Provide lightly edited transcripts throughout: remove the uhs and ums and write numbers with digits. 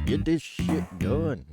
Get this shit going.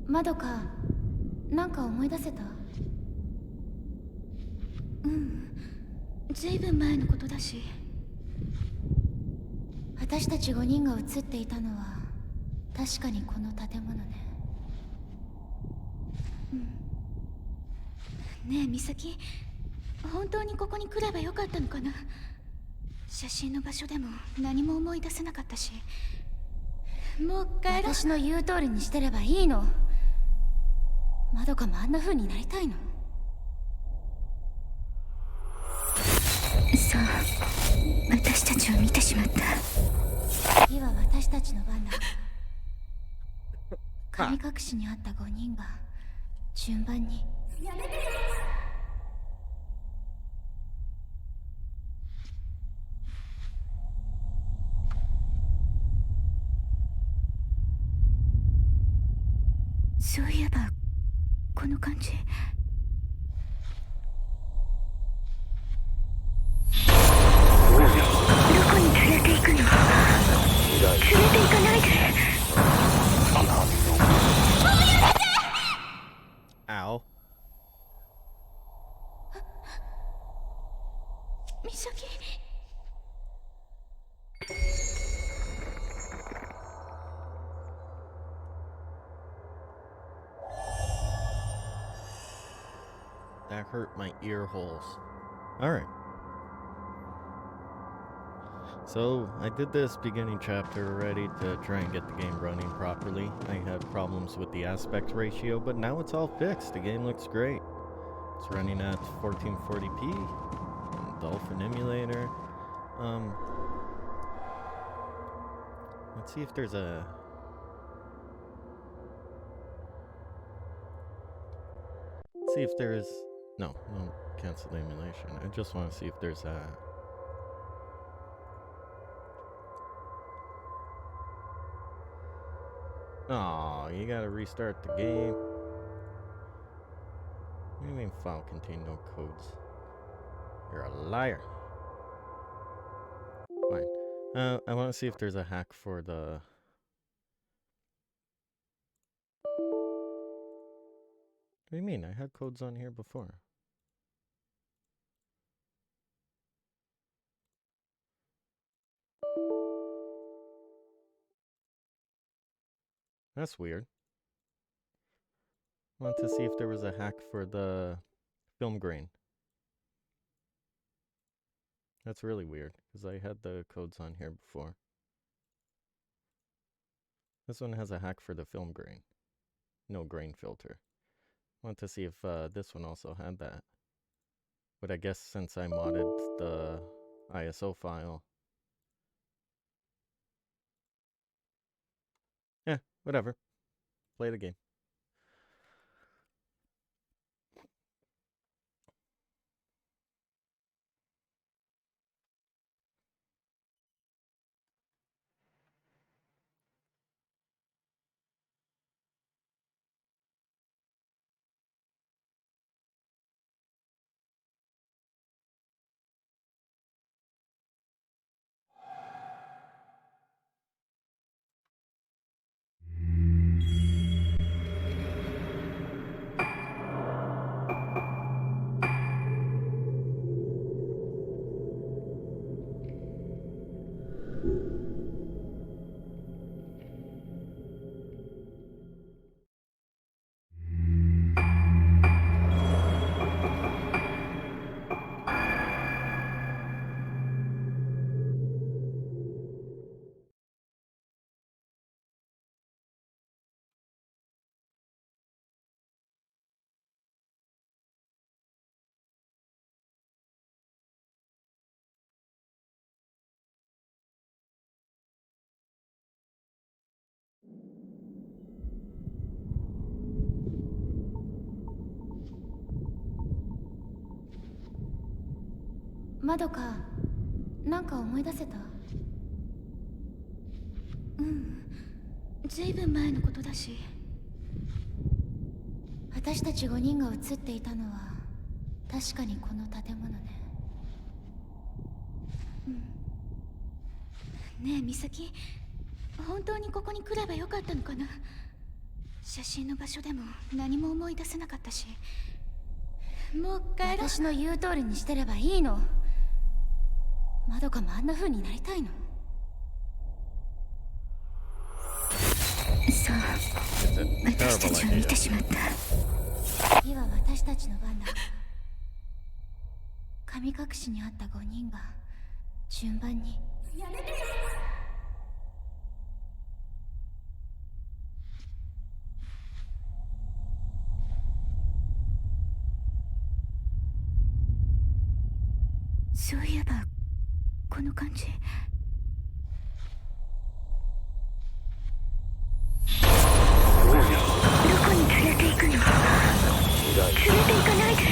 まどか、なんか思い出せた？うん、ずいぶん前のことだし。私たち5人が映っていたのは確かにこの建物ね。ねえ美咲、本当にここに来ればよかったのかな。写真の場所でも何も思い出せなかったし。もう帰ろう。私の言う通りにしてればいいの。まどかもあんな風になりたいの？そう、私たちを見てしまった。次は私たちの番だ。神隠しにあった5人が順番に。やめてよ。そういえばこの感じ。どこに連れて行くの？ That hurt my ear holes. Alright. So, I did this beginning chapter already to try and get the game running properly. I had problems with the aspect ratio, but now it's all fixed. The game looks great. It's running at 1440p on Dolphin emulator. Let's see if there's a... Let's see if there's... No, cancel the emulation. I just want to see if there's a... Aw, you gotta restart the game. What do you mean file contain no codes? You're a liar. Fine. I want to see if there's a hack for the... What do you mean? I had codes on here before. That's weird. I want to see if there was a hack for the film grain. That's really weird, because I had the codes on here before. This one has a hack for the film grain. No grain filter. I want to see if this one also had that. But I guess since I modded the ISO file... Yeah, whatever. Play the game.まどか、なんか思い出せた？ずいぶん前のことだし。私たち5人が映っていたのは確かにこの建物ね。ねえ美咲、本当にここに来ればよかったのかな。写真の場所でも何も思い出せなかったし。もう帰ろう。私の言う通りにしてればいいの。まどかもあんな風になりたいの？そう、私たちを見てしまった。次は私たちの番だ。神隠しにあった5人が順番に。やめてよ。そういえばこの感じ。どこに連れて行くの？連れて行かないで。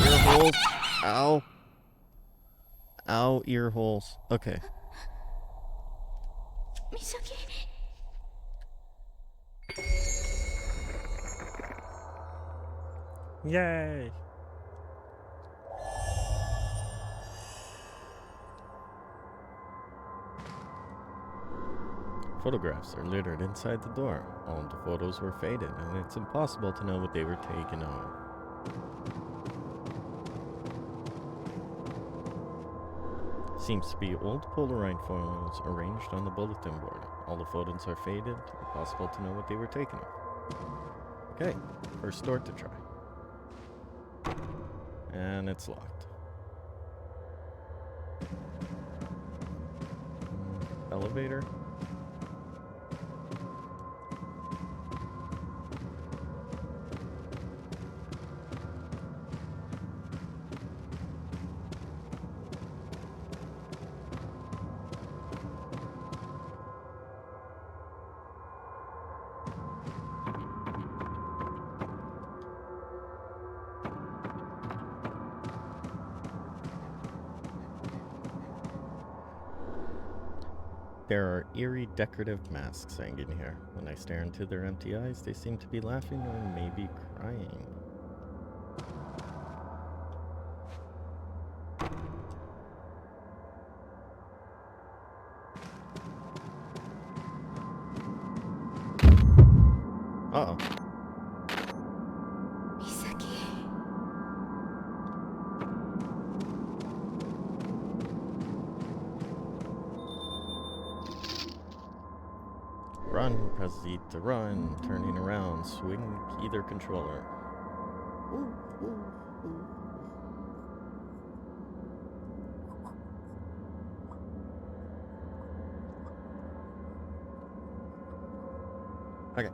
Ear holes. Ow. Ow, ear holes. Okay. 美咲。Yay. Photographs are littered inside the door. All of the photos were faded, and it's impossible to know what they were taken of. Seems to be old Polaroid photos arranged on the bulletin board. All the photos are faded, impossible to know what they were taken of. Okay, first door to try. And it's locked. Elevator. There are eerie decorative masks hanging here. When I stare into their empty eyes, they seem to be laughing or maybe crying. Uh-oh. 美咲。 Run, press Z to run, turning around, swing either controller. Ooh, ooh, ooh. Okay.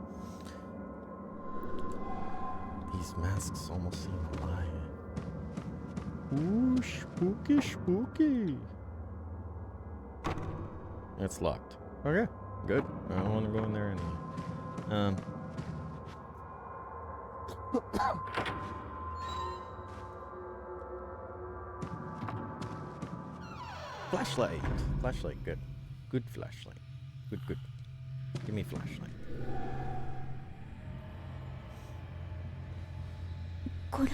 These masks almost seem alive. Ooh, spooky, spooky. It's locked. Okay, good. I don't want to go in there anyway. Flashlight. Flashlight, good. Good flashlight. Good, good. Give me flashlight. これ。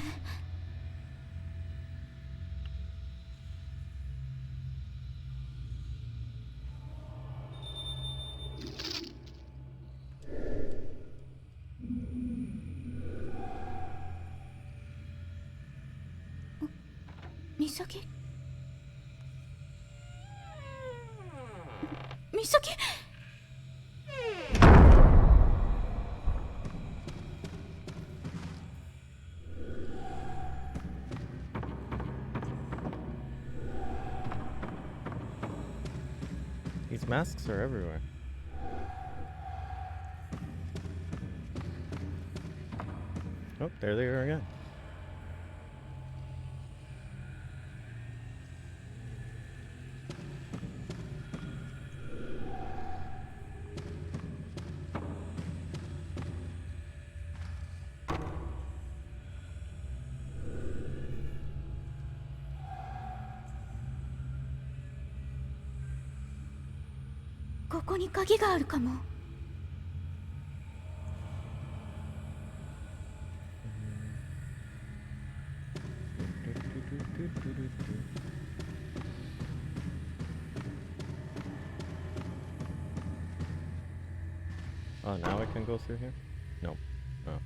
美咲。美咲。 These masks are everywhere. Oh, there they are again.ここに鍵があるかも。 Oh, now I can go through here? Nope. Oh.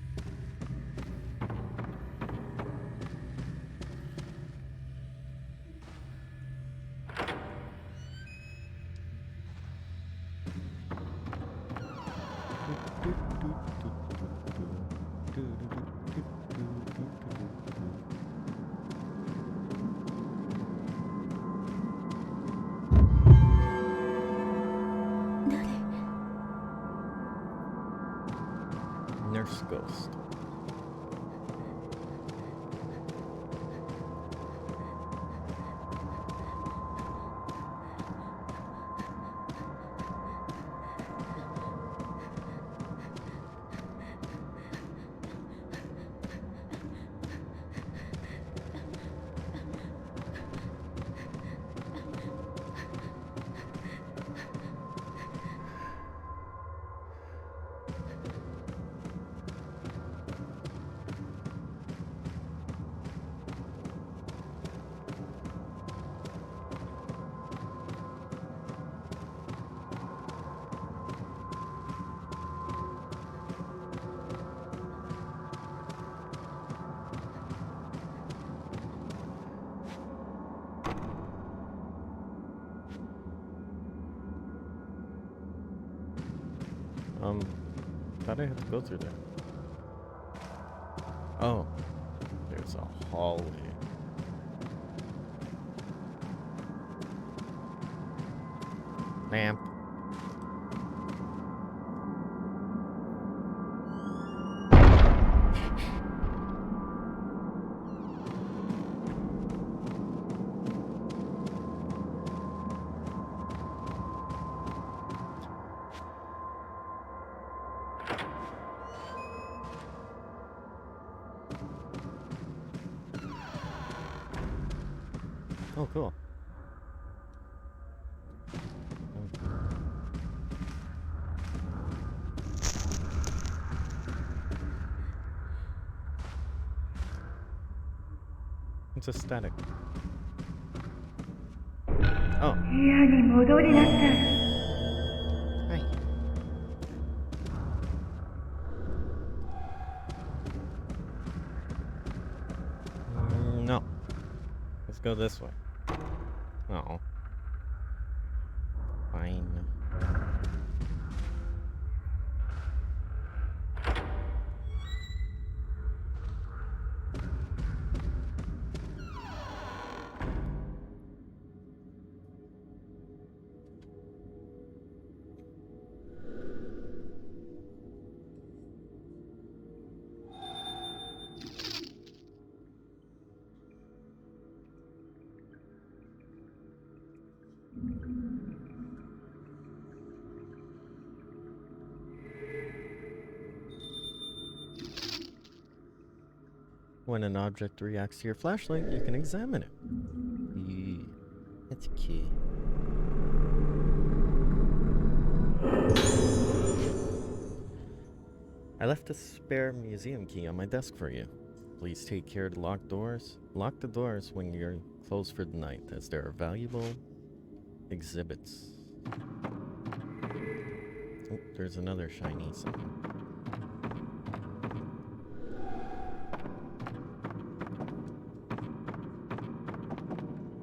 Nurse ghost. Thought I had to go through there. Oh, there's a hallway. Lamp. Oh, cool. It's a static. Oh. Hi. No. Let's go this way. Oh. Fine. When an object reacts to your flashlight, you can examine it. Yeah, that's key. I left a spare museum key on my desk for you. Please take care to lock doors. Lock the doors when you're closed for the night, as there are valuable exhibits. Oh, there's another shiny something.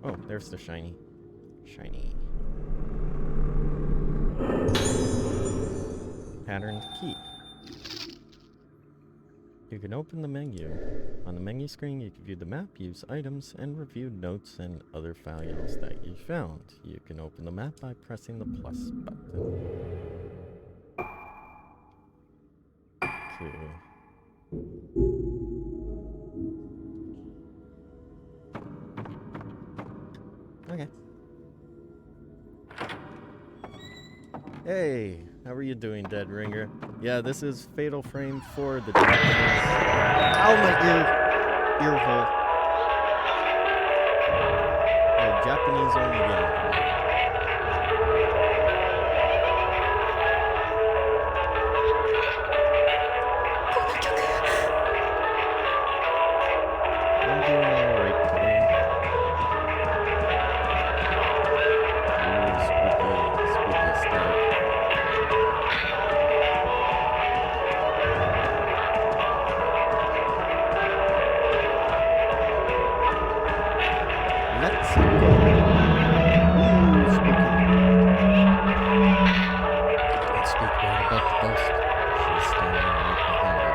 Oh, there's the shiny. Shiny. Patterned key. You can open the menu. On the menu screen, you can view the map, use items, and review notes and other files that you found. You can open the map by pressing the plus button. Okay. Okay. Hey, how are you doing, Dead Ringer? Yeah, this is Fatal Frame 4, the Japanese... Ow, my ear hole. A Japanese only game. I'm doing alright today. Ooh, spooky static. Let's go. Ooh, spooky. Don't speak bad about the ghost. She's standing right behind you.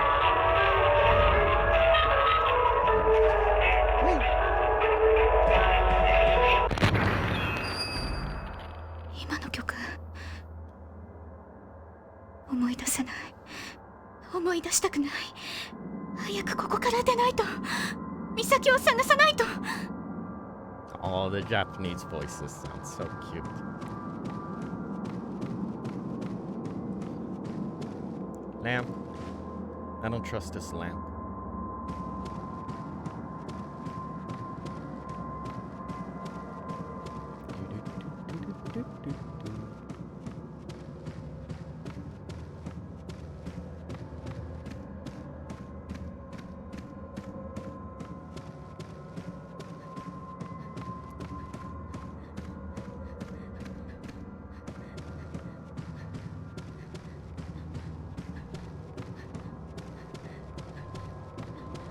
Wait. 今の曲思い出せない。思い出したくない。早くここから出ないと。美咲を探さないと。 Oh, the Japanese voices sound so cute. Lamp. I don't trust this lamp.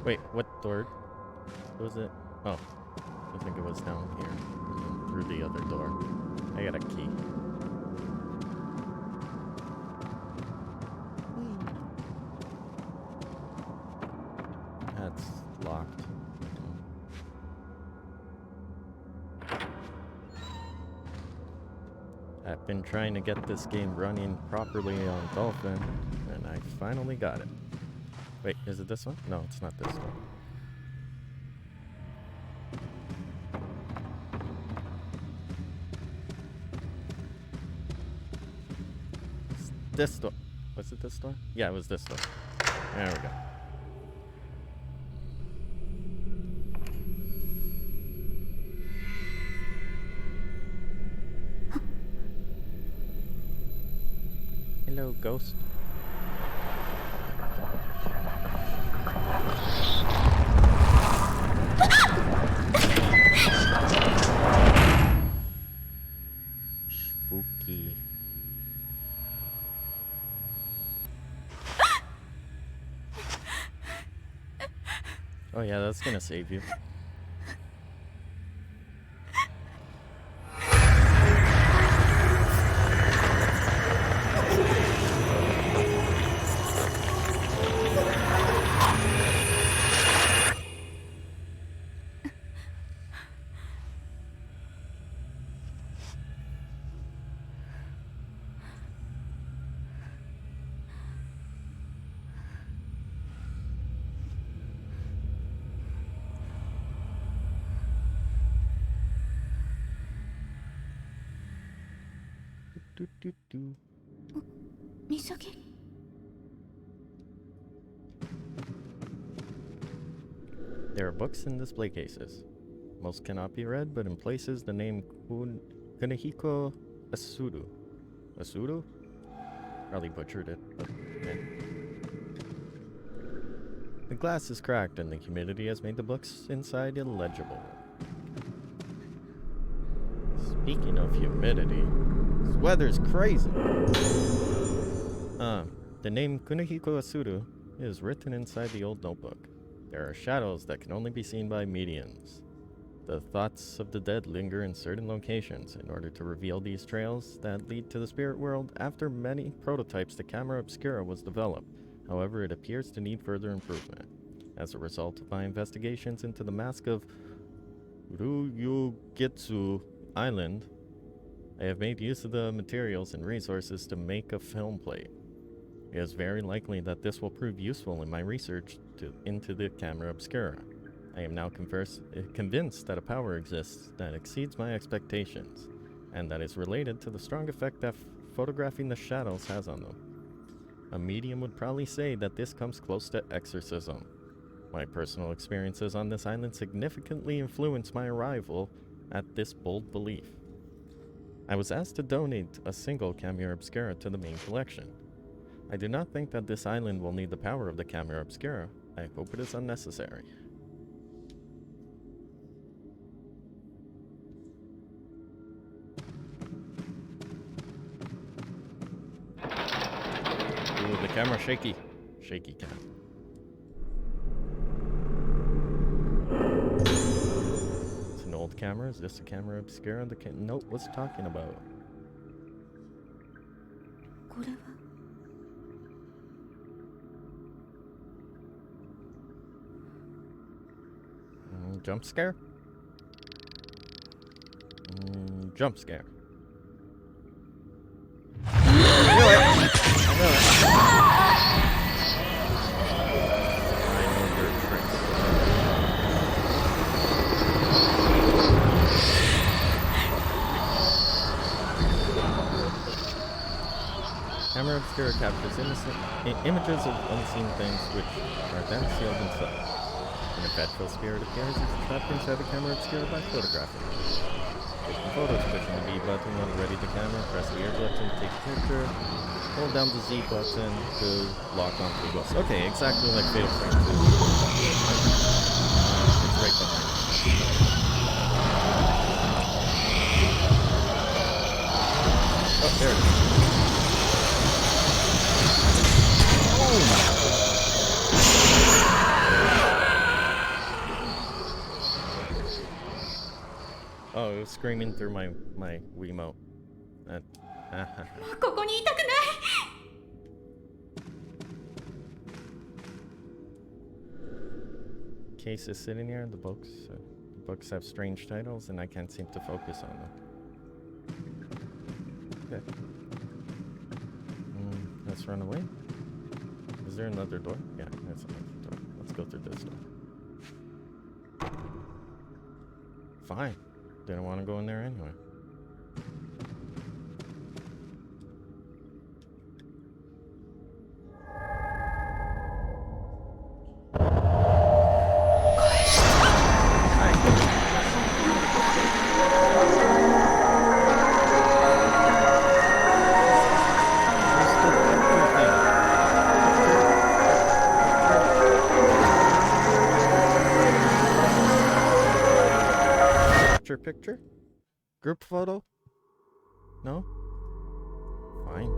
Wait, what door was it? Oh, I think it was down here. Through the other door. I got a key. I've been trying to get this game running properly on Dolphin, and I finally got it. Wait, is it this one? No, it's not this one. It's this store. Was it this store? Yeah, it was this store. There we go. Hello, ghost. Spooky. Oh yeah, that's gonna save you. Do, do, do. 美咲 There are books in display cases. Most cannot be read, but in places the name Kunihiko Asuru. Asuru? Probably butchered it, but yeah. The glass is cracked and the humidity has made the books inside illegible. Speaking of humidity, this weather's crazy. The name Kunihiko Asuru is written inside the old notebook. There are shadows that can only be seen by mediums. The thoughts of the dead linger in certain locations. In order to reveal these trails that lead to the spirit world, after many prototypes, the camera obscura was developed. However, it appears to need further improvement. As a result of my investigations into the mask of Ryugetsu Island, I have made use of the materials and resources to make a film plate. It is very likely that this will prove useful in my research into the camera obscura. I am now convinced that a power exists that exceeds my expectations, and that is related to the strong effect that photographing the shadows has on them. A medium would probably say that this comes close to exorcism. My personal experiences on this island significantly influenced my arrival at this bold belief. I was asked to donate a single camera obscura to the main collection. I do not think that this island will need the power of the camera obscura. I hope it is unnecessary. Ooh, the camera shaky. Shaky cam. It's an old camera. Is this a camera obscura? Nope, what's it talking about? これは Jump scare? Jump scare. I knew it! I know your tricks. Camera obscura captures images of unseen things which are then sealed inside. When a dreadful spirit appears, it's trapped inside the camera obscura by photographing it. Taking photos, pushing the B button when ready the camera, press the air button to take a picture, hold down the Z button to lock onto the ghost. Okay, exactly like Fatal Frame 2. It's right behind me. Oh, there it is. Oh, it was screaming through my Wiimote. ここにいたくない Case is sitting here. The books have strange titles, and I can't seem to focus on them. Okay. Let's run away. Is there another door? Yeah, there's another door. Let's go through this door. Fine. Didn't want to go in there anyway. Picture? Group photo? No? Fine.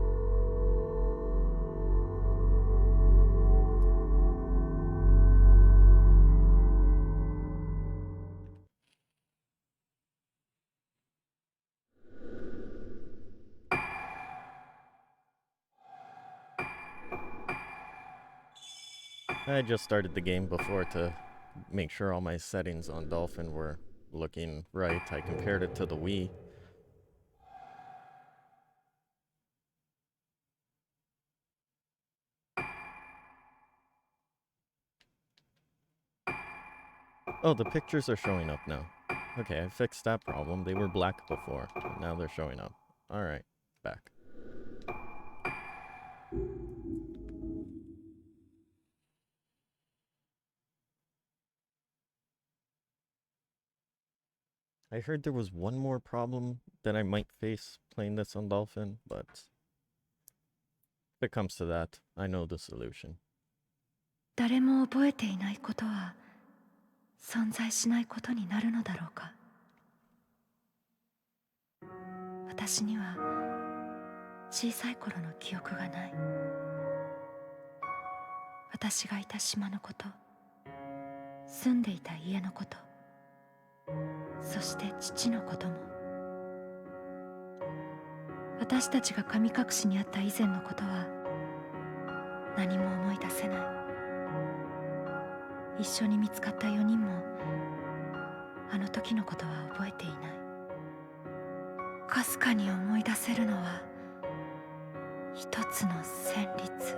I just started the game before to make sure all my settings on Dolphin were looking right. I compared it to the Wii. Oh, the pictures are showing up now. Okay, I fixed that problem. They were black before. Now they're showing up. Alright, back. I heard there was one more problem that I might face playing this on Dolphin, but if it comes to that, I know the solution. 誰も覚えていないことは存在しないことになるのだろうか。私には小さい頃の記憶がない。私がいた島のこと、住んでいた家のこと、そして父のことも。私たちが神隠しにあった以前のことは何も思い出せない。一緒に見つかった4人もあの時のことは覚えていない。かすかに思い出せるのは一つの旋律。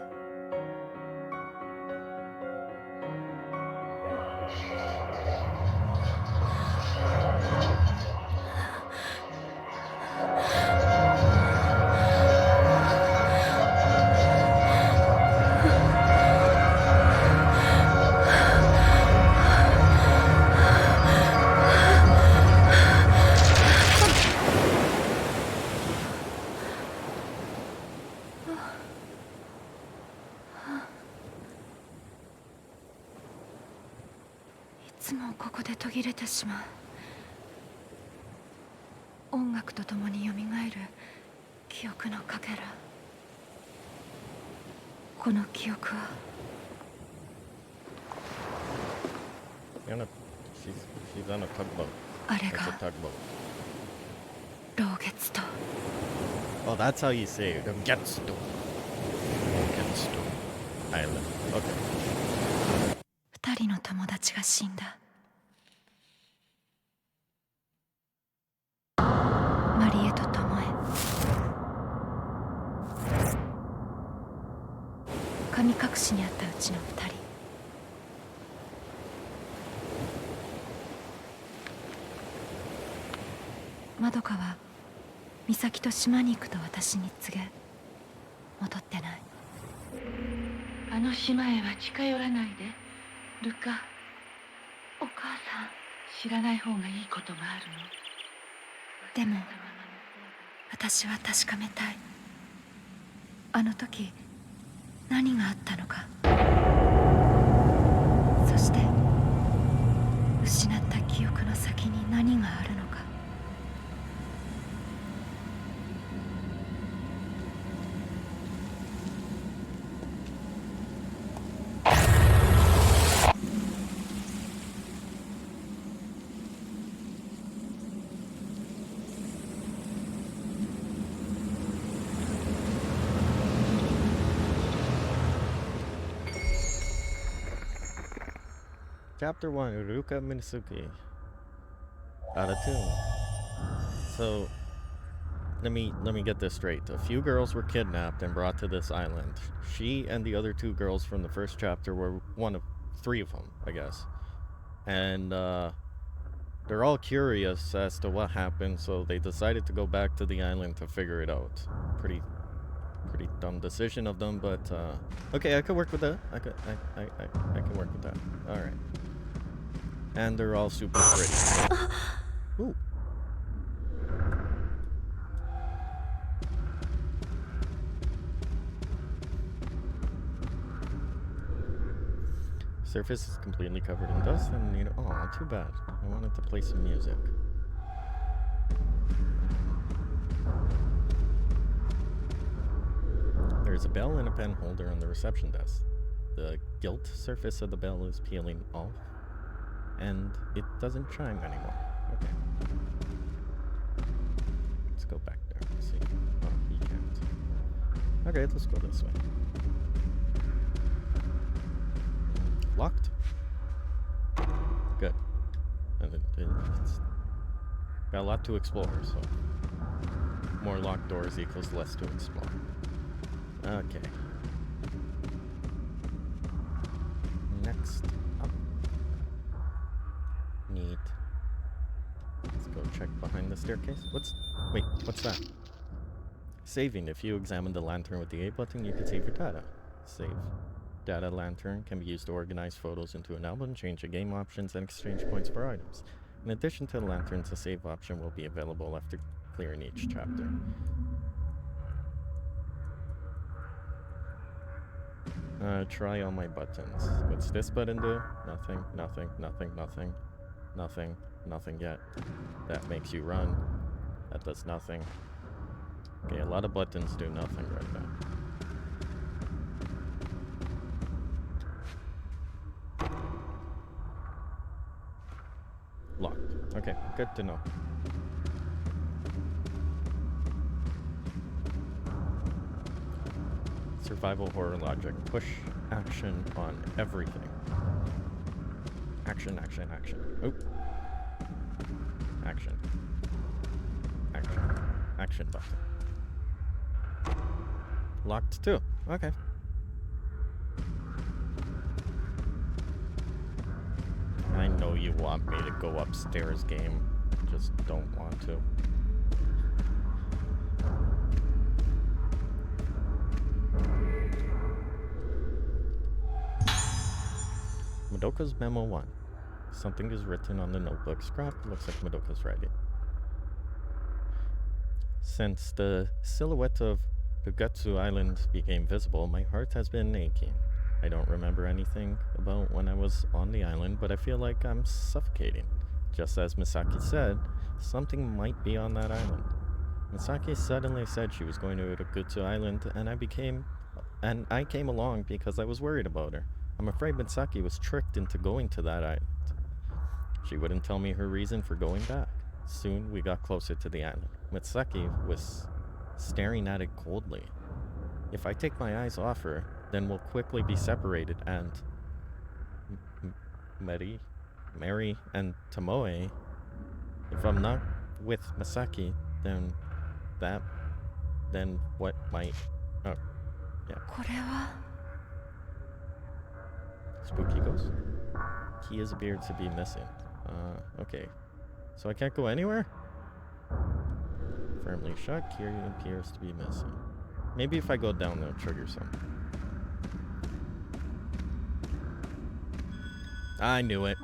いつもここで途切れてしまう。音楽とともによみがえる記憶のかけら。この記憶はShe's on a tugboat. あれ It's a が tugboat. 老月と Oh, that's how you say it. Getsu. Island. Okay. 二人の友達が死んだ。マリエとトモエ。神隠しにあったうちの二人。まどかは美咲と島に行くと私に告げ、戻ってない。あの島へは近寄らないで、ルカ。お母さん、知らない方がいいことがあるの。でも私は確かめたい。あの時何があったのか。そして失った記憶の先に何があるのか。Chapter 1, Uruka Minasuki. Out of tune. So, let me get this straight. A few girls were kidnapped and brought to this island. She and the other 2 girls from the first chapter were one of 3 of them, I guess. And they're all curious as to what happened, so they decided to go back to the island to figure it out. Pretty dumb decision of them, but okay, I could work with that. I can work with that. All right. And they're all super pretty. Ooh. Surface is completely covered in dust and you know, oh, too bad. I wanted to play some music. There's a bell and a pen holder on the reception desk. The gilt surface of the bell is peeling off, and it doesn't chime anymore. Okay. Let's go back there and see. Oh, you can't. Okay, let's go this way. Locked? Good. And it's got a lot to explore, so more locked doors equals less to explore. Okay. Next up. Neat. Let's go check behind the staircase. Wait, what's that? Saving. If you examine the lantern with the A button, you can save your data. Save. Data lantern can be used to organize photos into an album, change the game options, and exchange points for items. In addition to the lanterns, a save option will be available after clearing each chapter. Try all my buttons. What's this button do? Nothing, nothing, nothing, nothing, nothing, nothing yet. That makes you run. That does nothing. Okay, a lot of buttons do nothing right now. Locked. Okay, good to know. Survival horror logic. Push action on everything. Action, action, action. Oh. Action. Action. Action button. Locked too. Okay. I know you want me to go upstairs, game. Just don't want to. Madoka's Memo 1. Something is written on the notebook scrap. Looks like Madoka's writing. Since the silhouette of Kugutsu Island became visible, my heart has been aching. I don't remember anything about when I was on the island, but I feel like I'm suffocating. Just as Misaki said, something might be on that island. Misaki suddenly said she was going to Kugutsu Island, and I came along because I was worried about her. I'm afraid Misaki was tricked into going to that island. She wouldn't tell me her reason for going back. Soon we got closer to the island. Misaki was staring at it coldly. If I take my eyes off her, then we'll quickly be separated, and Mary and Tomoe, if I'm not with Misaki, then what might... Oh, yeah. これは Spooky ghost? Key is appeared to be missing. Okay. So I can't go anywhere? Firmly shut, key appears to be missing. Maybe if I go down, they'll trigger something. I knew it.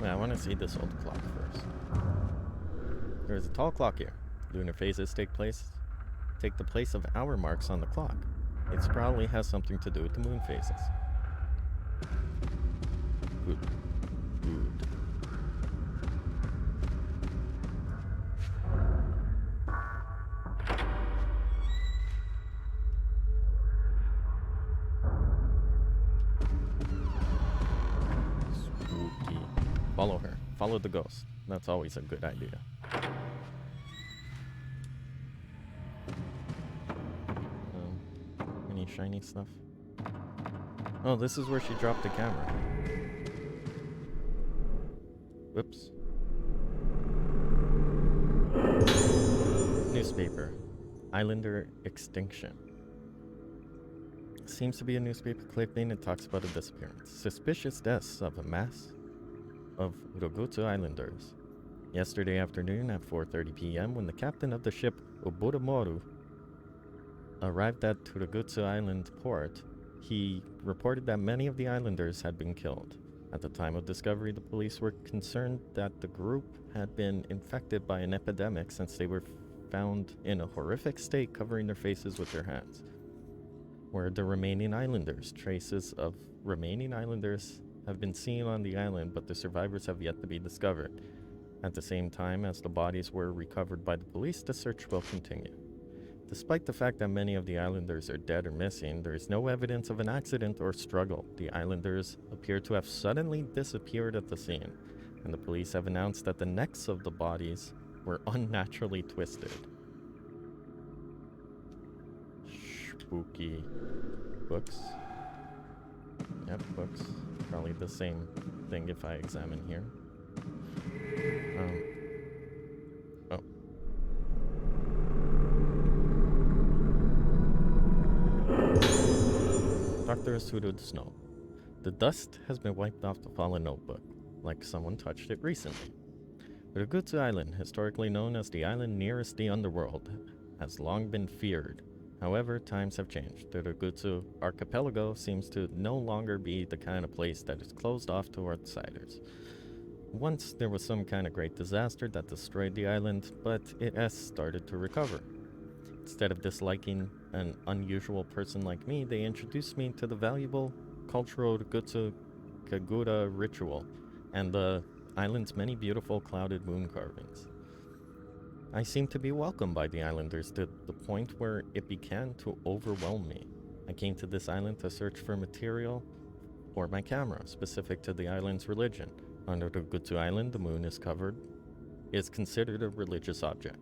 Wait, I want to see this old clock first. There's a tall clock here. Lunar phases take the place of hour marks on the clock. It probably has something to do with the moon phases. Good. Good. Spooky. Follow her. Follow the ghost. That's always a good idea. Any shiny stuff. Oh, this is where she dropped the camera. Whoops. Newspaper. Islander extinction. Seems to be a newspaper clipping. It talks about a disappearance. Suspicious deaths of a mass of Rogutsu Islanders. Yesterday afternoon at 4:30 p.m. when the captain of the ship Oburamoru arrived at Turogutsu Island port, he reported that many of the islanders had been killed. At the time of discovery, the police were concerned that the group had been infected by an epidemic since they were found in a horrific state covering their faces with their hands. Where are the remaining islanders? Traces of remaining islanders have been seen on the island, but the survivors have yet to be discovered. At the same time as the bodies were recovered by the police, the search will continue. Despite the fact that many of the islanders are dead or missing, there is no evidence of an accident or struggle. The islanders appear to have suddenly disappeared at the scene, and the police have announced that the necks of the bodies were unnaturally twisted. Spooky books. Yep, books. Probably the same thing if I examine here. Oh. Dr. Asuru's note. The dust has been wiped off the fallen notebook, like someone touched it recently. Rogutsu Island, historically known as the island nearest the underworld, has long been feared. However, times have changed. The Rogutsu archipelago seems to no longer be the kind of place that is closed off to outsiders. Once there was some kind of great disaster that destroyed the island, but it has started to recover. Instead of disliking an unusual person like me, they introduced me to the valuable cultural Rogutsu Kagura ritual and the island's many beautiful clouded moon carvings. I seemed to be welcomed by the islanders to the point where it began to overwhelm me. I came to this island to search for material for my camera, specific to the island's religion. Under Rogutsu Island, the moon is considered a religious object.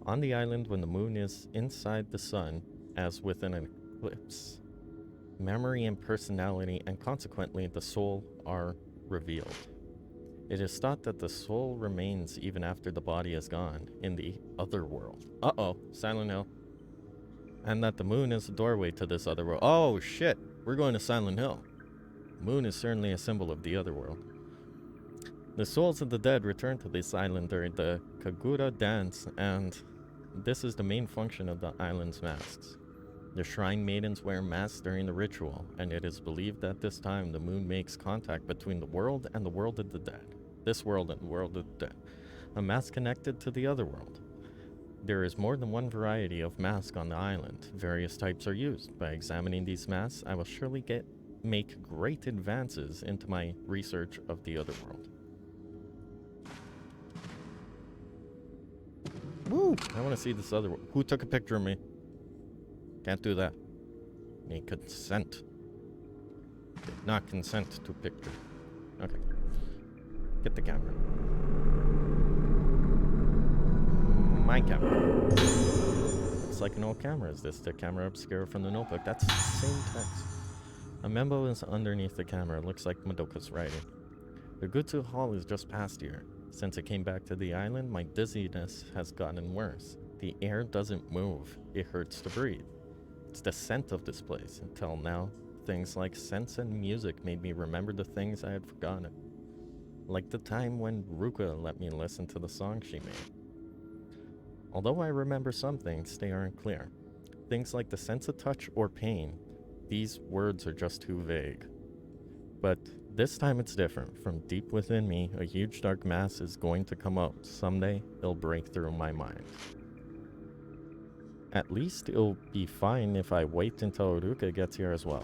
On the island, when the moon is inside the sun, as with an eclipse, memory and personality, and consequently the soul, are revealed. It is thought that the soul remains even after the body is gone, in the other world. Uh-oh, Silent Hill. And that the moon is the doorway to this other world. Oh, shit, we're going to Silent Hill. Moon is certainly a symbol of the other world. The souls of the dead return to this island during the Kagura dance, and this is the main function of the island's masks. The shrine maidens wear masks during the ritual, and it is believed that this time the moon makes contact between the world and the world of the dead. This world and the world of the dead. A mask connected to the other world. There is more than one variety of mask on the island. Various types are used. By examining these masks, I will surely make great advances into my research of the other world. Woo! I want to see this other world. Who took a picture of me? Can't do that. Need consent. Did not consent to picture. Okay. Get the camera. My camera. It's like an old camera. Is this the camera obscura from the notebook? That's the same text. A memo is underneath the camera. It looks like Madoka's writing. The Rogutsu Hall is just past here. Since I came back to the island, my dizziness has gotten worse. The air doesn't move. It hurts to breathe. It's the scent of this place. Until now, things like scents and music made me remember the things I had forgotten. Like the time when Ruka let me listen to the song she made. Although I remember some things, they aren't clear. Things like the sense of touch or pain. These words are just too vague. But this time it's different. From deep within me, a huge dark mass is going to come out. Someday, it'll break through my mind. At least it'll be fine if I wait until Ruka gets here as well.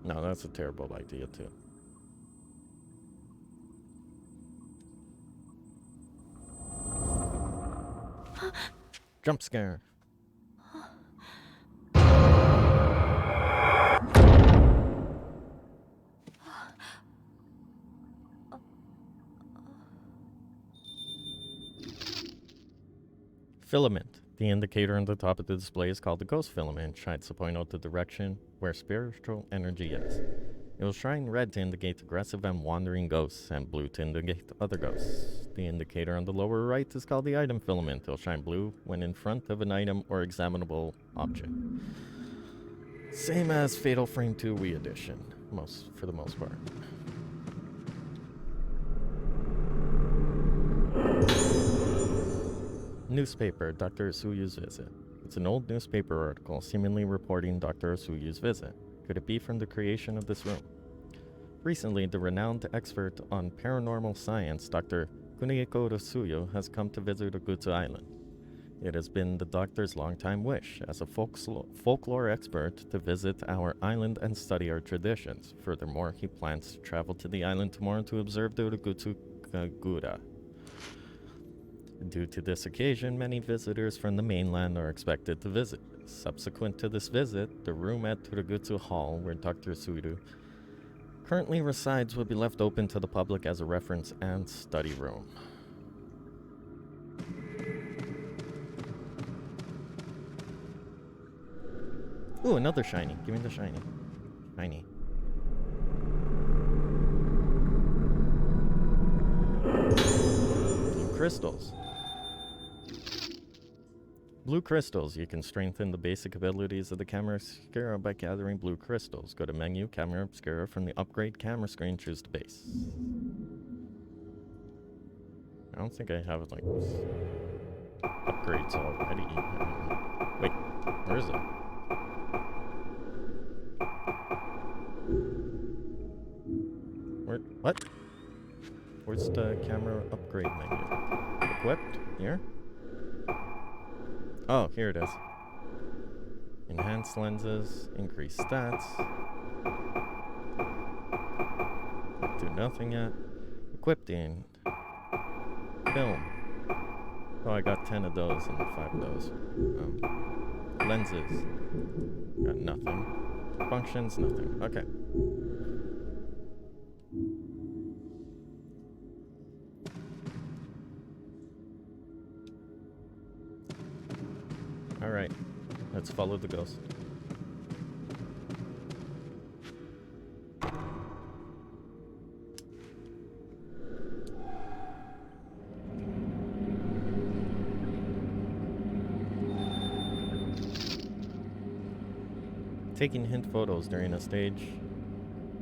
No, that's a terrible idea too. Jump scare. Filament. The indicator on the top of the display is called the ghost filament, shines to point out the direction where spiritual energy is. It will shine red to indicate aggressive and wandering ghosts, and blue to indicate other ghosts. The indicator on the lower right is called the item filament. It will shine blue when in front of an item or examinable object. Same as Fatal Frame 2 Wii Edition, for the most part. Newspaper, Dr. Usuyu's visit. It's an old newspaper article seemingly reporting Dr. Usuyu's visit. Could it be from the creation of this room? Recently, the renowned expert on paranormal science, Dr. Kunihiko Usuyu, has come to visit Ogutsu Island. It has been the doctor's longtime wish, as a folklore expert, to visit our island and study our traditions. Furthermore, he plans to travel to the island tomorrow to observe the Ogutsu Kagura. Due to this occasion, many visitors from the mainland are expected to visit. Subsequent to this visit, the room at Turagutsu Hall, where Dr. Suru currently resides, will be left open to the public as a reference and study room. Ooh, another shiny. Give me the shiny. Shiny. Blue crystals. Blue crystals. You can strengthen the basic abilities of the camera obscura by gathering blue crystals. Go to menu, camera obscura. From the upgrade camera screen, choose the base. I don't think I have like upgrades already. Wait, where is it? What? Where's the camera upgrade menu? Equipped? Here? Oh, here it is. Enhanced lenses, increase stats. Do nothing yet. Equipped in. Film. Oh, I got 10 of those and 5 of those. Lenses. Got nothing. Functions, nothing. Okay. Alright, let's follow the ghost. Taking hint photos during a stage.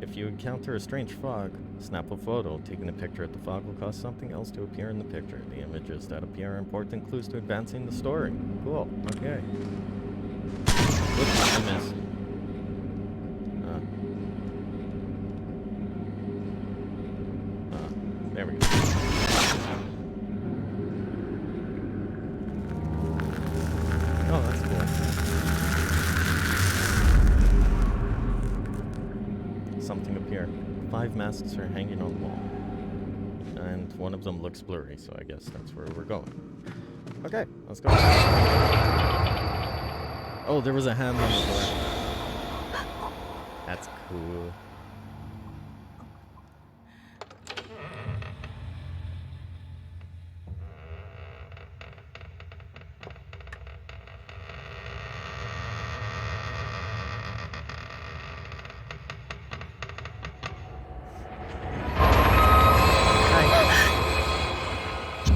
If you encounter a strange fog, snap a photo. Taking a picture at the fog will cause something else to appear in the picture. The images that appear are important clues to advancing the story. Cool. Okay. Whoops, I missed. There we go. Oh, that's cool. Something appeared. 5 masks are hanging on the wall. And one of them looks blurry, so I guess that's where we're going. Okay, let's go. Oh, there was a hand on the door. That's cool.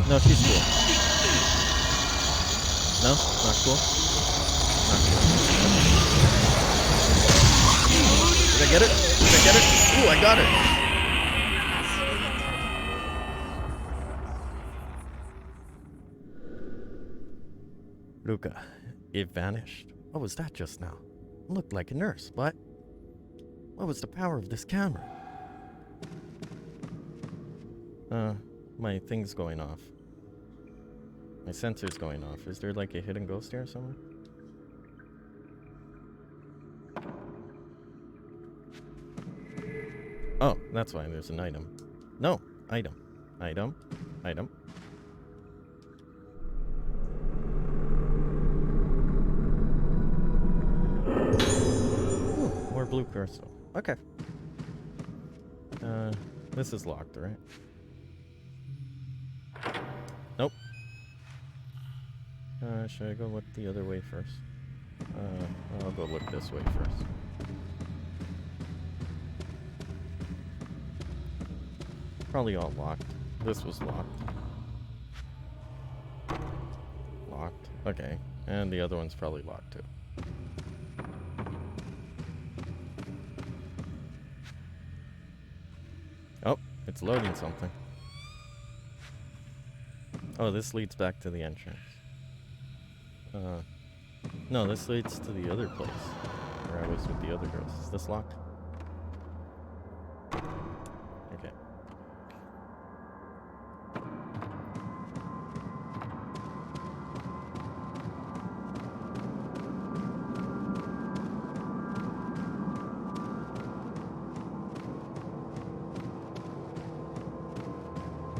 No, she's cool. No? Not cool? Not cool. Did I get it? Did I get it? Ooh, I got it! Luca, it vanished. What was that just now? It looked like a nurse, but what was the power of this camera? My thing's going off. My sensor's going off. Is there like a hidden ghost here somewhere? Oh, that's why there's an item. No, item. Item. Item. Ooh, more blue crystal. Okay. This is locked, right? Nope. Should I go look the other way first? I'll go look this way first. Probably all locked. This was locked. Locked. Okay. And the other one's probably locked too. Oh, it's loading something. Oh, this leads back to the entrance. No, this leads to the other place where I was with the other girls. Is this locked? Okay.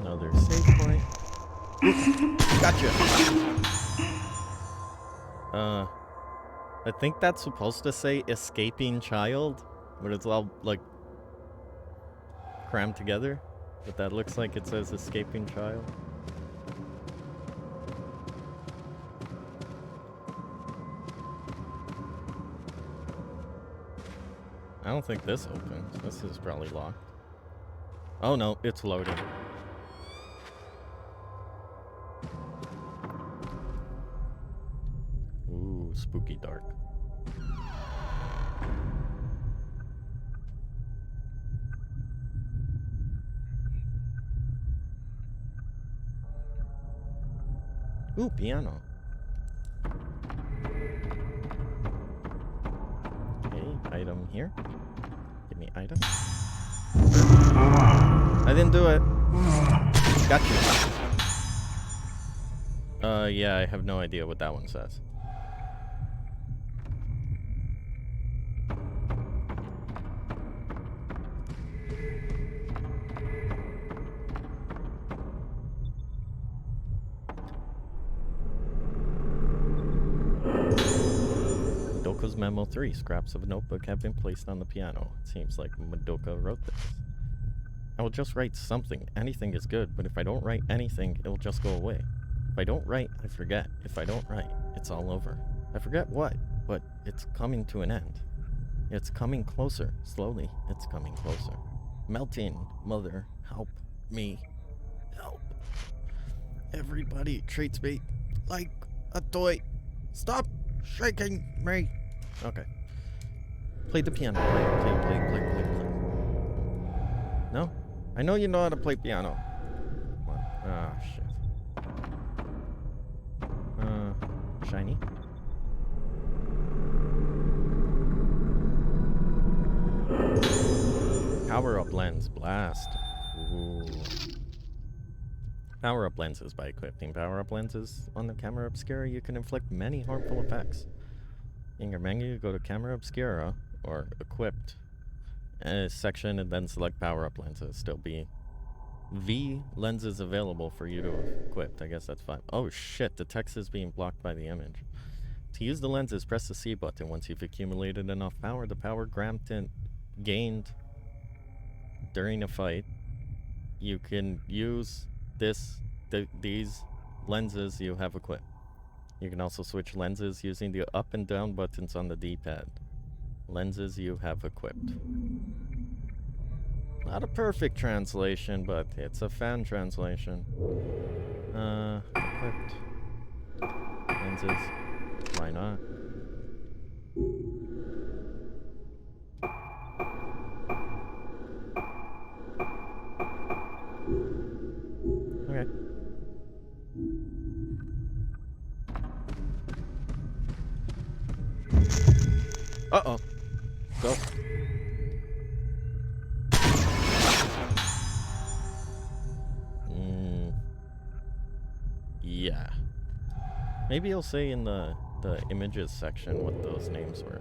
Another save point. Gotcha! I think that's supposed to say escaping child, but it's all like crammed together. But that looks like it says escaping child. I don't think this opens. This is probably locked. Oh no, it's loading. Ooh, spooky dark. Ooh, piano. Okay, item here. Give me item. I didn't do it. Gotcha. Yeah, I have no idea what that one says. Madoka's Memo 3. Scraps of a notebook have been placed on the piano. It seems like Madoka wrote this. I will just write something. Anything is good, but if I don't write anything, it'll just go away. If I don't write, I forget. If I don't write, it's all over. I forget what, but it's coming to an end. It's coming closer. Slowly, it's coming closer. Melting. Mother, help me. Help. Everybody treats me like a toy. Stop shaking me. Okay. Play the piano. Play. No? I know you know how to play piano. What? Ah, shit. Shiny? Power-up lens. Blast. Ooh. Power-up lenses. By equipping power-up lenses on the camera obscura, you can inflict many harmful effects. In your menu, go to camera obscura, or equipped, section, and then select power-up lenses. Still be V lenses available for you to equip. I guess that's fine. Oh shit, the text is being blocked by the image. To use the lenses, press the C button. Once you've accumulated enough power, the power gained during a fight, you can use these lenses you have equipped. You can also switch lenses using the up and down buttons on the D-pad. Lenses you have equipped. Not a perfect translation, but it's a fan translation. Equipped. Lenses. Why not? Okay. Uh-oh. Go. Yeah. Maybe you'll say in the images section what those names were.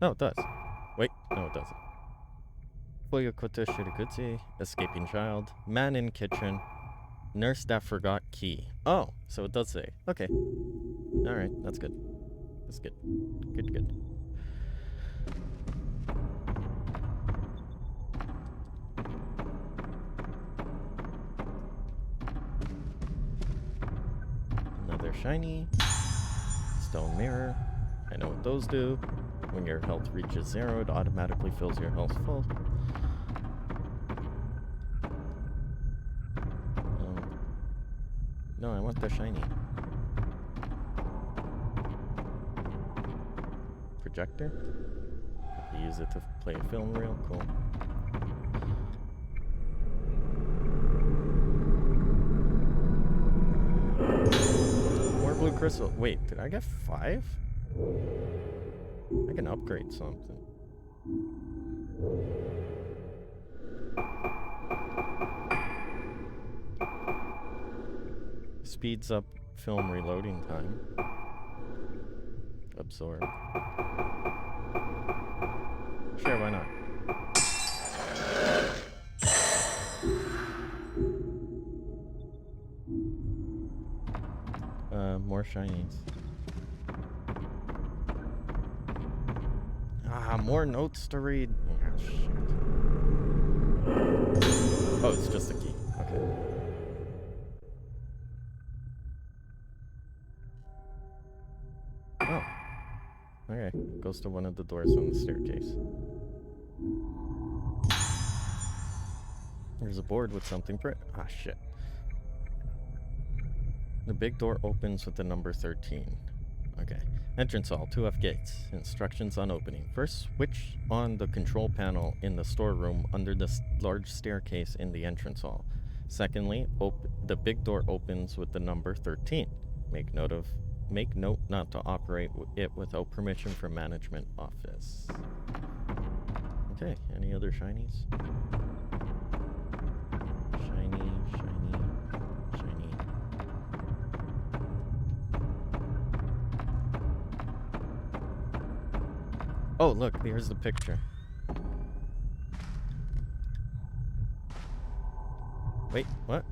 No, it does. Wait, no it doesn't. Boyokota Shirikutsu, escaping child, man in kitchen, nurse that forgot key. Oh, so it does say. Okay. Alright, that's good. That's good. Good. shiny. Stone mirror. I know what those do. When your health reaches 0, it automatically fills your health full. No, I want the shiny. Projector. I use it to play a film reel. Cool. More blue crystal. Wait, did I get 5? I can upgrade something. Speeds up film reloading time. Absorb. Sure, why not? More shinies. Ah, more notes to read. Ah, shit. Oh, it's just a key. Okay. Oh. Okay. Goes to one of the doors on the staircase. There's a board with something ah, shit. The big door opens with the number 13. Okay. Entrance hall, 2F gates. Instructions on opening. First, switch on the control panel in the storeroom under the large staircase in the entrance hall. Secondly, the big door opens with the number 13. Make note not to operate it without permission from management office. Okay, any other shinies? Shiny, shiny, shiny. Oh, look, here's the picture. Wait, what?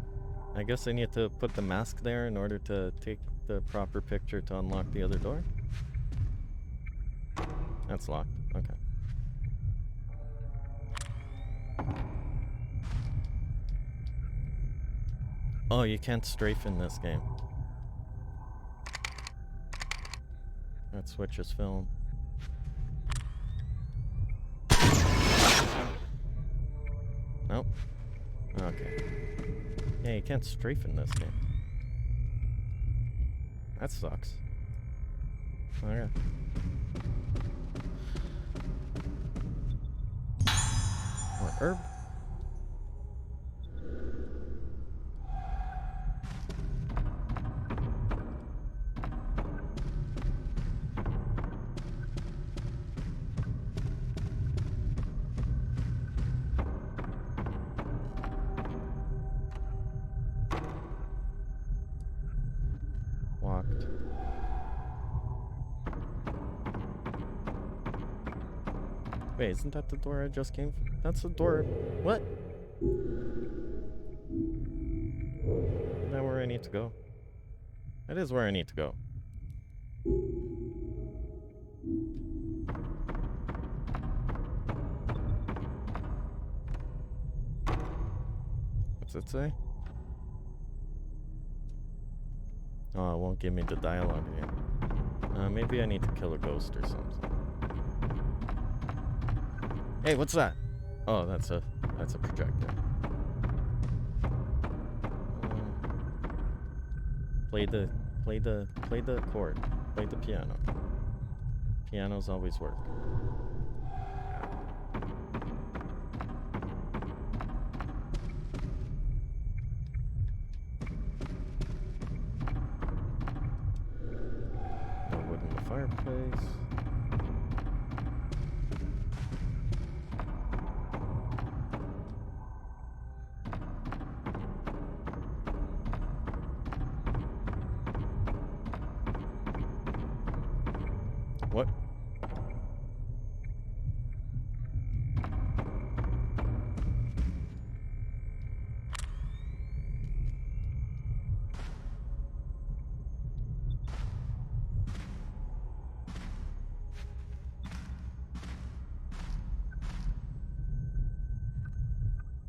I guess I need to put the mask there in order to take the proper picture to unlock the other door? That's locked. Okay. Oh, you can't strafe in this game. That switches film. Nope. Okay. Yeah, you can't strafe in this game. That sucks. Okay. More herb. Locked. Wait, isn't that the door I just came from? That's the door. What? Isn't that where I need to go? That is where I need to go. What's it say? Oh, it won't give me the dialogue again. Maybe I need to kill a ghost or something. Hey, what's that? Oh, that's a projector. Play the chord. Play the piano. Pianos always work. No wood in the fireplace. What?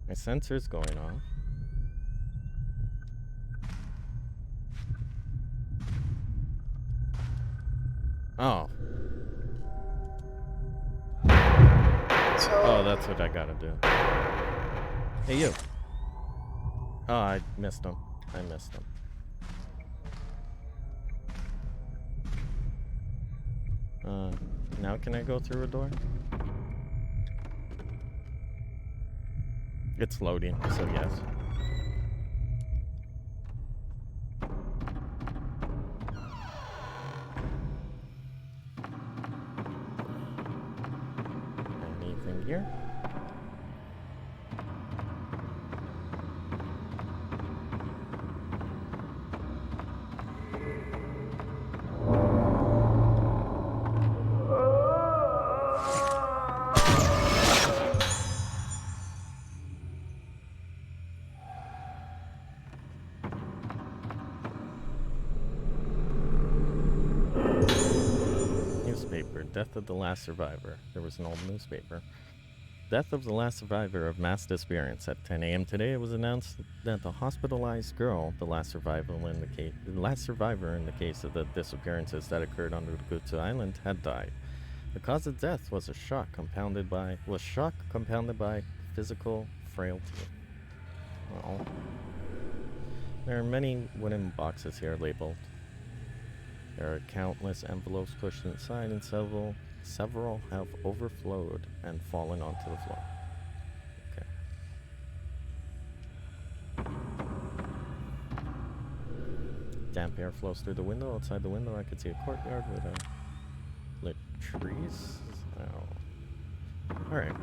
My sensor's going off. Oh. Oh, that's what I gotta do. Hey, you. Oh, I missed him. I missed him. Now can I go through a door? It's loading, so yes. Anything here? Newspaper. Death of the last survivor. There was an old newspaper. Death of the last survivor of mass disappearance. At 10 a.m. today, it was announced that the hospitalized girl, the last survivor in the case of the disappearances that occurred on Rugutu Island, had died. The cause of death was shock compounded by physical frailty. Well, there are many wooden boxes here labeled. There are countless envelopes pushed inside, and several have overflowed and fallen onto the floor. Okay. Damp air flows through the window. Outside the window, I could see a courtyard with lit trees. Oh. Alright.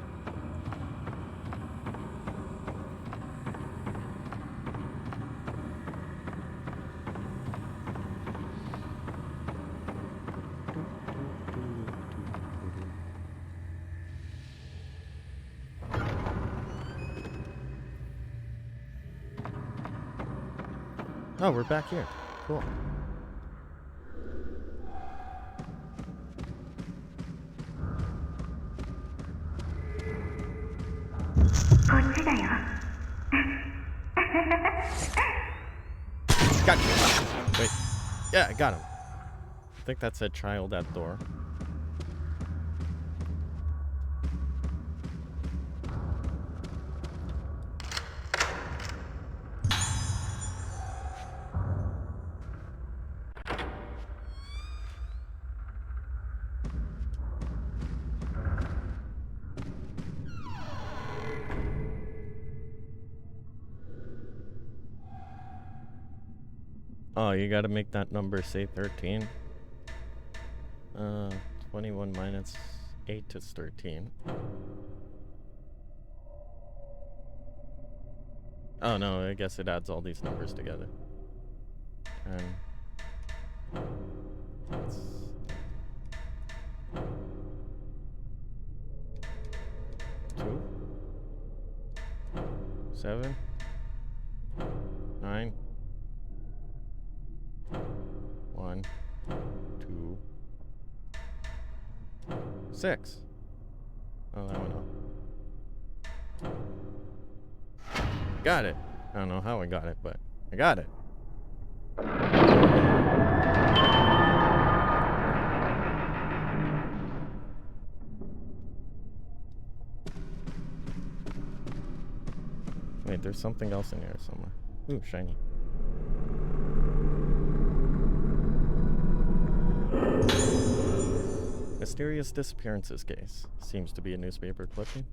Oh, we're back here. Cool. Gotcha. Wait. Yeah, I got him. I think that said child at door. Oh, you gotta make that number say 13. 21 minus 8 is 13. Oh no, I guess it adds all these numbers together. 10. That's 2. 7. 9. 1, 2, 6. Oh, that went up. Got it. I don't know how I got it, but I got it. Wait, there's something else in here somewhere. Ooh, shiny. Mysterious disappearances case. Seems to be a newspaper clipping.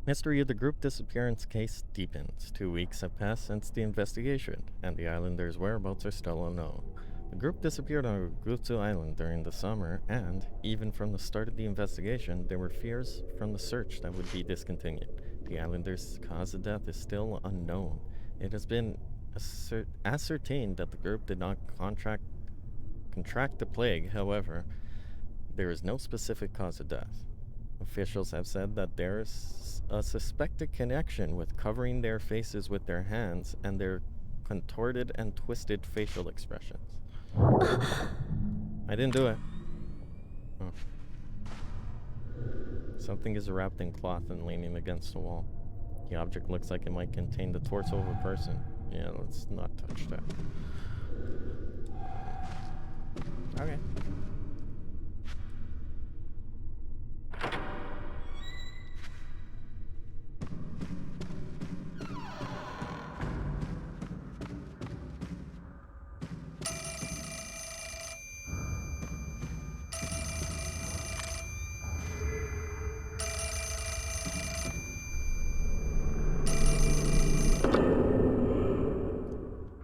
Mystery of the group disappearance case deepens. 2 weeks have passed since the investigation, and the islanders' whereabouts are still unknown. The group disappeared on Rugutu Island during the summer, and, even from the start of the investigation, there were fears from the search that would be discontinued. The islanders' cause of death is still unknown. It has been ascertained that the group did not contract the plague. However, there is no specific cause of death. Officials have said that there is a suspected connection with covering their faces with their hands and their contorted and twisted facial expressions. I didn't do it. Oh. Something is wrapped in cloth and leaning against the wall. The object looks like it might contain the torso of a person. Yeah, let's not touch that. Okay.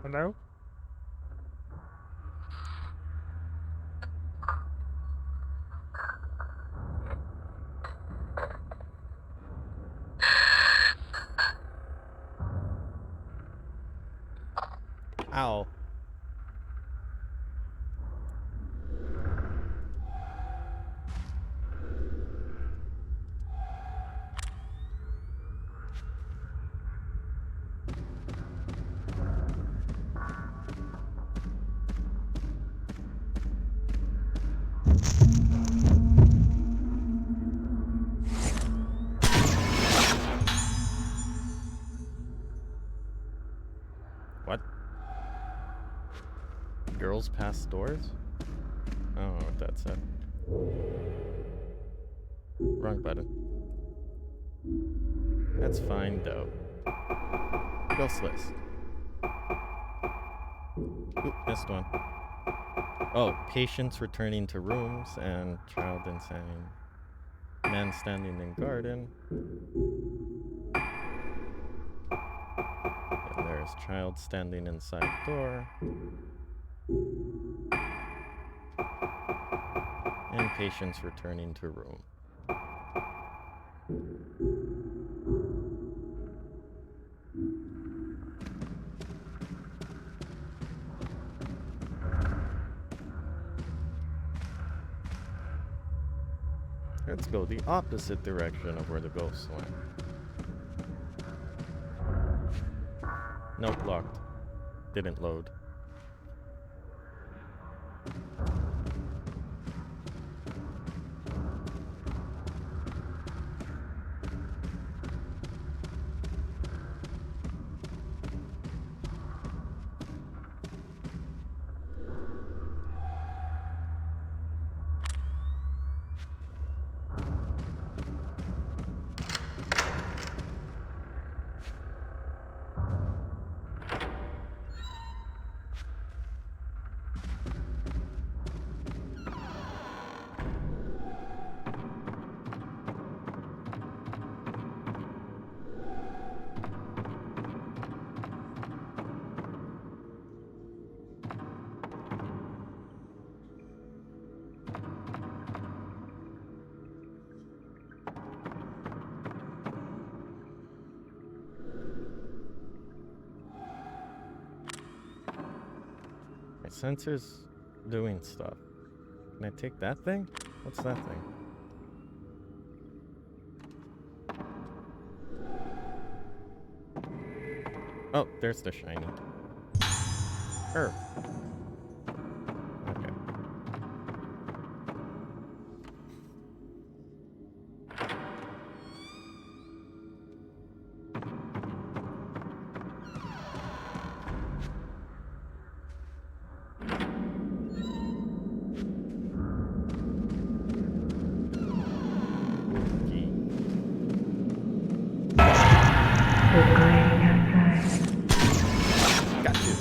Hello? Ow. What? Girls past doors? I don't know what that said. Wrong button. That's fine though. Ghost list. Oop, missed one. Oh, patients returning to rooms and child insane. Man standing in garden. And there's child standing inside door. And patients returning to room. Let's go the opposite direction of where the ghosts went. Nope, locked. Didn't load. My sensor's doing stuff. Can I take that thing? What's that thing? Oh, there's the shiny. Herb. Okay. Key. Got you.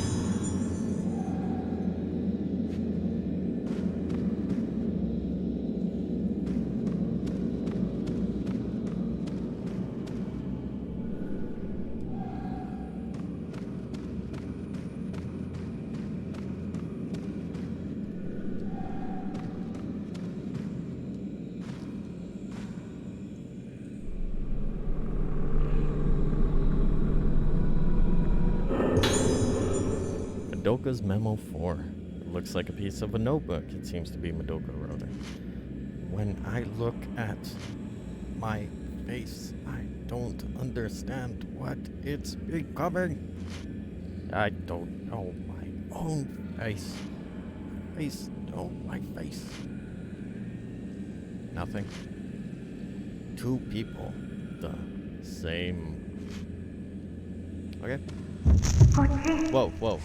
Madoka's Memo 4. It looks like a piece of a notebook. It seems to be Madoka wrote it. When I look at my face, I don't understand what it's becoming. I don't know my own face. Face, oh, my face. Nothing. Two people. The same. Okay. Whoa, whoa.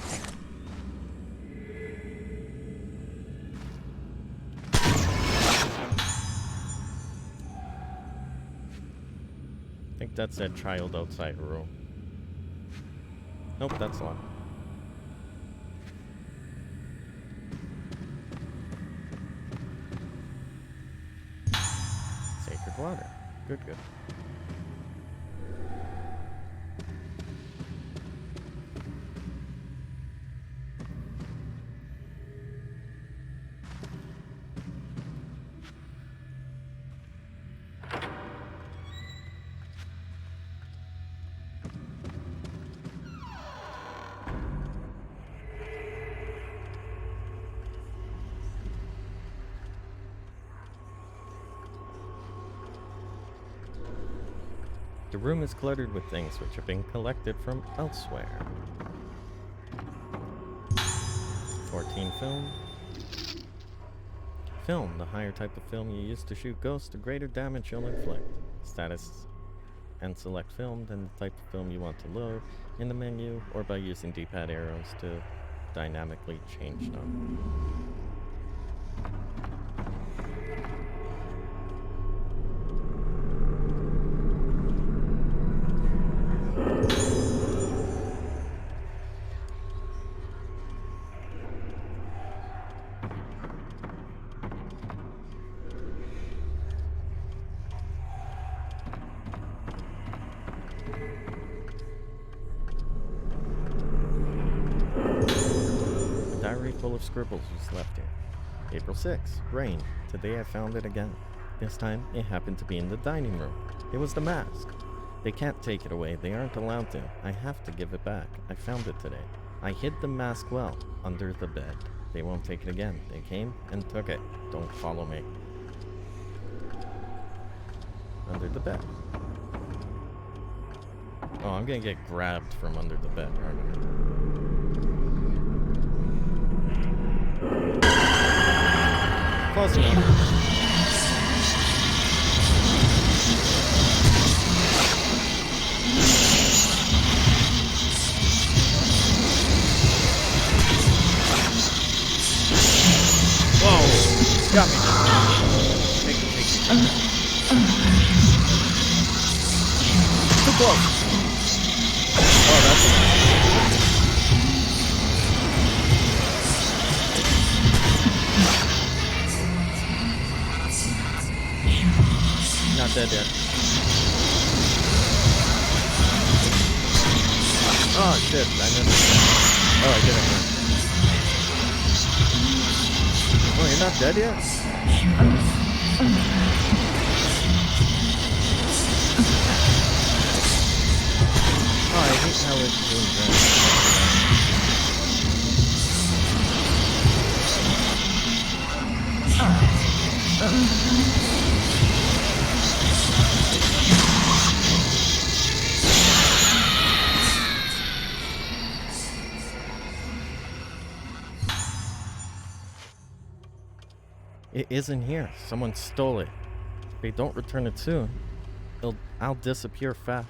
think that said child outside room. Nope, that's locked. Sacred water. Good, good. The room is cluttered with things which have been collected from elsewhere. 14 film. Film. The higher type of film you use to shoot ghosts, the greater damage you'll inflict. Status and select film, then the type of film you want to load in the menu, or by using D-pad arrows to dynamically change them. Full of scribbles was left here. April 6th, rain. Today I found it again. This time it happened to be in the dining room. It was the mask. They can't take it away. They aren't allowed to. I have to give it back. I found it today. I hid the mask well, under the bed. They won't take it again. They came and took it. Don't follow me. Under the bed. Oh, I'm gonna get grabbed from under the bed, aren't I? Close enough. Whoa! Got me. Take it. Too close. Oh, that's enough. Not dead yet. Oh shit, I missed it. Oh, I did it now. Oh, you're not dead yet? Oh, I hate how it moves that. It isn't here. Someone stole it. If they don't return it soon, I'll disappear fast.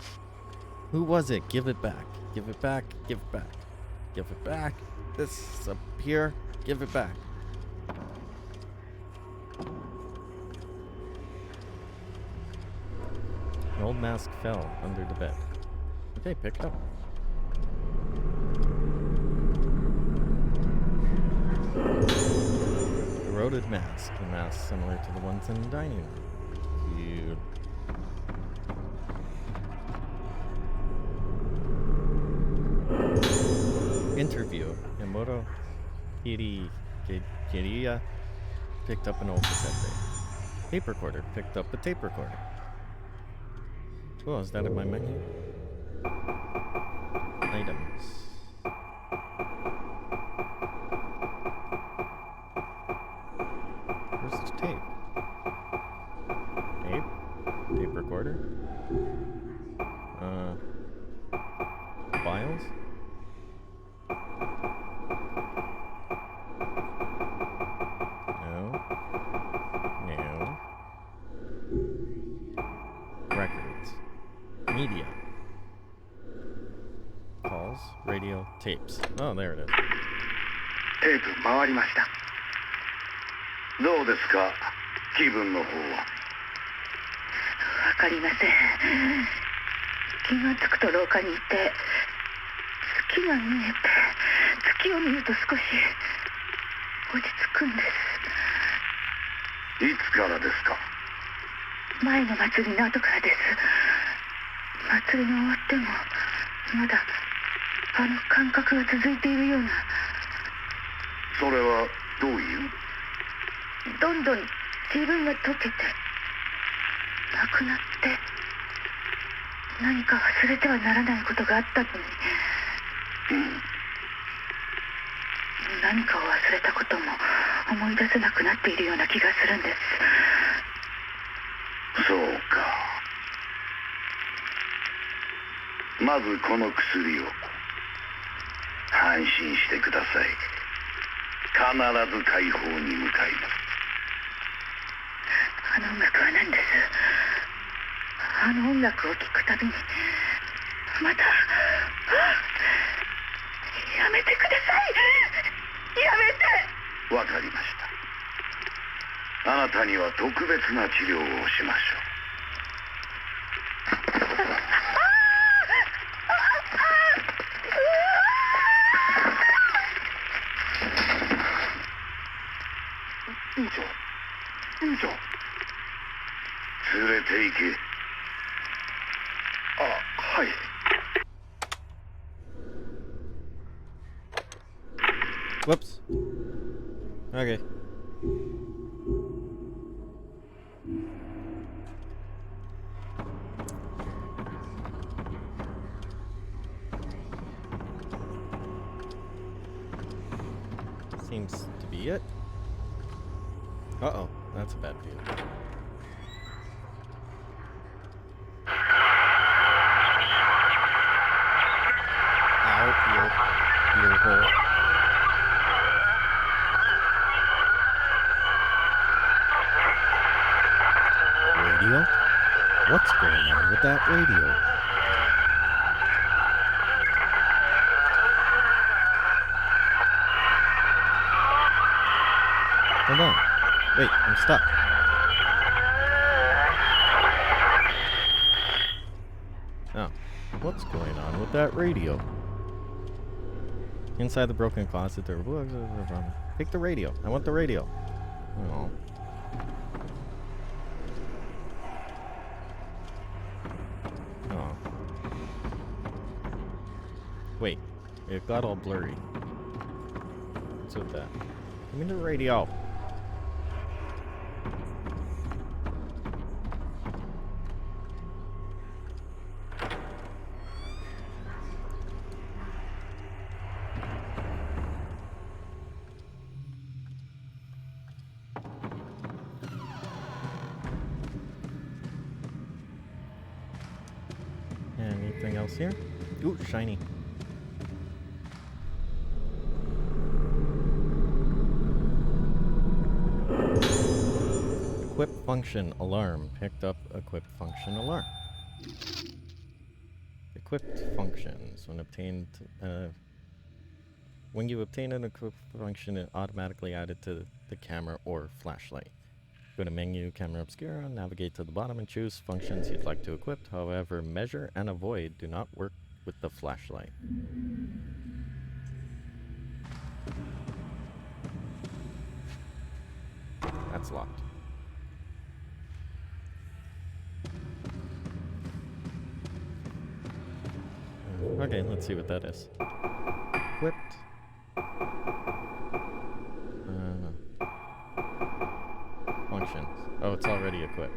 Who was it? Give it back. Give it back. Give it back. Give it back. Disappear. Give it back. The old mask fell under the bed. Okay, pick it up. Eroded mask. A mask similar to the ones in the dining room. Cute. Interview. Emoto Kiriya picked up an old cassette tape. Tape recorder picked up a tape recorder. Oh, is that in my menu? Items. Where's the tape? Tape? Tape recorder? Files? No. No. Records. Media. Calls. Radio. Tapes. Oh, there it is. テープ回りました。どうですか、気分の方は。わかりません。気がつくと廊下にいて、月が見えて、月を見ると少し落ち着くんです。いつからですか？前の祭りの後からです。祭りが終わってもまだあの感覚が続いているような。それはどういう？どんどん自分が溶けてなくなって、何か忘れてはならないことがあったのに、何かを忘れたことも思い出せなくなっているような気がするんです。そうか。まずこの薬を。安心してください。必ず解放に向かいます。あの音楽は何です？あの音楽を聴くたびにまた、やめてください。やめて。わかりました。あなたには特別な治療をしましょう。院長、院長、連れて行け。あ、はい。Whoops. Okay. Seems to be it. Uh-oh, that's a bad view. Ow, ear hole. Radio? What's going on with that radio? Hold on. Wait, I'm stuck. Oh, what's going on with that radio? Inside the broken closet there. Take the radio. I want the radio. Oh. Oh. Wait, it got all blurry. What's with that? Give me the radio. Anything else here? Ooh, shiny. Equip function alarm. Picked up equip function alarm. Equipped functions. When you obtain an equipped function, it automatically added to the camera or flashlight. Go to menu, camera obscura, navigate to the bottom and choose functions you'd like to equip. However, measure and avoid do not work with the flashlight. That's locked. Okay, let's see what that is. Equipped. Functions. Oh, it's already equipped.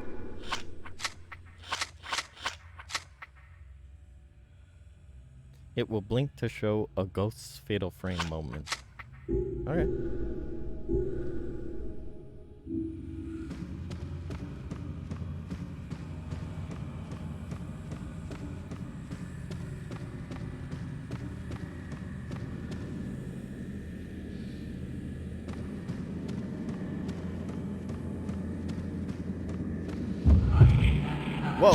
It will blink to show a ghost's fatal frame moment. Okay. Whoa!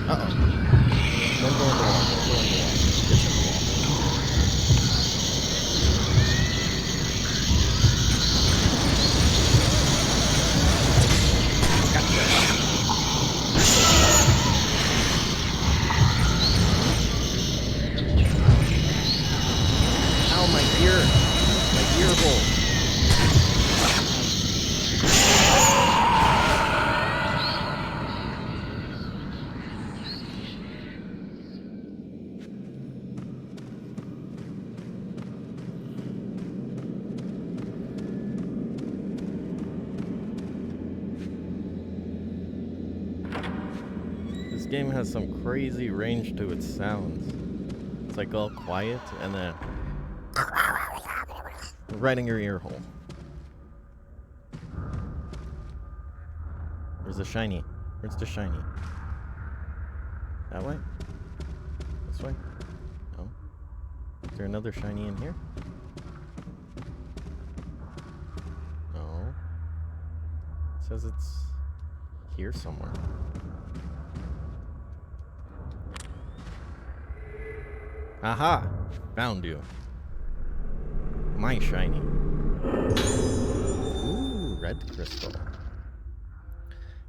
Uh-oh. Don't go in the wall. Don't go in the wall. It's in the wall. Crystal! This game has some crazy range to its sounds. It's like all quiet and then right in your ear hole. Where's the shiny? Where's the shiny? That way? This way? No. Is there another shiny in here? No. It says it's here somewhere. Aha! Found you. My shiny. Ooh, red crystal.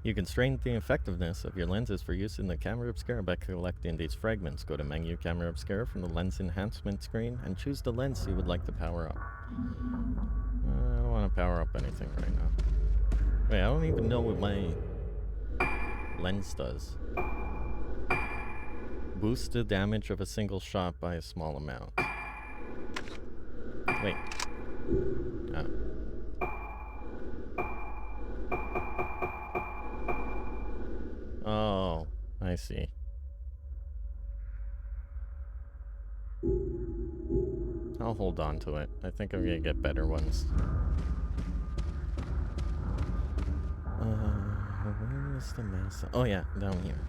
You can strengthen the effectiveness of your lenses for use in the camera obscura by collecting these fragments. Go to menu camera obscura from the lens enhancement screen and choose the lens you would like to power up. I don't want to power up anything right now. Wait, I don't even know what my lens does. Boost the damage of a single shot by a small amount. Wait. Oh. Oh, I see. I'll hold on to it. I think I'm gonna get better ones. Where is the mouse? Oh yeah, down here.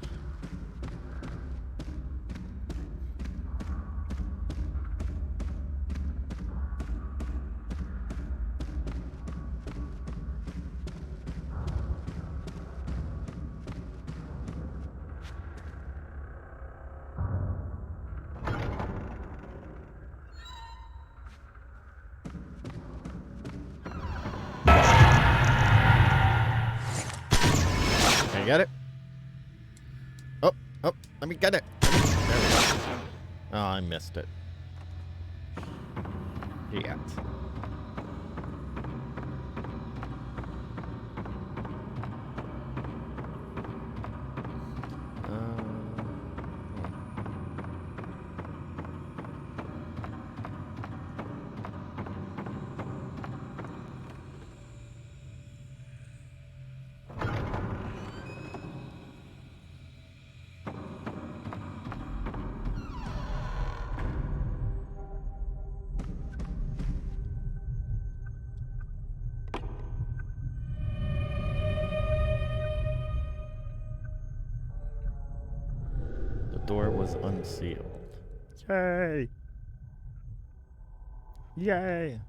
Get it? Oh, let me get it. There we go. Oh, I missed it. Yet. Door was unsealed. Yay! Yay!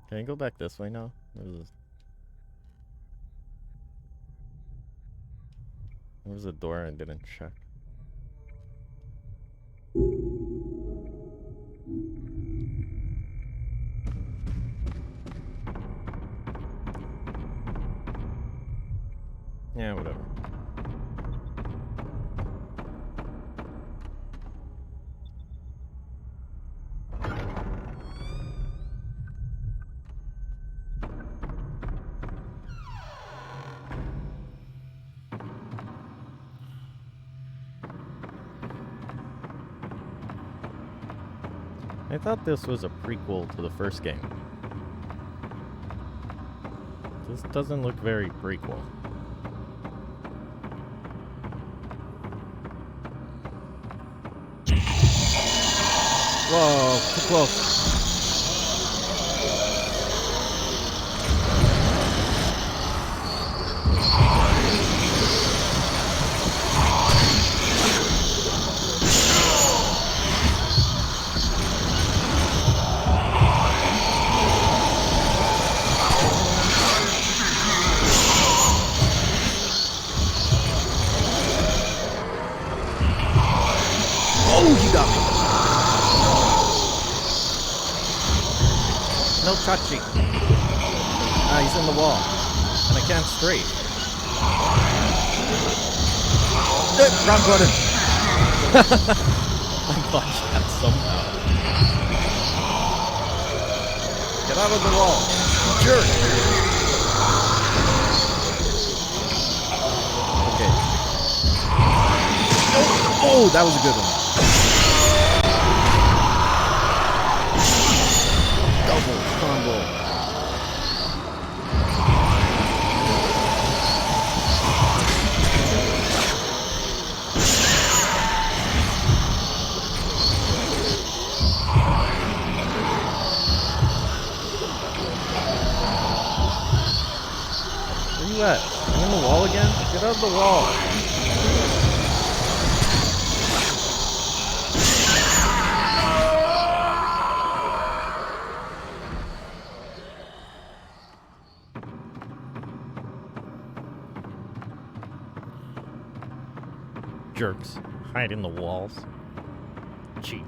Can I go back this way now? There was a door I didn't check. Yeah, whatever. I thought this was a prequel to the first game. This doesn't look very prequel. Whoa, too close. No touching. Ah, he's in the wall. And I can't straight. Wrong button. I botched that somehow. Get Get out of the wall! Jerk! Okay. Oh, that was a good one. Double combo. Where you at? I'm in the wall again? Get out of the wall. Jerks. Hide in the walls. Cheap.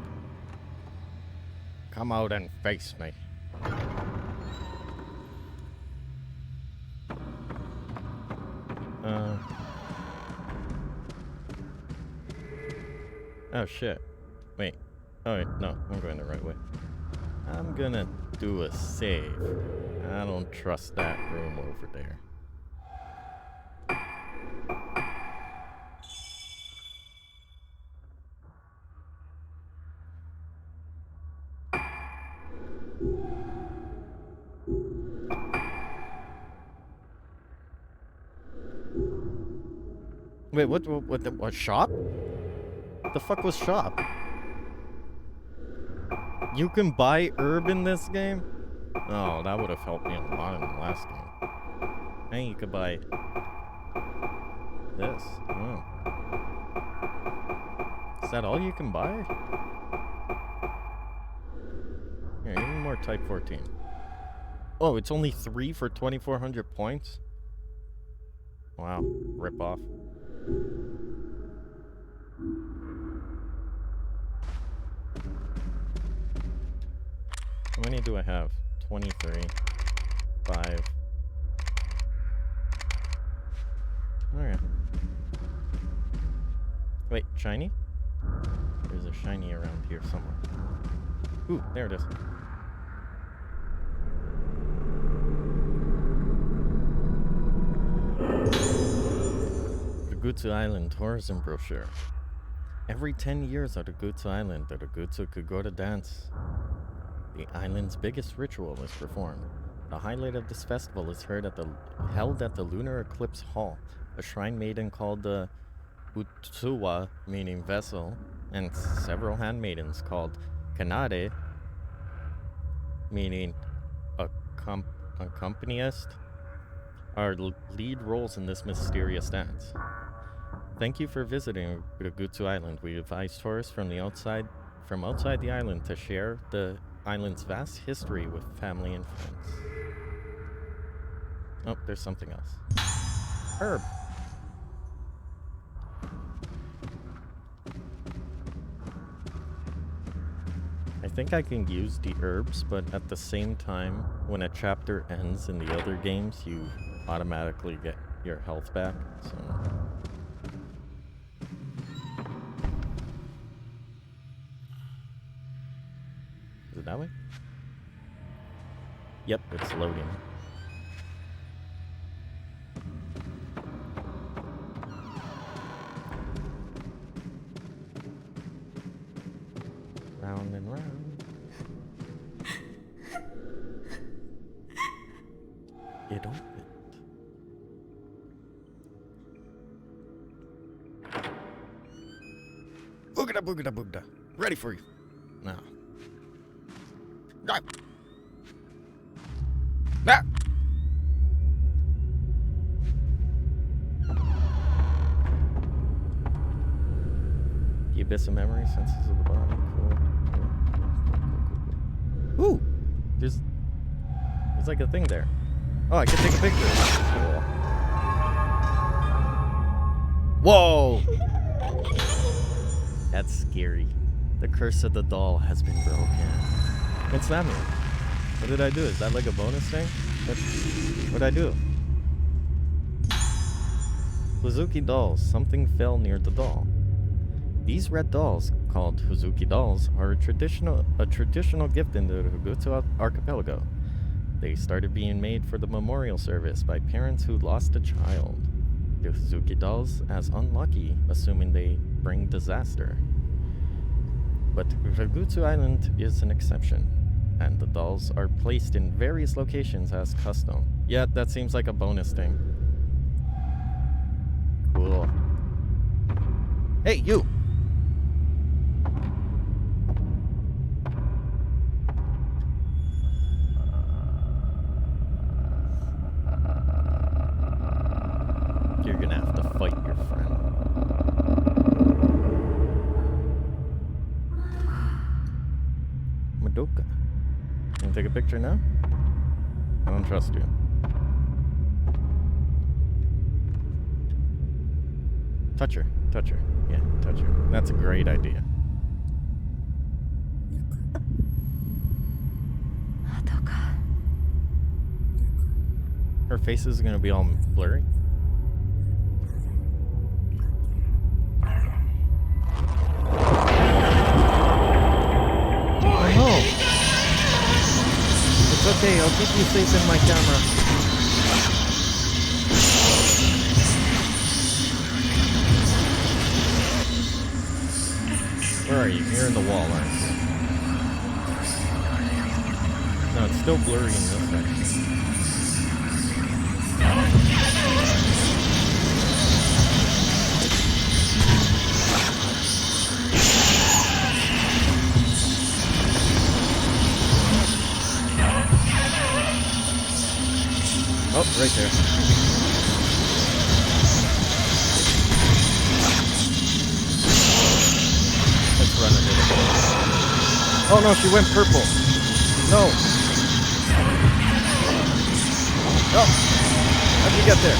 Come out and face me. Oh shit. Wait. Oh wait, no, I'm going the right way. I'm gonna do a save. I don't trust that room over there. Wait, what shop? The fuck was shop? You can buy herb in this game? Oh, that would have helped me a lot in the last game. And you could buy this. Oh. Is that all you can buy? Here, give me more type 14. Oh, it's only 3 for 2,400 points? Wow, rip off. How many do I have? 23. 5. Alright. Wait, shiny? There's a shiny around here somewhere. Ooh, there it is. The Gutsu Island tourism brochure. Every 10 years on the Gutsu Island, the Gutsu could go to dance. The island's biggest ritual is performed. The highlight of this festival is held at the Lunar Eclipse Hall. A shrine maiden called the Utsuwa, meaning vessel, and several handmaidens called Kanade, meaning accompanist, are lead roles in this mysterious dance. Thank you for visiting the Gutsu Island. We advise tourists from outside the island to share the island's vast history with family and friends. Oh, there's something else. Herb. I think I can use the herbs, but at the same time, when a chapter ends in the other games, you automatically get your health back, so... Is it that way? Yep, it's loading. Round and round. It opened. Boogada boogada boogada. Ready for you. Now. Ah. Ah. The abyss of memory, senses of the body. Cool. Ooh! There's like a thing there. Oh, I can take a picture. Cool. Whoa! That's scary. The curse of the doll has been broken. What's that mean? What did I do? Is that like a bonus thing? What'd I do? Huzuki dolls. Something fell near the doll. These red dolls, called Huzuki dolls, are a traditional gift in the Hugutsu archipelago. They started being made for the memorial service by parents who lost a child. The Suzuki dolls as unlucky, assuming they bring disaster. But Ragutsu Island is an exception, and the dolls are placed in various locations as custom. Yeah, that seems like a bonus thing. Cool. Hey, you! You're gonna have to fight your friend. Madoka. You wanna take a picture now? I don't trust you. Touch her. Touch her. Yeah, touch her. That's a great idea. Madoka. Her face is gonna be all blurry. Oh! It's okay, I'll keep you safe in my camera. Where are you? You're in the wall, aren't you? No, it's still blurry in this section. Oh, right there. Let's run into the ball. Oh no, she went purple. No. Oh, how'd you get there?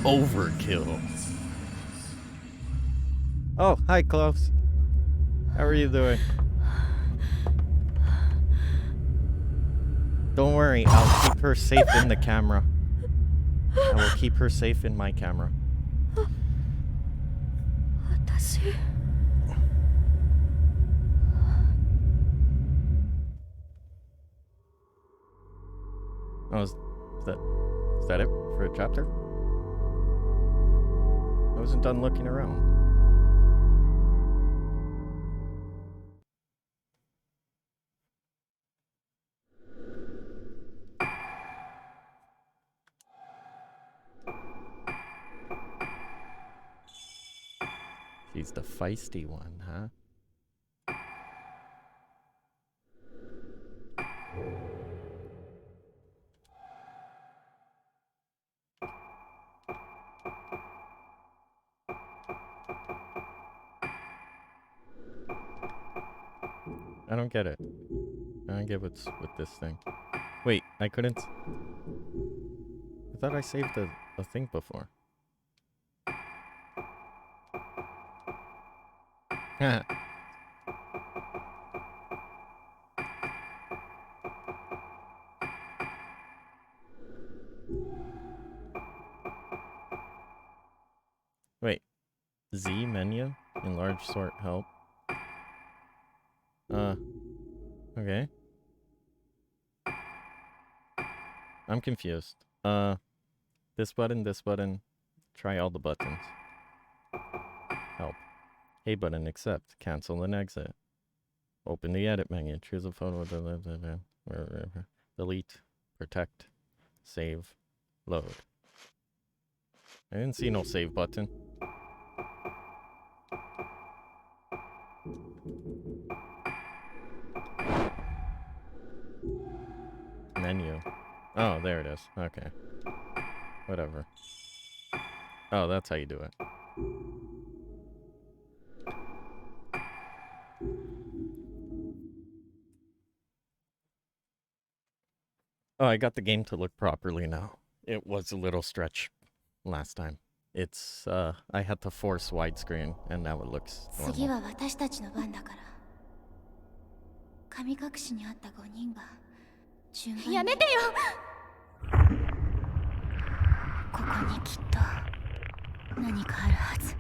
Overkill. Oh, hi, Klaus. How are you doing? Don't worry, I'll keep her safe in the camera. I will keep her safe in my camera. 私 Oh, is that it for a chapter? I wasn't done looking around. She's the feisty one, huh? I don't get it. I don't get what's with this thing. Wait, I couldn't... I thought I saved a thing before. Wait. Z menu? Enlarge sort help. Okay. I'm confused. This button. Try all the buttons. Help. Hey button, accept. Cancel and exit. Open the edit menu. Choose a photo. Delete. Protect. Save. Load. I didn't see no save button. Menu. Oh, there it is. Okay. Whatever. Oh, that's how you do it. Oh, I got the game to look properly now. It was a little stretch last time. It's, I had to force widescreen, and now it looks 次 normal. は私たちの番だから神隠しにあった5人が順番にやめてよここにきっと何かあるはず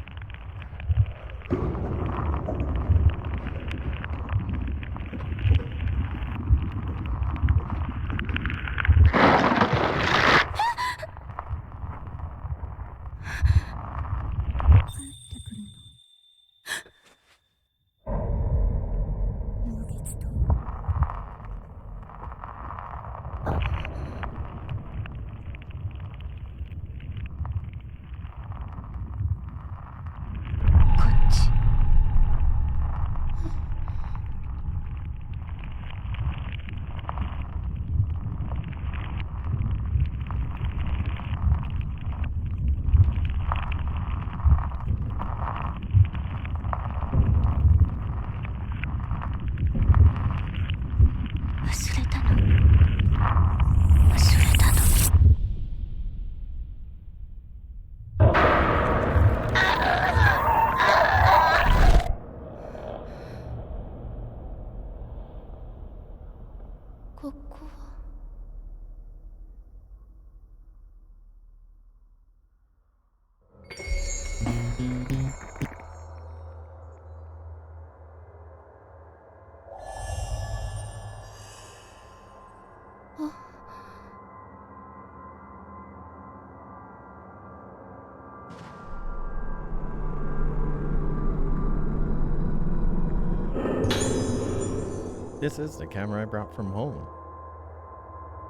This is the camera I brought from home.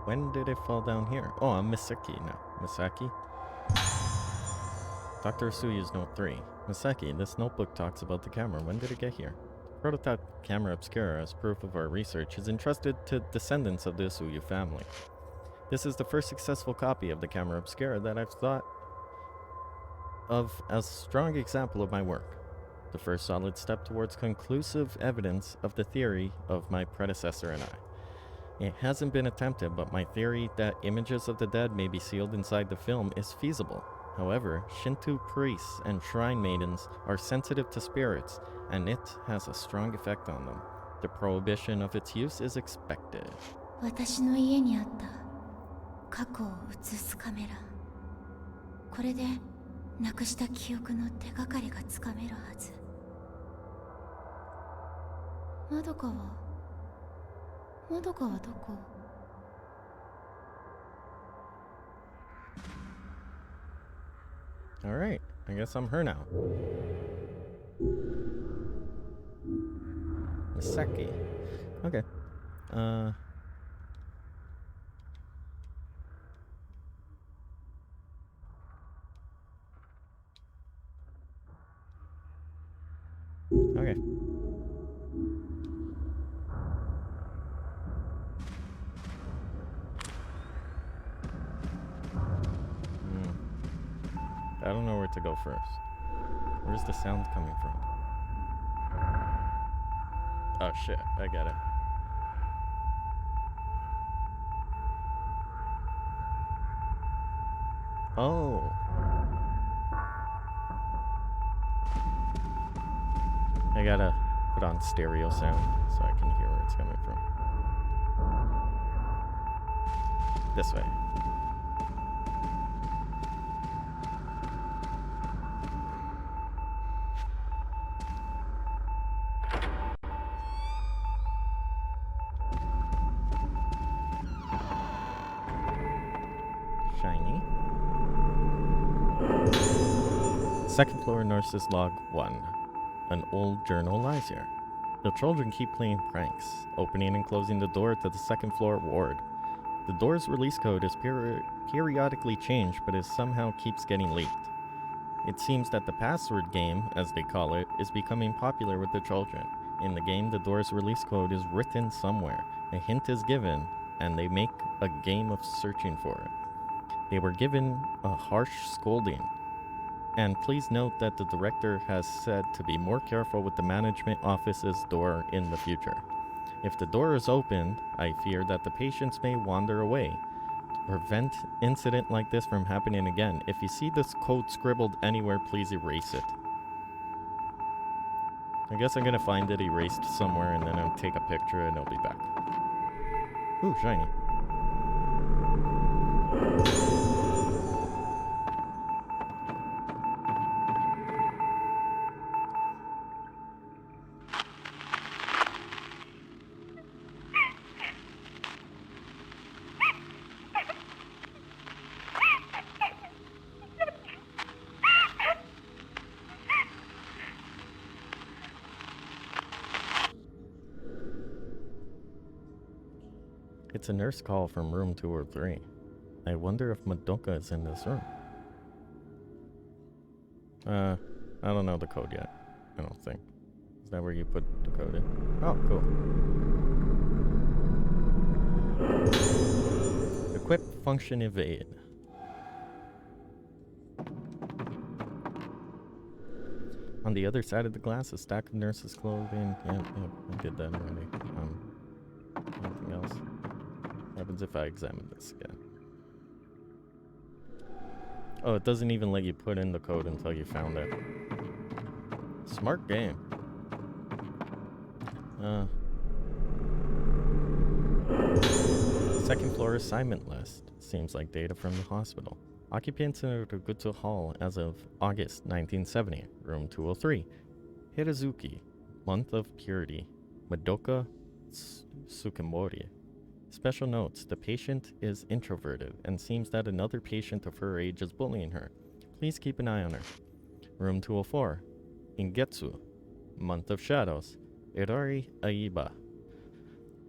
When did it fall down here? Oh, I'm Misaki now. Misaki? Dr. Usuyu's Note 3. Misaki, this notebook talks about the camera. When did it get here? Prototype camera obscura, as proof of our research, is entrusted to descendants of the Usuyu family. This is the first successful copy of the camera obscura that I've thought of as a strong example of my work. The first solid step towards conclusive evidence of the theory of my predecessor and I. It hasn't been attempted, but my theory that images of the dead may be sealed inside the film is feasible. However, Shinto priests and shrine maidens are sensitive to spirits, and it has a strong effect on them. The prohibition of its use is expected. 私の家にあった過去を映すカメラ。これでなくした記憶の手がかりがつかめるはず。まどかはどこ？ Alright, I guess I'm her now. Misaki. Okay. Okay. I don't know where to go first. Where's the sound coming from? Oh shit, I got it. Oh. I gotta put on stereo sound so I can hear where it's coming from. This way. Shiny. Second floor, nurse's log 1. An old journal lies here. The children keep playing pranks, opening and closing the door to the second floor ward. The door's release code is periodically changed, but it somehow keeps getting leaked. It seems that the password game, as they call it, is becoming popular with the children. In the game, the door's release code is written somewhere. A hint is given, and they make a game of searching for it. They were given a harsh scolding. And please note that the director has said to be more careful with the management office's door in the future. If the door is opened, I fear that the patients may wander away. To prevent incident like this from happening again, if you see this code scribbled anywhere, please erase it. I guess I'm gonna find it erased somewhere and then I'll take a picture and I'll be back. Ooh, shiny. It's a nurse call from room 203. I wonder if Madoka is in this room. I don't know the code yet. I don't think. Is that where you put the code in? Oh, cool. Equip, function, evade. On the other side of the glass, a stack of nurses' clothing. Yep, I did that already. Anything else? What happens if I examine this again? Oh, it doesn't even let you put in the code until you found it. Smart game. Second floor assignment list. Seems like data from the hospital. Occupants in Rugutsu Hall as of August 1970. Room 203. Hirazuki. Month of purity. Madoka Tsukimori. Special notes, the patient is introverted and seems that another patient of her age is bullying her. Please keep an eye on her. Room 204. Ingetsu. Month of shadows. Irari Aiba.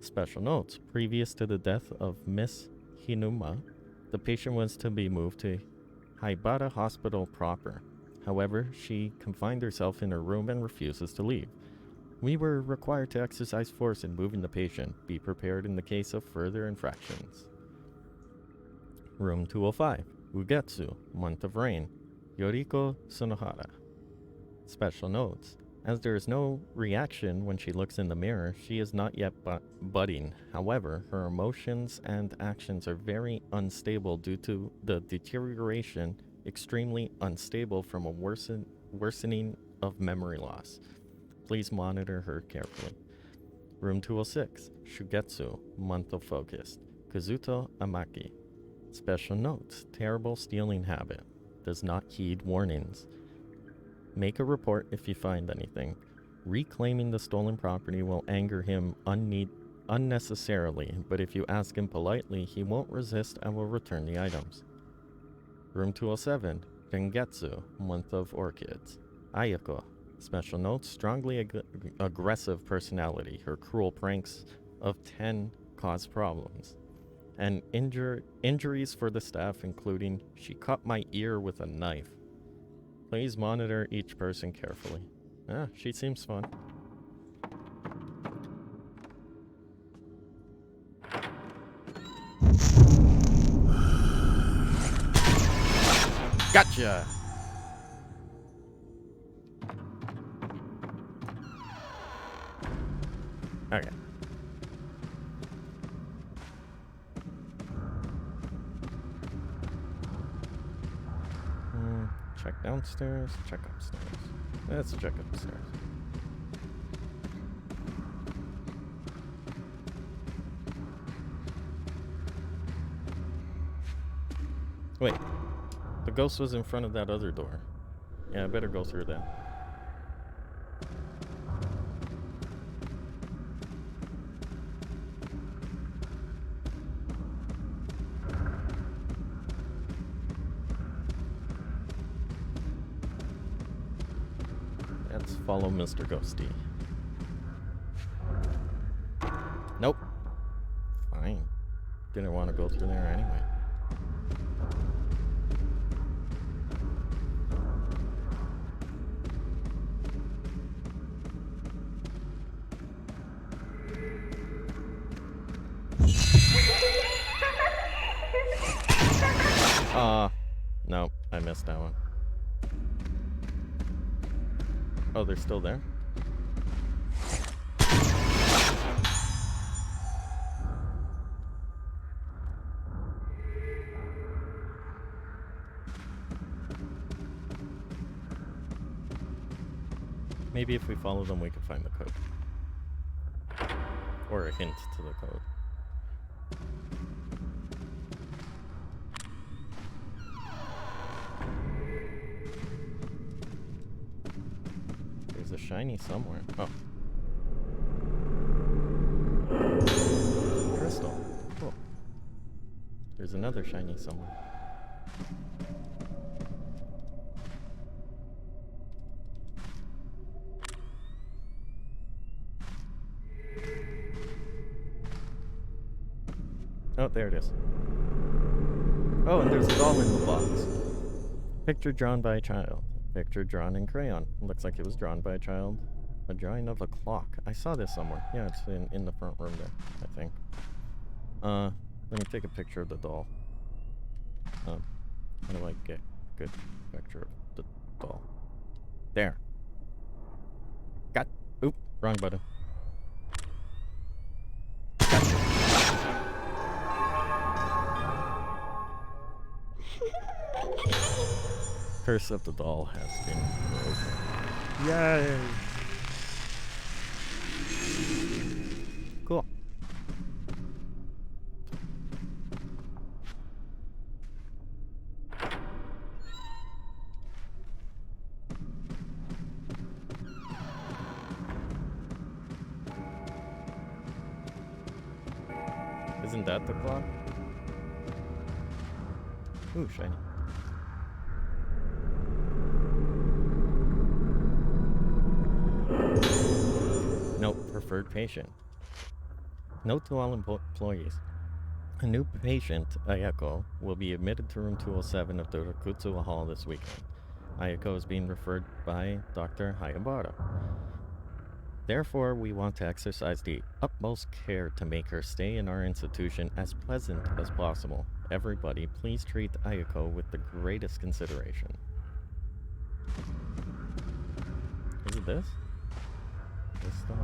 Special notes. Previous to the death of Miss Hinuma, the patient was to be moved to Haibara Hospital proper. However, she confined herself in her room and refuses to leave. We were required to exercise force in moving the patient. Be prepared in the case of further infractions. Room 205. Ugetsu, Month of Rain. Yoriko Sunohara. Special notes. As there is no reaction when she looks in the mirror, she is not yet budding. However, her emotions and actions are very unstable due to the deterioration, extremely unstable from a worsening of memory loss. Please monitor her carefully. Room 206, Shugetsu, Month of Focus. Kazuto Amaki. Special notes. Terrible stealing habit. Does not heed warnings. Make a report if you find anything. Reclaiming the stolen property will anger him unnecessarily, but if you ask him politely, he won't resist and will return the items. Room 207, Gengetsu, Month of Orchids. Ayako. Special notes, strongly aggressive personality. Her cruel pranks of 10 cause problems. And injuries for the staff, including she cut my ear with a knife. Please monitor each person carefully. Ah, she seems fun. Gotcha! Okay. Check downstairs, check upstairs. Let's check upstairs. Wait, the ghost was in front of that other door. Yeah, I better go through that. Let's follow Mr. Ghosty. Nope. Fine. Didn't want to go through there anyway. No, I missed that one. Oh, they're still there? Maybe if we follow them, we can find the code. Or a hint to the code. There's a shiny somewhere. Oh. Crystal. Cool. There's another shiny somewhere. Oh, there it is. Oh, and there's a doll in the box. Picture drawn by a child. Picture drawn in crayon. Looks like it was drawn by a child. A drawing of a clock. I saw this somewhere. Yeah, it's in the front room there, I think. Let me take a picture of the doll. How do I get a good picture of the doll? There. Oop, wrong button. Gotcha. Curse of the doll has been broken. Yay! Cool. Isn't that the clock? Ooh, shiny. Nope, preferred patient. Note to all employees. A new patient, Ayako, will be admitted to room 207 of the Rakutsuwa Hall this weekend. Ayako is being referred by Dr. Hayabara. Therefore, we want to exercise the utmost care to make her stay in our institution as pleasant as possible. Everybody, please treat Ayako with the greatest consideration. Is it this? This stuff?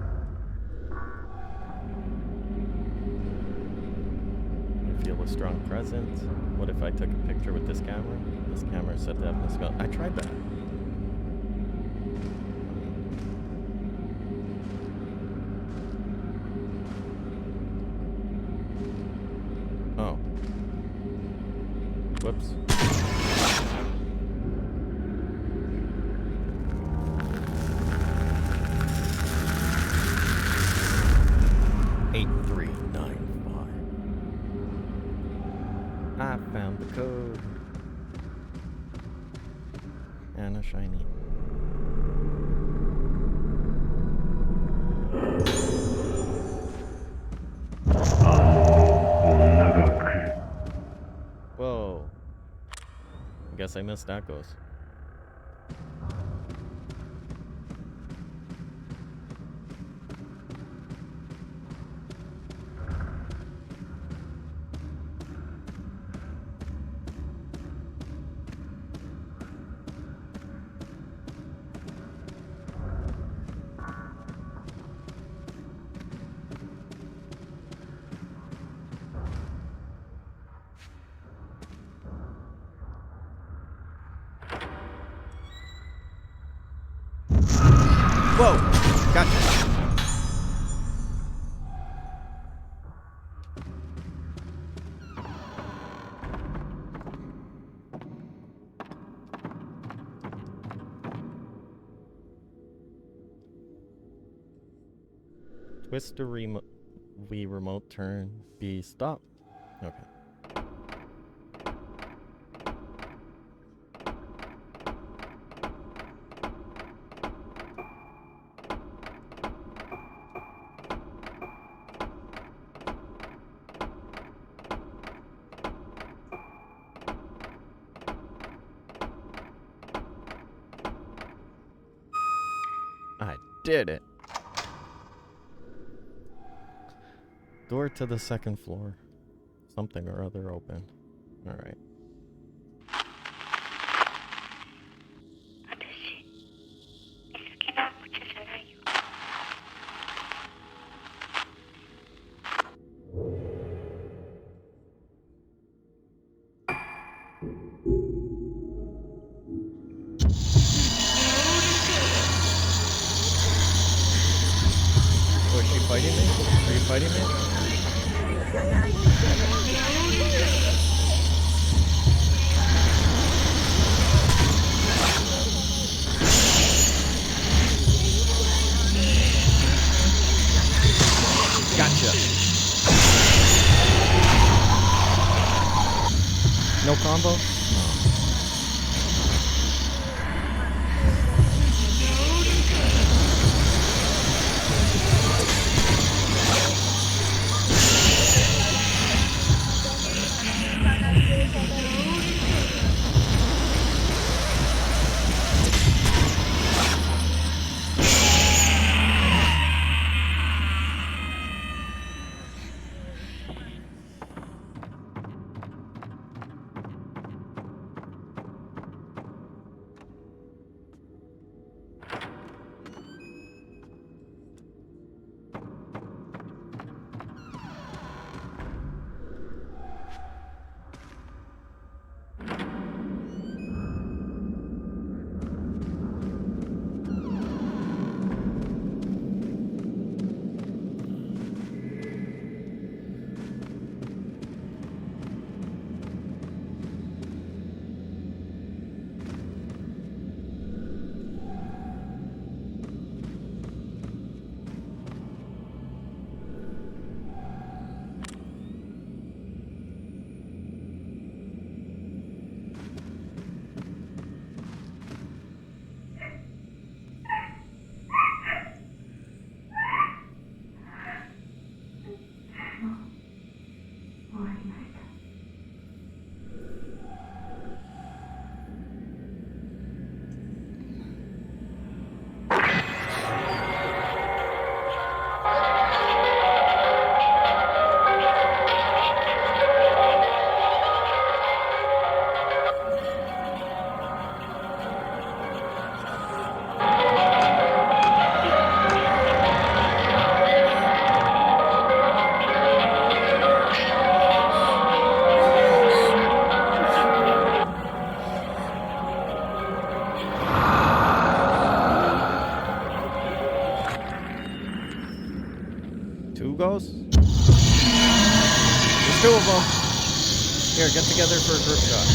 I feel a strong presence. What if I took a picture with this camera? This camera is said to have this. I tried that. Oh. Whoops. I found the code. And a shiny. Whoa. I guess I missed that ghost. Whoa! Gotcha! Twist the Wii remote, turn B, stop. Okay. I did it. Door to the second floor. Something or other open. Alright. Oh, is she fighting me? Are you fighting me? Gotcha. No combo? ghosts? There's 2 of them. Here, get together for a group shot.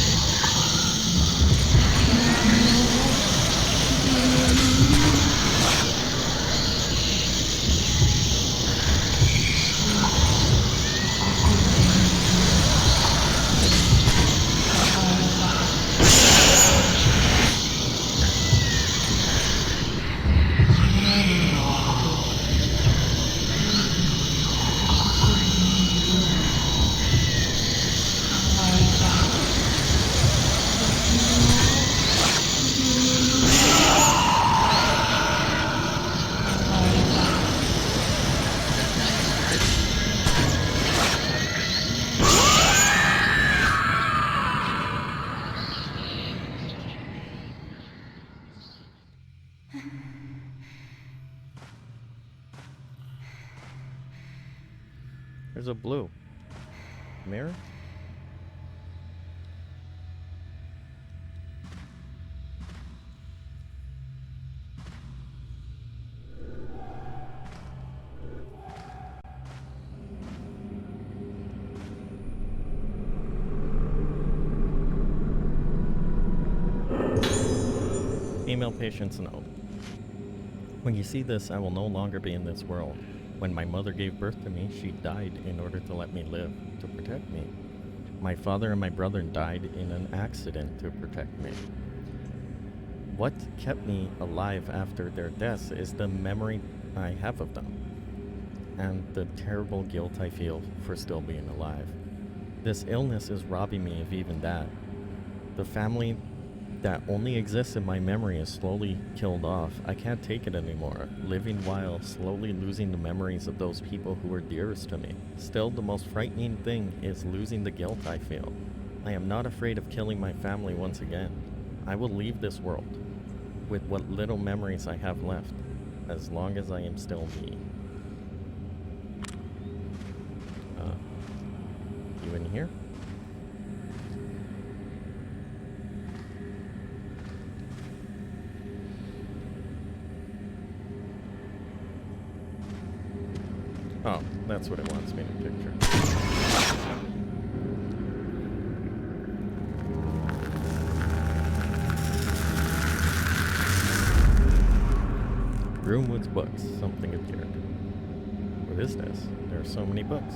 There's a blue mirror. Female patient's note. When you see this, I will no longer be in this world. When my mother gave birth to me, she died in order to let me live, to protect me. My father and my brother died in an accident to protect me. What kept me alive after their deaths is the memory I have of them, and the terrible guilt I feel for still being alive. This illness is robbing me of even that. The family that only exists in my memory is slowly killed off. I can't take it anymore, living while slowly losing the memories of those people who were dearest to me. Still, the most frightening thing is losing the guilt I feel. I am not afraid of killing my family once again. I will leave this world with what little memories I have left, as long as I am still me. You in here? Oh, that's what it wants me to picture. Broomwood's books. Something appeared. What is this? There are so many books.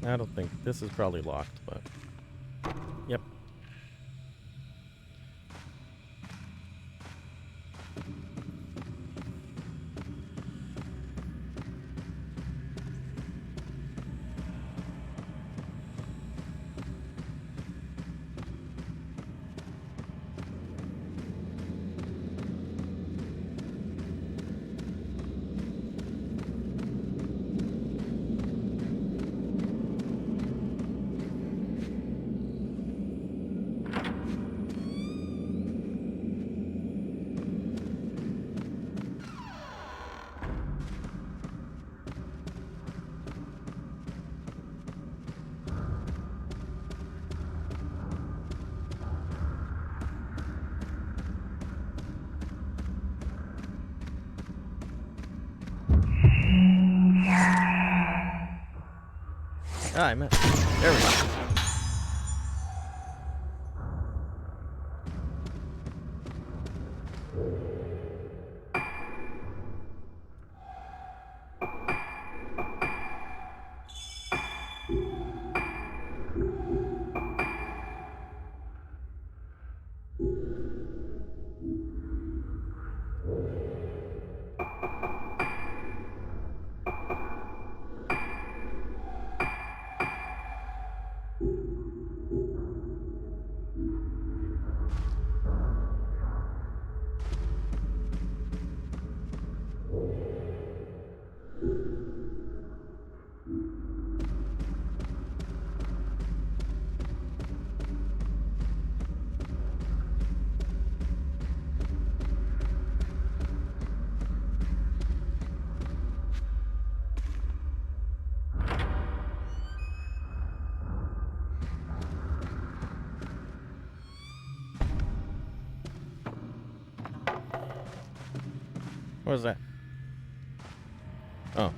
I don't think this is probably locked, but yep. Ah, I missed. There we go. What was that? Oh.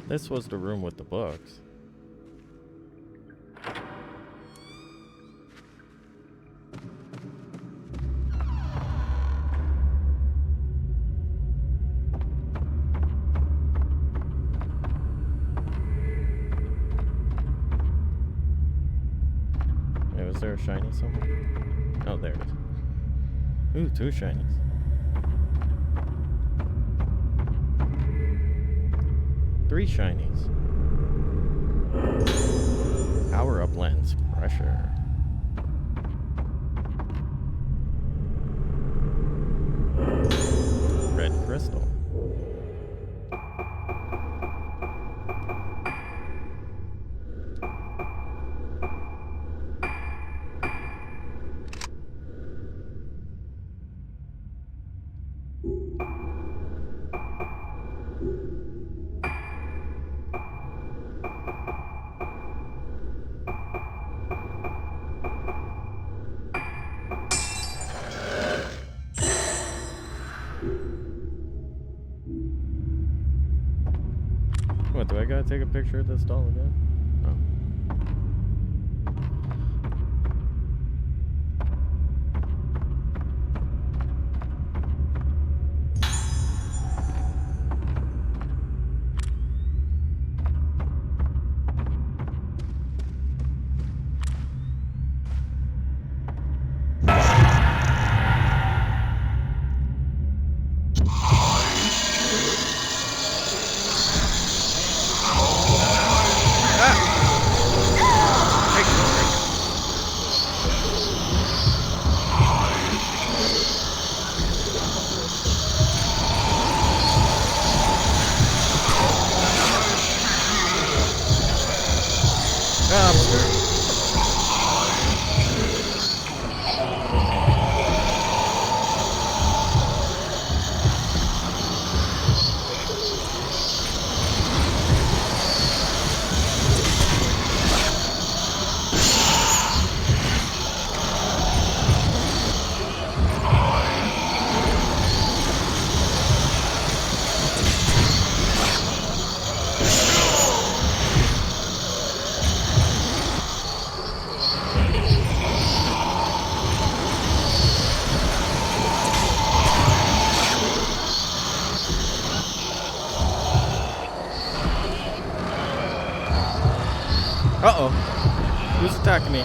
This was the room with the books. Wait, was there a shiny somewhere? Oh, there it is. Ooh, 2 shinies. Three shinies. Power up lens. Pressure. Red crystal. What, do I gotta take a picture of this doll again? Oh. Uh-oh. Who's attacking me?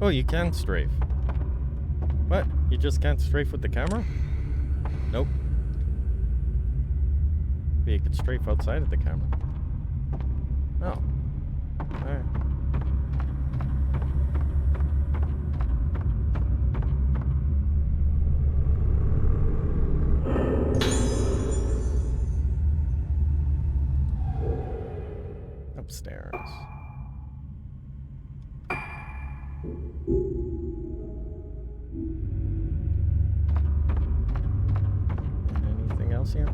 Oh, you can strafe. What? You just can't strafe with the camera? Nope. But you could strafe outside of the camera. Oh. Alright. Upstairs. Anything else here?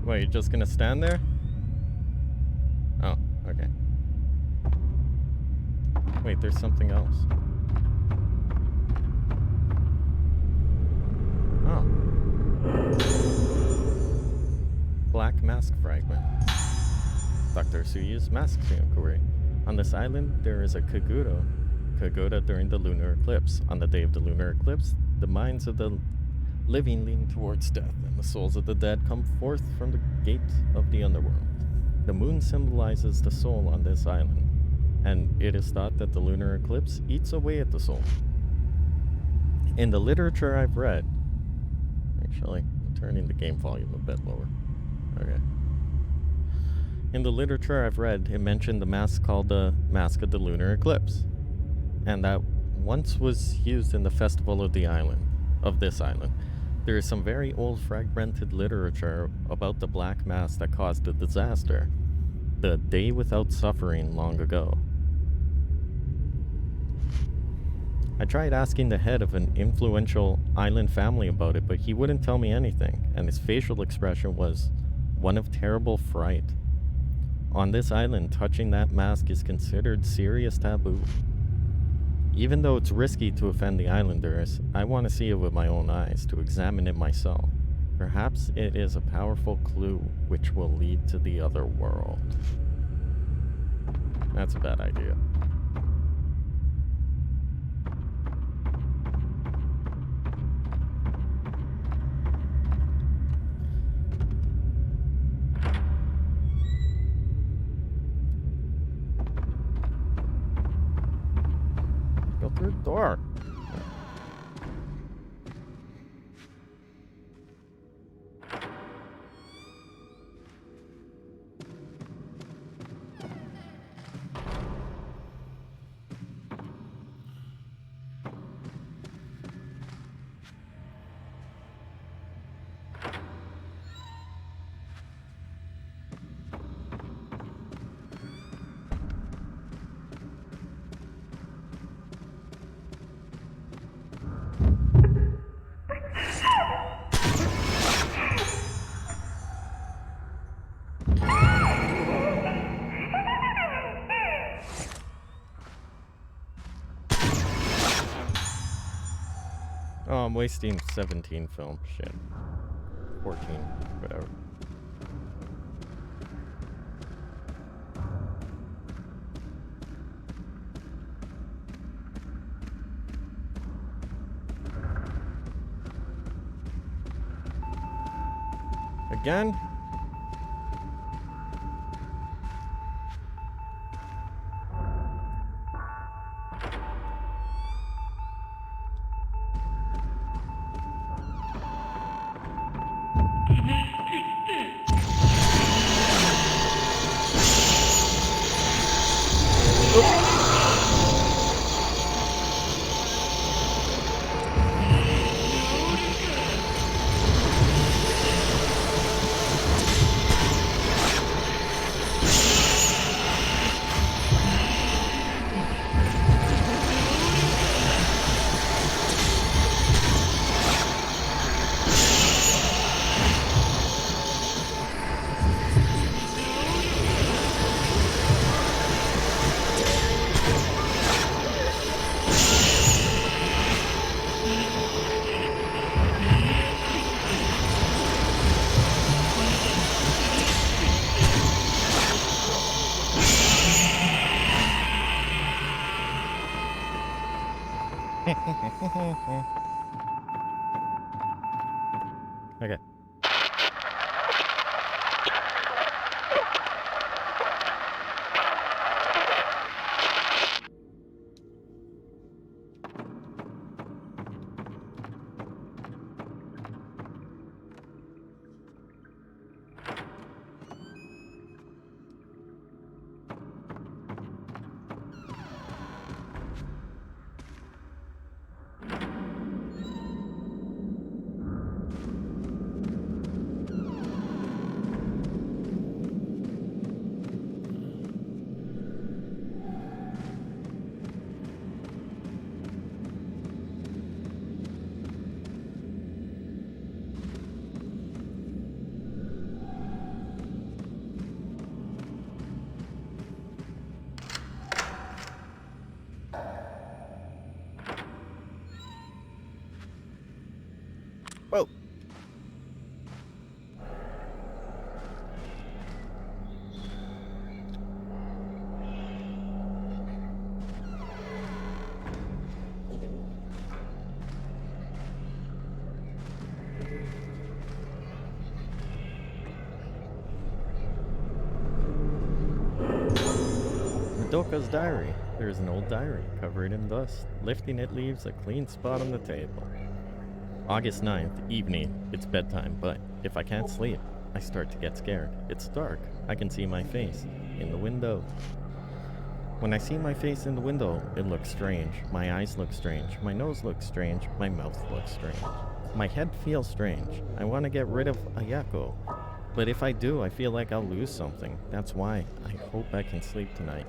What, you're just gonna stand there? Oh, okay. Wait, there's something else. Oh. Black mask fragment. Dr. Suyu's mask inquiry. On this island, there is a Kaguro Kagoda during the lunar eclipse. On the day of the lunar eclipse, the minds of the living lean towards death, and the souls of the dead come forth from the gate of the underworld. The moon symbolizes the soul on this island, and it is thought that the lunar eclipse eats away at the soul. In the literature I've read, actually, I'm turning the game volume a bit lower. Okay. In the literature I've read, it mentioned the mask called the Mask of the Lunar Eclipse, and that once was used in the festival of the island, of this island. There is some very old fragmented literature about the black mask that caused the disaster, the day without suffering long ago. I tried asking the head of an influential island family about it, but he wouldn't tell me anything, and his facial expression was one of terrible fright. On this island, touching that mask is considered serious taboo. Even though it's risky to offend the islanders, I want to see it with my own eyes, to examine it myself. Perhaps it is a powerful clue which will lead to the other world. That's a bad idea. Go through the door. Oh, I'm wasting 17 film. Shit. 14. Whatever. Again? Okay. Madoka's diary. There is an old diary, covered in dust. Lifting it leaves a clean spot on the table. August 9th, evening. It's bedtime, but if I can't sleep, I start to get scared. It's dark. I can see my face in the window. When I see my face in the window, it looks strange. My eyes look strange. My nose looks strange. My mouth looks strange. My head feels strange. I want to get rid of Ayako. But if I do, I feel like I'll lose something. That's why I hope I can sleep tonight.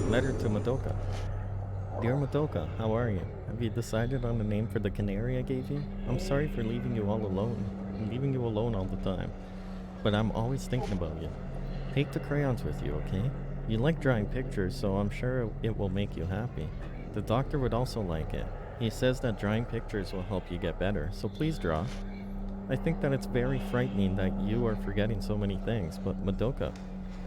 Letter to Madoka. Dear Madoka, how are you? Have you decided on the name for the canary I gave you? I'm sorry for leaving you all alone. I'm leaving you alone all the time. But I'm always thinking about you. Take the crayons with you, okay? You like drawing pictures, so I'm sure it will make you happy. The doctor would also like it. He says that drawing pictures will help you get better, so please draw. I think that it's very frightening that you are forgetting so many things, but Madoka,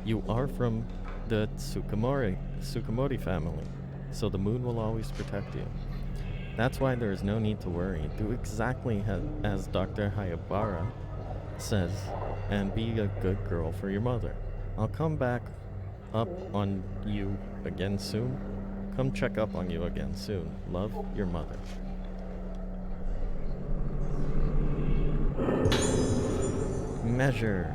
you are from the Tsukumori family, so the moon will always protect you. That's why there is no need to worry. Do exactly as Dr. Hayabara says, and be a good girl for your mother. I'll come back up on you again soon. Come check up on you again soon. Love, your mother. Measure.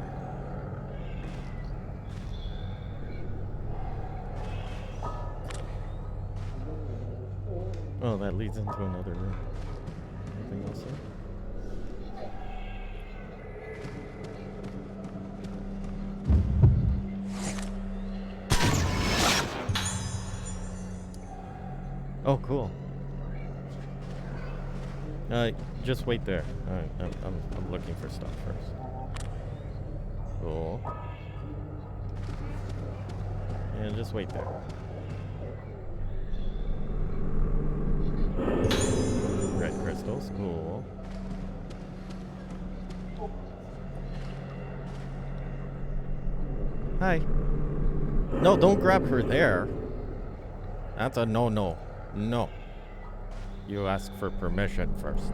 Oh, that leads into another room. Anything else here? Oh, cool. Just wait there. I'm looking for stuff first. Cool. Yeah, just wait there. Red crystals, cool. Hi. No, don't grab her there. That's a no. No. You ask for permission first.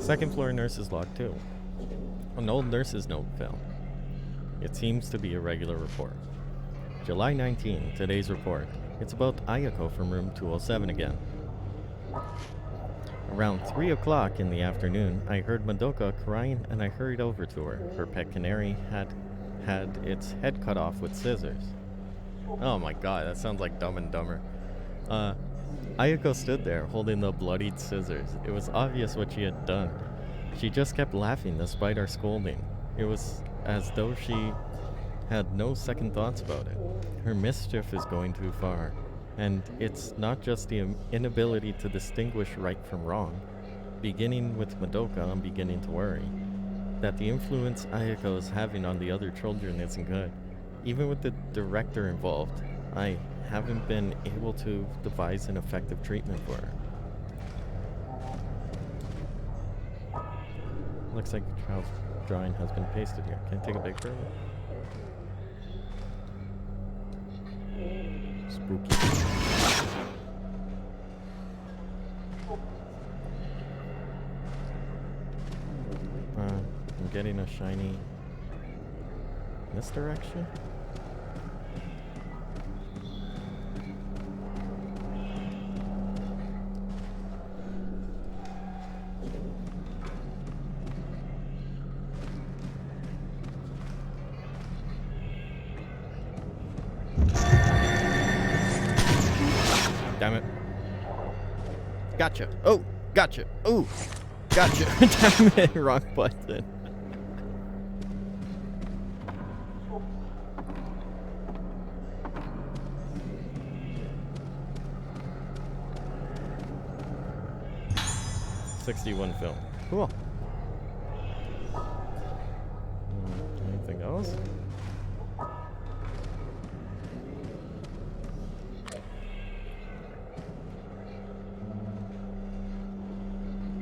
Second floor nurse's log too. An old nurse's note fell. It seems to be a regular report. July 19, today's report. It's about Ayako from room 207 again. Around 3 o'clock in the afternoon, I heard Madoka crying and I hurried over to her. Her pet canary had its head cut off with scissors. Oh my god, that sounds like Dumb and Dumber. Ayako stood there, holding the bloodied scissors. It was obvious what she had done. She just kept laughing despite our scolding. It was as though she had no second thoughts about it. Her mischief is going too far. And it's not just the inability to distinguish right from wrong. Beginning with Madoka, I'm beginning to worry that the influence Ayako is having on the other children isn't good. Even with the director involved, I haven't been able to devise an effective treatment for her. Looks like the child's drawing has been pasted here. Can I take a picture of it? Spooky. I'm getting a shiny misdirection. Damn it. Gotcha. Oh, gotcha. Oh, gotcha. Damn it, wrong button. .61 film. Cool. Anything else?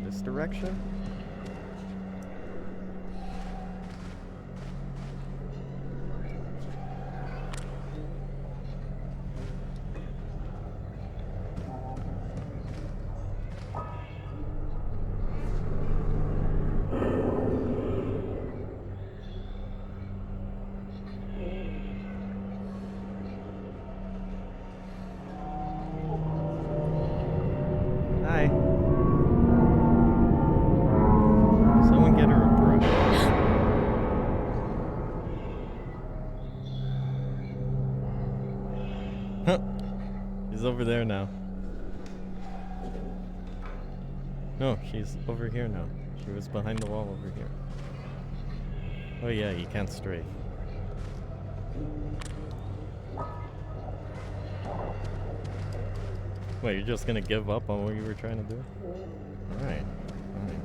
This direction? She's over there now. No, she's over here now. She was behind the wall over here. Oh yeah, you can't strafe. Wait, you're just gonna give up on what you were trying to do? Alright. Alright.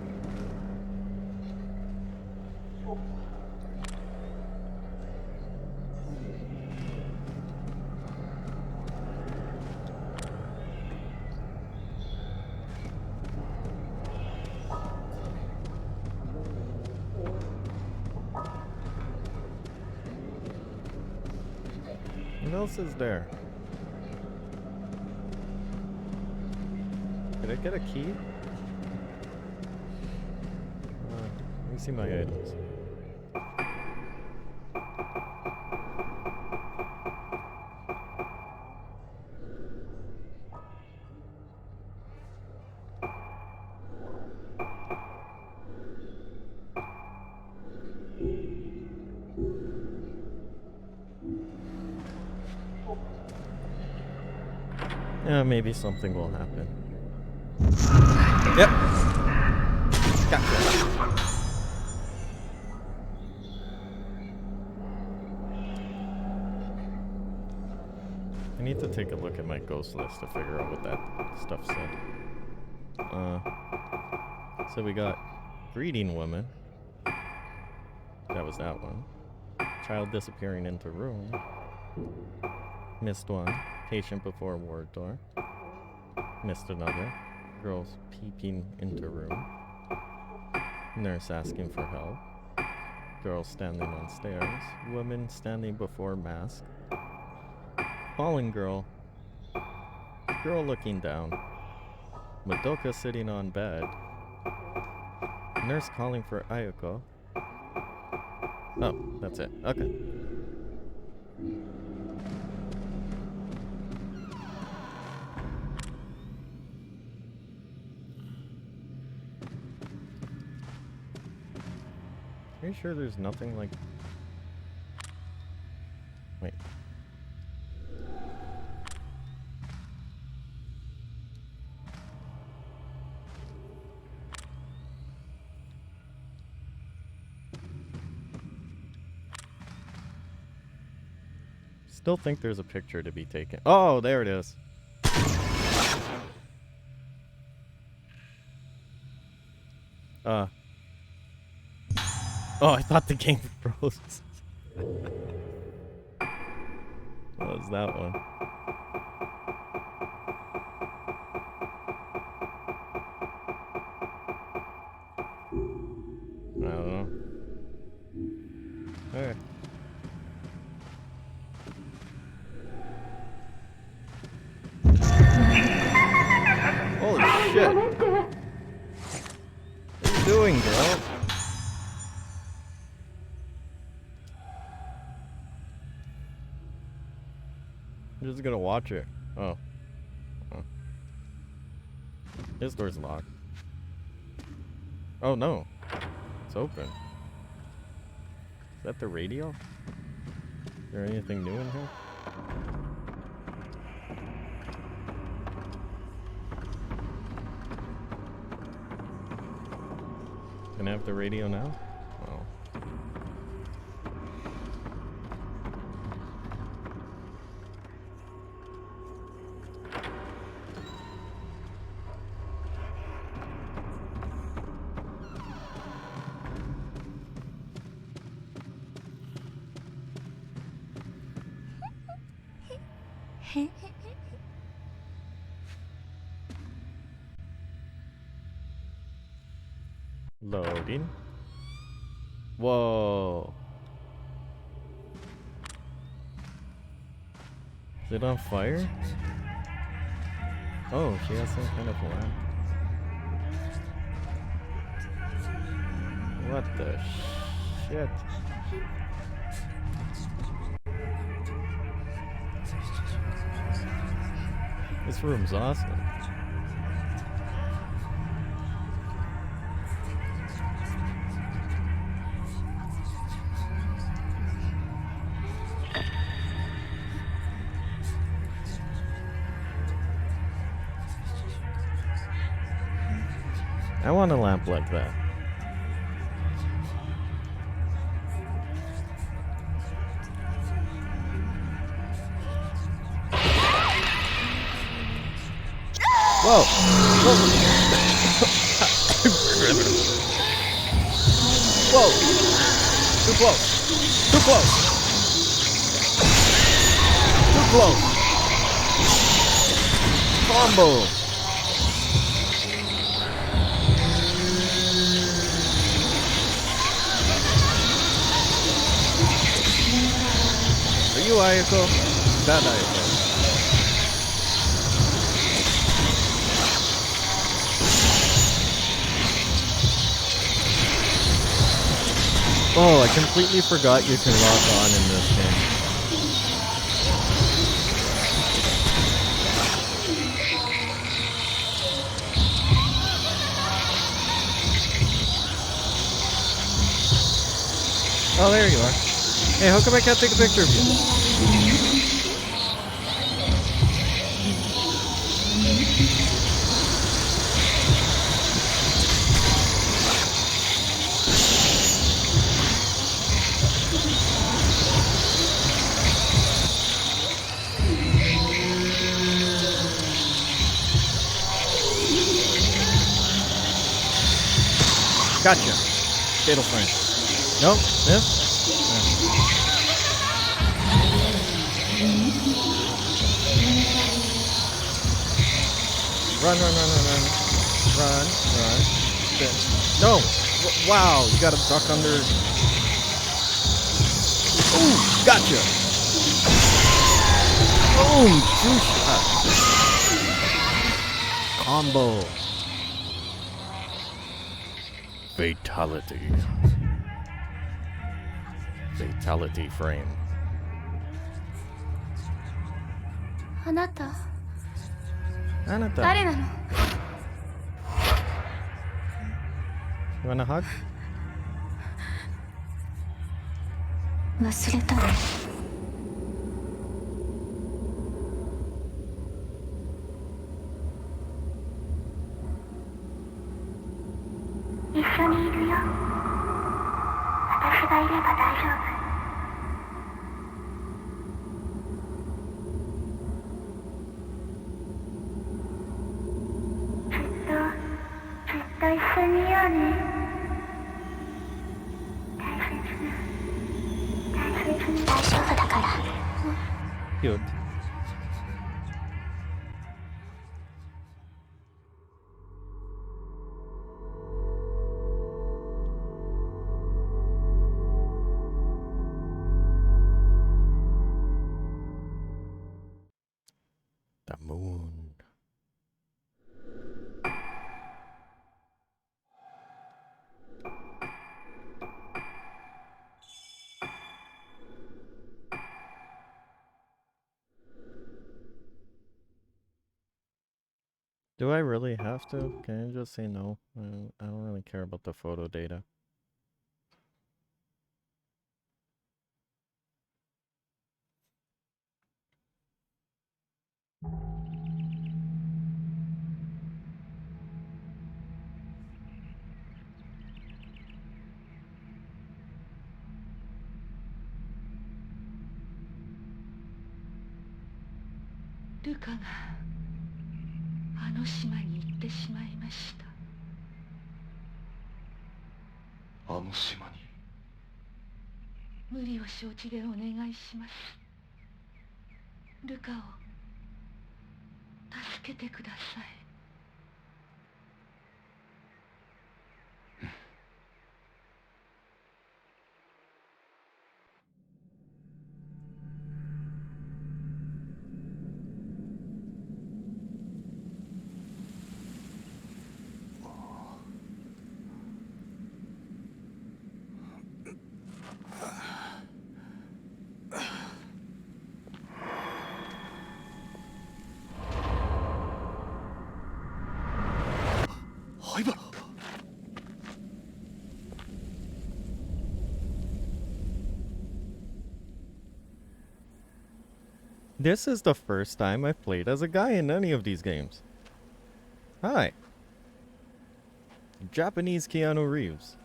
What else is there? Did I get a key? Let me see my items. Yeah, maybe something will happen. Yep. Gotcha. I need to take a look at my ghost list to figure out what that stuff said. So we got greeting woman. That was that one. Child disappearing into room. Missed one. Patient before ward door. Missed another. Girls peeping into room. Nurse asking for help. Girl standing on stairs. Woman standing before mask. Fallen girl. Girl looking down. Madoka sitting on bed. Nurse calling for Ayako. Oh, that's it. Okay. Are you sure there's nothing like... Wait. Still think there's a picture to be taken. Oh, there it is. Oh, I thought the game froze. What was that one? I don't know. Alright. Holy shit! What are you doing, girl? I'm just gonna watch it. Oh. Oh. This door's locked. Oh no. It's open. Is that the radio? Is there anything new in here? Can I have the radio now? Oh. Loading. Whoa. Is it on fire? Oh, she has some kind of lamp. What the shit? This room's awesome. want a lamp like that. Whoa! Whoa! Whoa! Too close! Too close! Too close! Combo! Are you Ayako? Bad Ayako. Oh, I completely forgot you can lock on in this game. Oh, there you are. Hey, how come I can't take a picture of you? Gotcha. Fatal frame. Nope. Miss? Run, run, run, run, run. Run, run. Spin. No! Wow, you gotta duck under. Ooh, gotcha! Boom! Two shot. Combo. Fatality. Fatality frame. あなたあなた。誰なの？ You want a hug? 忘れたの？一緒にいるよ。私がいれば大丈夫。ずっと一緒にいようね。大切に大丈夫だから。Cute. The moon. Do I really have to? Can I just say no? I don't really care about the photo data. Luca があの島に行ってしまいました。あの島に。無理を承知でお願いします。ルカを助けてください。灰原。This is the first time I've played as a guy in any of these games. Hi. Japanese Keanu Reeves.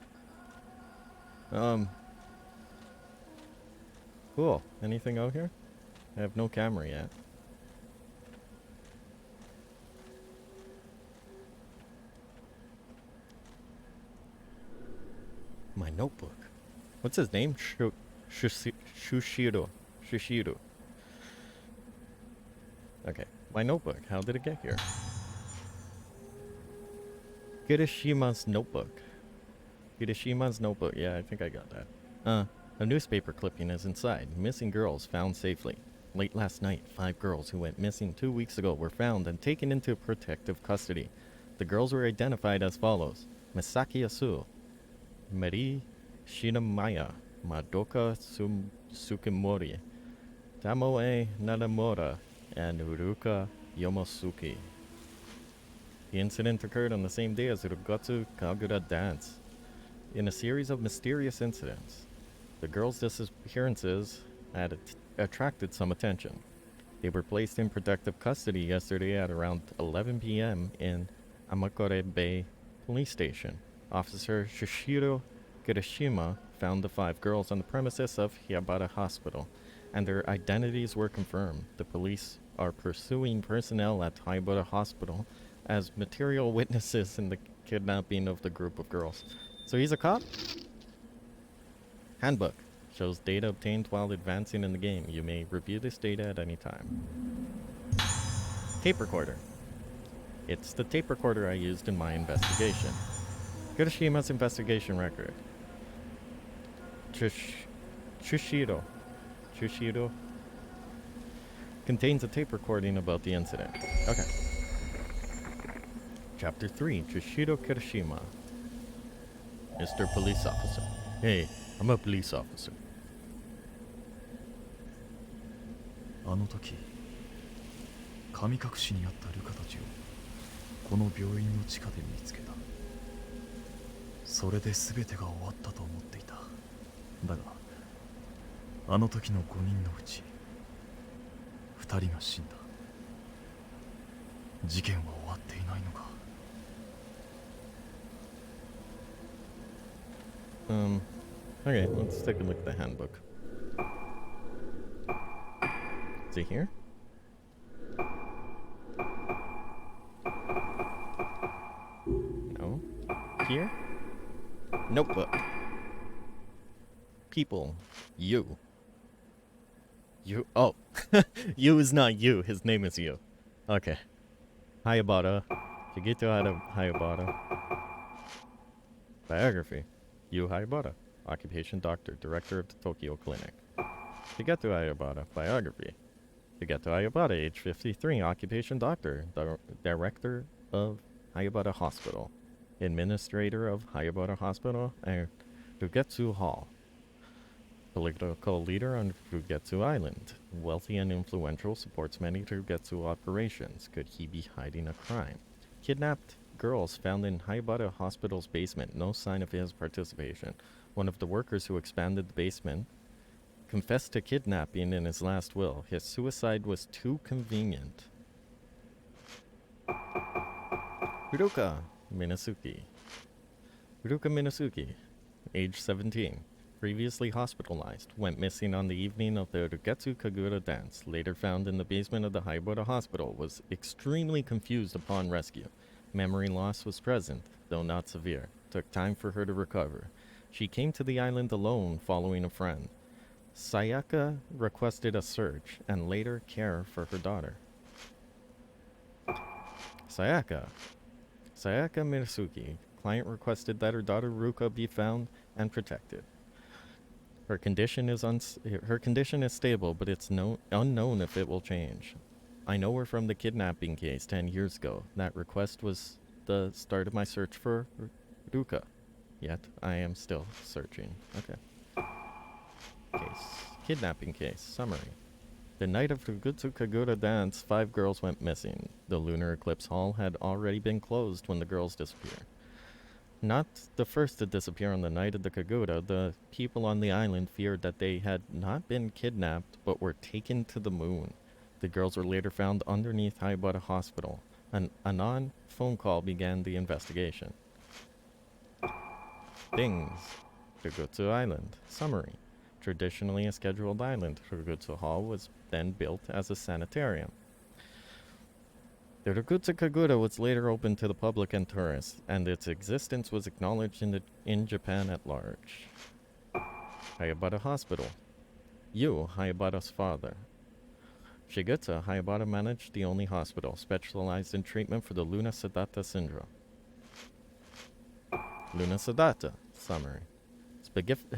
Cool. Anything out here? I have no camera yet. My notebook. What's his name? Shushiro. Shushiro. Okay. My notebook. How did it get here? Kirishima's notebook. Kirishima's notebook. Yeah, I think I got that. A newspaper clipping is inside. Missing girls found safely. Late last night, 5 girls who went missing 2 weeks ago were found and taken into protective custody. The girls were identified as follows: Misaki Asu, Mari Shinamaya, Madoka Sukimori, Tamoe Nadamura, and Uruka Yomosuke. The incident occurred on the same day as the Rugatsu Kagura dance. In a series of mysterious incidents, the girls' disappearances had attracted some attention. They were placed in protective custody yesterday at around 11 p.m. in Amakore Bay Police Station. Officer Shushiro Kirishima found the 5 girls on the premises of Hiabara Hospital, and their identities were confirmed. The police are pursuing personnel at Hiabara Hospital as material witnesses in the kidnapping of the group of girls. So he's a cop? Handbook. Shows data obtained while advancing in the game. You may review this data at any time. Tape recorder. It's the tape recorder I used in my investigation. Kirishima's investigation record. Chushiro contains a tape recording about the incident. Okay. Chapter 3, Chushiro Kirishima. Mr. Police Officer. Hey, I'm a police officer. あの時神隠しにあったルカたちをこの病院の地下で見つけた。それで全てが終わったと思っていた。だがあの時の5人のうち2人が死んだ。事件は終わっていないのか。Okay, let's take a look at the handbook. Is it here? No. Here? Notebook. People. You. You. Oh. You is not you. His name is you. Okay. Hayabara. Shigito Hayabara. Biography. Yu Hayabara. Occupation doctor. Director of the Tokyo Clinic. Shigeto Hayabara. Biography. Shigeto Hayabara, age 53. Occupation doctor. Director of Hayabara Hospital. Administrator of Hayabara Hospital and Rugetsu Hall. Political leader on Rugetsu Island. Wealthy and influential, supports many Rugetsu operations. Could he be hiding a crime? Kidnapped girls found in Hayabara Hospital's basement. No sign of his participation. One of the workers who expanded the basement confessed to kidnapping in his last will. His suicide was too convenient. Hiroka Minasuki. Hiroka Minasuki, age 17. Previously hospitalized. Went missing on the evening of the Rugetsu Kagura dance. Later found in the basement of the Hayabara Hospital. Was extremely confused upon rescue. Memory loss was present, though not severe. Took time for her to recover. She came to the island alone following a friend. Sayaka requested a search and later care for her daughter. Sayaka Minasuki. Client requested that her daughter Ruka be found and protected. Her condition is stable, but it's unknown if it will change. I know her from the kidnapping case 10 years ago. That request was the start of my search for Ruka. Yet, I am still searching. Okay. Kidnapping case. Summary. The night of Rugetsu Kagura dance, 5 girls went missing. The Lunar Eclipse Hall had already been closed when the girls disappeared. Not the first to disappear on the night of the Kagura, the people on the island feared that they had not been kidnapped, but were taken to the moon. The girls were later found underneath Hayabara Hospital. An anon phone call began the investigation. Things. Rogutsu Island. Summary. Traditionally a scheduled island, Rogutsu Hall was then built as a sanitarium. The Rogutsu Kagura was later opened to the public and tourists, and its existence was acknowledged in Japan at large. Hayabara Hospital. Yu, Hayabara's father. Shigeta, Hayabara managed the only hospital specialized in treatment for the Luna Sedata syndrome. Luna Sedata. Summary.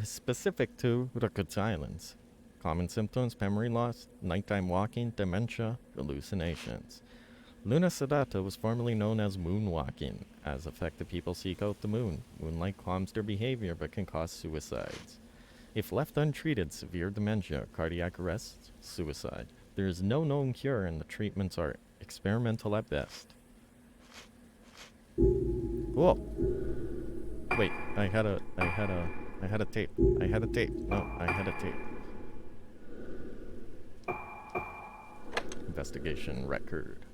Specific to Rogutsu Islands. Common symptoms: memory loss, nighttime walking, dementia, hallucinations. Luna Sedata was formerly known as moonwalking, as affected people seek out the moon. Moonlight calms their behavior but can cause suicides. If left untreated, severe dementia, cardiac arrest, suicide. There is no known cure and the treatments are experimental at best. Whoa. Wait, I had a tape. No, I had a tape. Investigation record.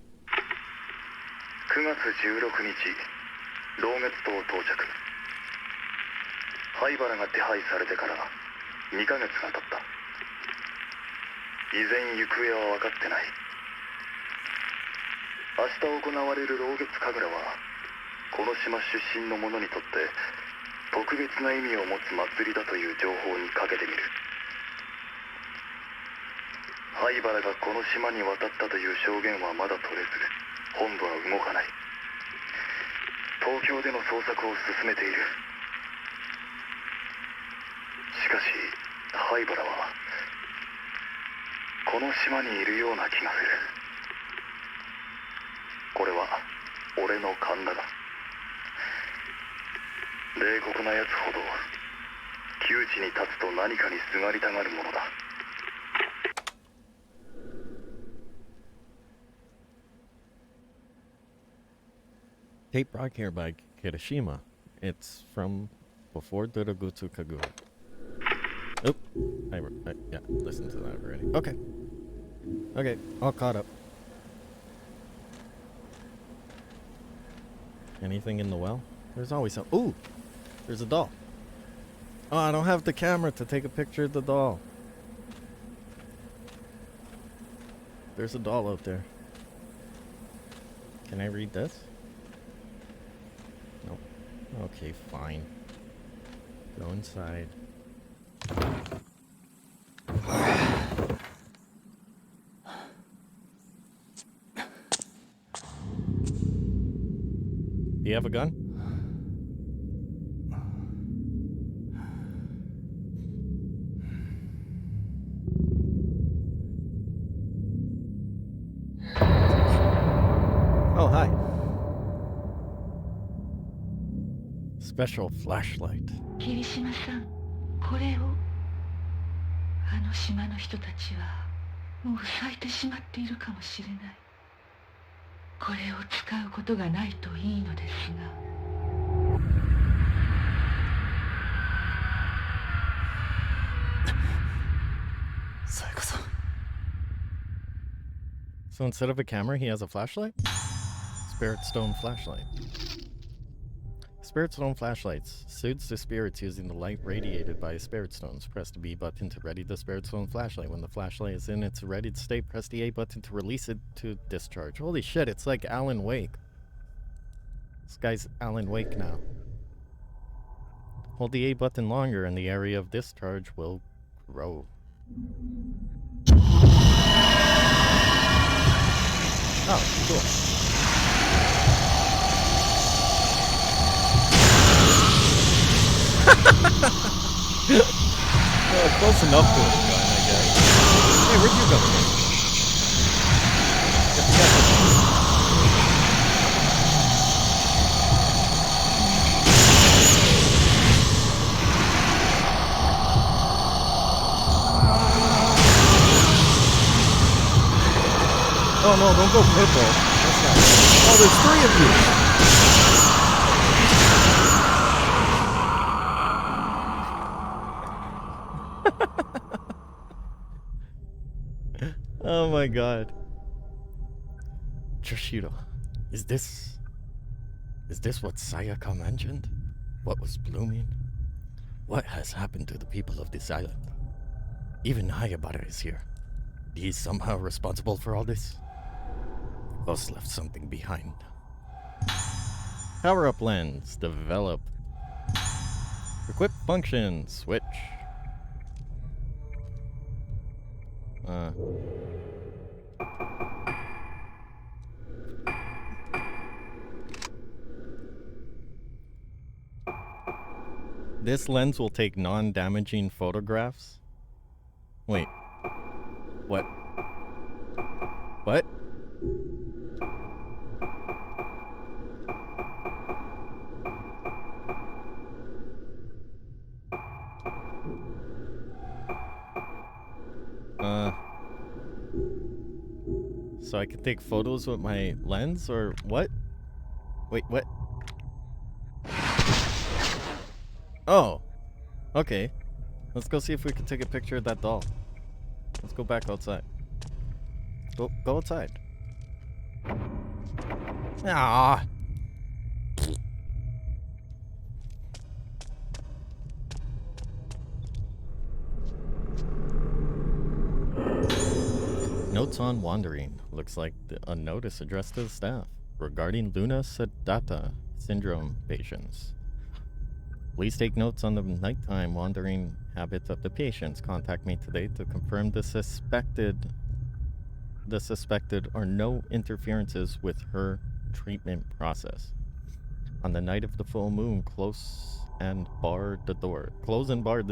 9月16日、老月島到着。灰原が手配されてから2ヶ月が経った。依然行方は分かってない。明日行われる老月神楽は、この島出身の者にとって特別な意味を持つ祭りだという情報にかけてみる。灰原がこの島に渡ったという証言はまだ取れず、本部は動かない。東京での捜索を進めている。しかし灰原はこの島にいるような気がする。これは俺の勘だが、冷酷なやつほど窮地に立つと何かにすがりたがるものだ。Tape brought here by Kirishima. It's from before the Rogutsu Kagura. Oop. Yeah, listened to that already. Okay, all caught up. Anything in the well? There's always some. Ooh! There's a doll. Oh, I don't have the camera to take a picture of the doll. There's a doll out there. Can I read this? Nope. Okay, fine. Go inside. Do you have a gun? Oh, hi. Special flashlight. 霧島さん、これを。あの島の人たちはもう咲いてしまっているかもしれない。これを使うことがないといいのですが。さやかさん。 So instead of a camera, he has a flashlight? Spirit Stone flashlight. Spirit Stone flashlights soothes the spirits using the light radiated by Spirit Stones. Press the B button to ready the Spirit Stone flashlight. When the flashlight is in its readied state, press the A button to release it to discharge. Holy shit, it's like Alan Wake. This guy's Alan Wake now. Hold the A button longer and the area of discharge will grow. Oh, cool. Close enough to it, gun, I guess. Hey, where'd you go? Get together. Oh no, don't go purple. That's not right. Oh, there's 3 of you! Oh my god. Trishiro, is this what Sayaka mentioned? What was blooming? What has happened to the people of this island? Even Hayabara is here. He's somehow responsible for all this? The ghost left something behind. Power-up lens. Develop. Equip function. Switch. This lens will take non-damaging photographs? Wait. What? What? So I can take photos with my lens, or what? Wait, what? Oh! Okay. Let's go see if we can take a picture of that doll. Let's go back outside. Go outside. Ah. Notes on wandering. Looks like a notice addressed to the staff regarding Luna Sedata syndrome patients. Please take notes on the nighttime wandering habits of the patients. Contact me today to confirm the suspected or no interferences with her treatment process. On the night of the full moon, close and bar the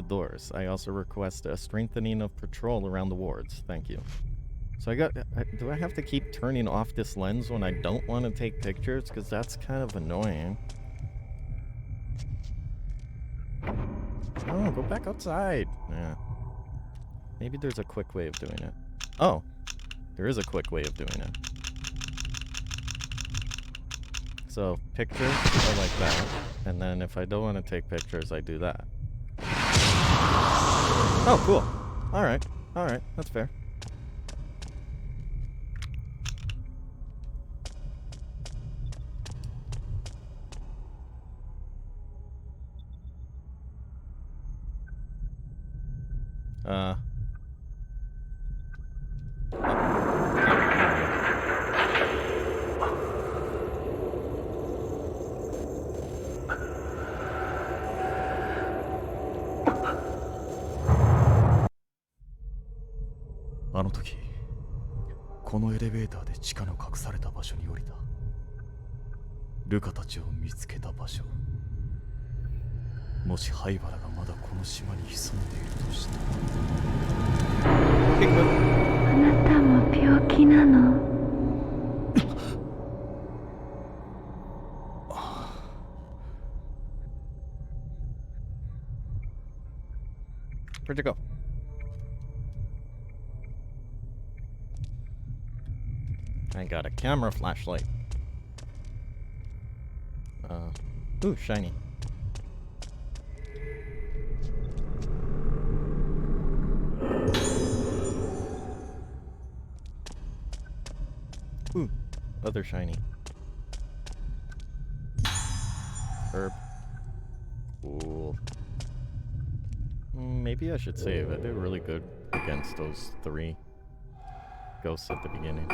doors. I also request a strengthening of patrol around the wards. Thank you. So do I have to keep turning off this lens when I don't want to take pictures? Because that's kind of annoying. Oh, go back outside. Yeah. Maybe there's a quick way of doing it. Oh, there is a quick way of doing it. So, pictures are like that. And then if I don't want to take pictures, I do that. Oh, cool. Alright. Alright. That's fair.あの時このエレベーターで地下の隠された場所に降りた。ルカたちを見つけた場所。もし灰原がまだこの島に潜んでいるとしたら。あなたも病気なの？Where'd you go? I got a camera flashlight. Ooh, shiny. Ooh, other shiny. Herb. Cool. Maybe I should save. I did really good against those 3 ghosts at the beginning.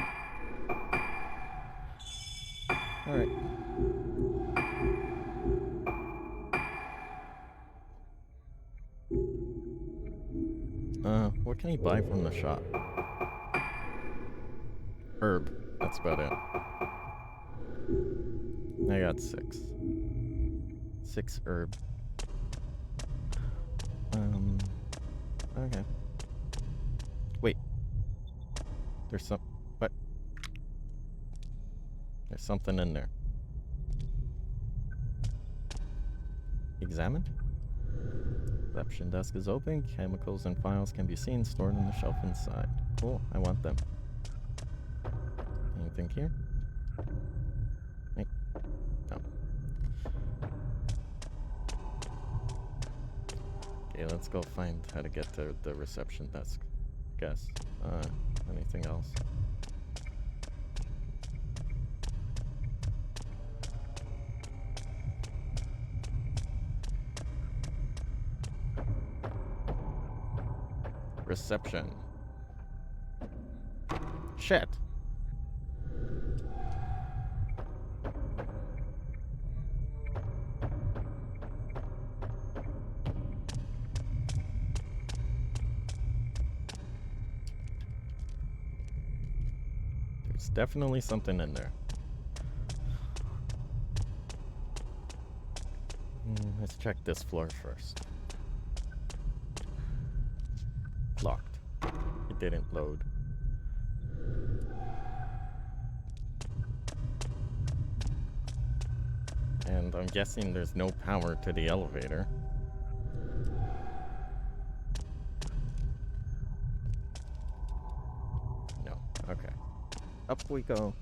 Alright. What can he buy from the shop? Herb. That's about it. I got 6. 6 herb. Okay. Wait. There's some... What? There's something in there. Examined? Reception desk is open. Chemicals and files can be seen stored on the shelf inside. Cool. I want them. Anything here? Hey. No. Okay, let's go find how to get to the reception desk. Guess. Anything else? Reception. Shit. There's definitely something in there. Let's check this floor first. Locked. It didn't load. And I'm guessing there's no power to the elevator. No. Okay. Up we go.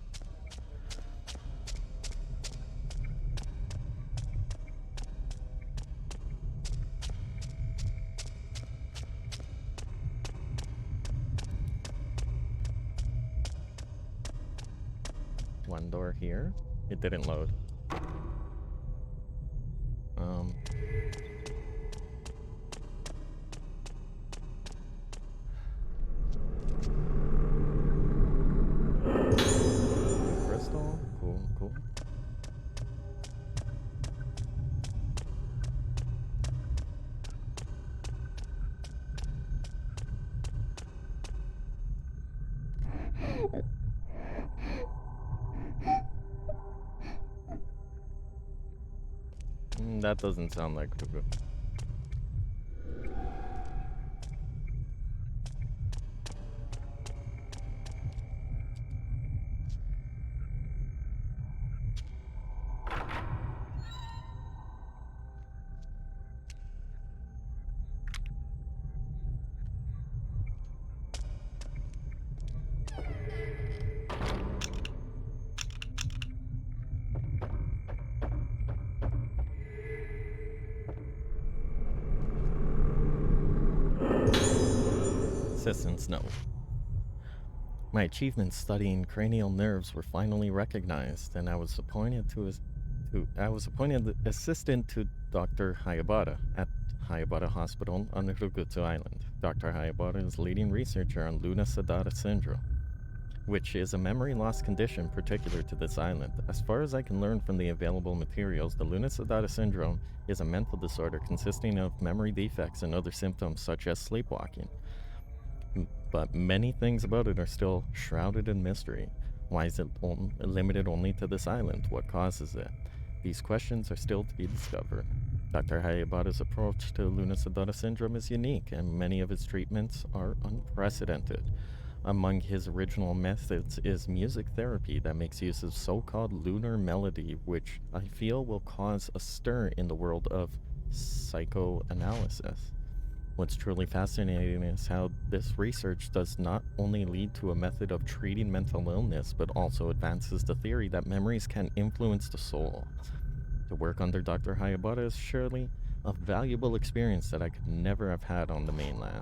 One door here. It didn't load. Crystal. Cool, cool. That doesn't sound like Rugu. Assistance note. My achievements studying cranial nerves were finally recognized, and I was appointed the assistant to Dr. Hayabata at Hayabata Hospital on Rugutsu Island. Dr. Hayabata is leading researcher on Luna-Sadata syndrome, which is a memory loss condition particular to this island. As far as I can learn from the available materials, the Luna-Sadata syndrome is a mental disorder consisting of memory defects and other symptoms such as sleepwalking. But many things about it are still shrouded in mystery. Why is it limited only to this island? What causes it? These questions are still to be discovered. Dr. Hayabata's approach to Luna-Sadata syndrome is unique, and many of his treatments are unprecedented. Among his original methods is music therapy that makes use of so-called lunar melody, which I feel will cause a stir in the world of psychoanalysis. What's truly fascinating is how this research does not only lead to a method of treating mental illness, but also advances the theory that memories can influence the soul. To work under Dr. Hayabata is surely a valuable experience that I could never have had on the mainland.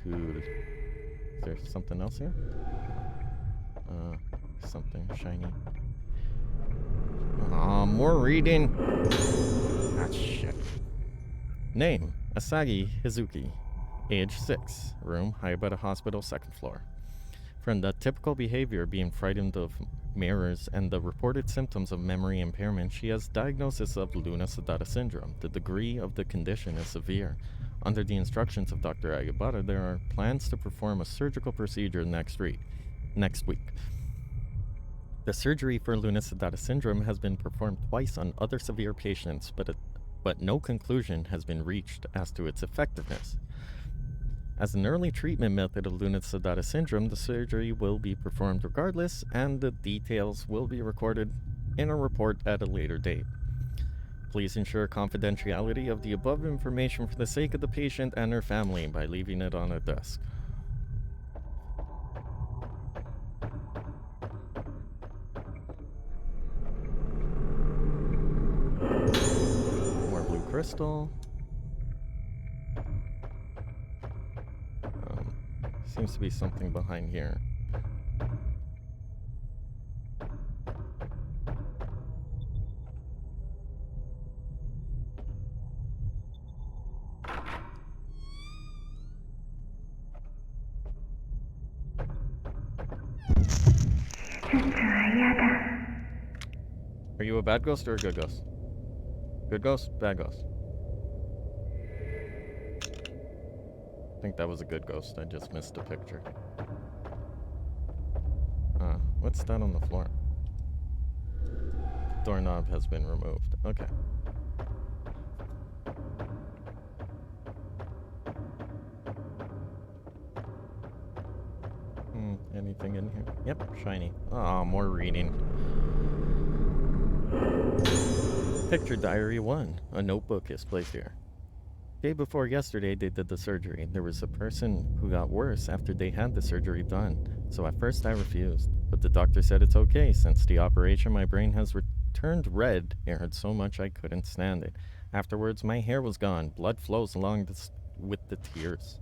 Cool. Is there something else here? Something shiny. More reading. Ah, shit. Name, Asagi Hizuki. Age 6. Room, Hayabata Hospital, 2nd floor. From the typical behavior being frightened of mirrors and the reported symptoms of memory impairment, she has diagnosis of Luna-Sadata syndrome. The degree of the condition is severe. Under the instructions of Dr. Hayabata, there are plans to perform a surgical procedure next week. The surgery for Luna-Sadata syndrome has been performed twice on other severe patients, but no conclusion has been reached as to its effectiveness. As an early treatment method of Luna-Sadata syndrome, the surgery will be performed regardless, and the details will be recorded in a report at a later date. Please ensure confidentiality of the above information for the sake of the patient and her family by leaving it on a desk. More blue crystal. Seems to be something behind here. Are you a bad ghost or a good ghost? Good ghost? Bad ghost? I think that was a good ghost. I just missed a picture. What's that on the floor? Doorknob has been removed. Okay. Anything in here? Yep, shiny. Oh, more reading. Picture Diary 1. A notebook is placed here. Day before yesterday, they did the surgery. There was a person who got worse after they had the surgery done. So at first I refused. But the doctor said it's okay. Since the operation, my brain has turned red. It hurt so much I couldn't stand it. Afterwards, my hair was gone. Blood flows along with the tears.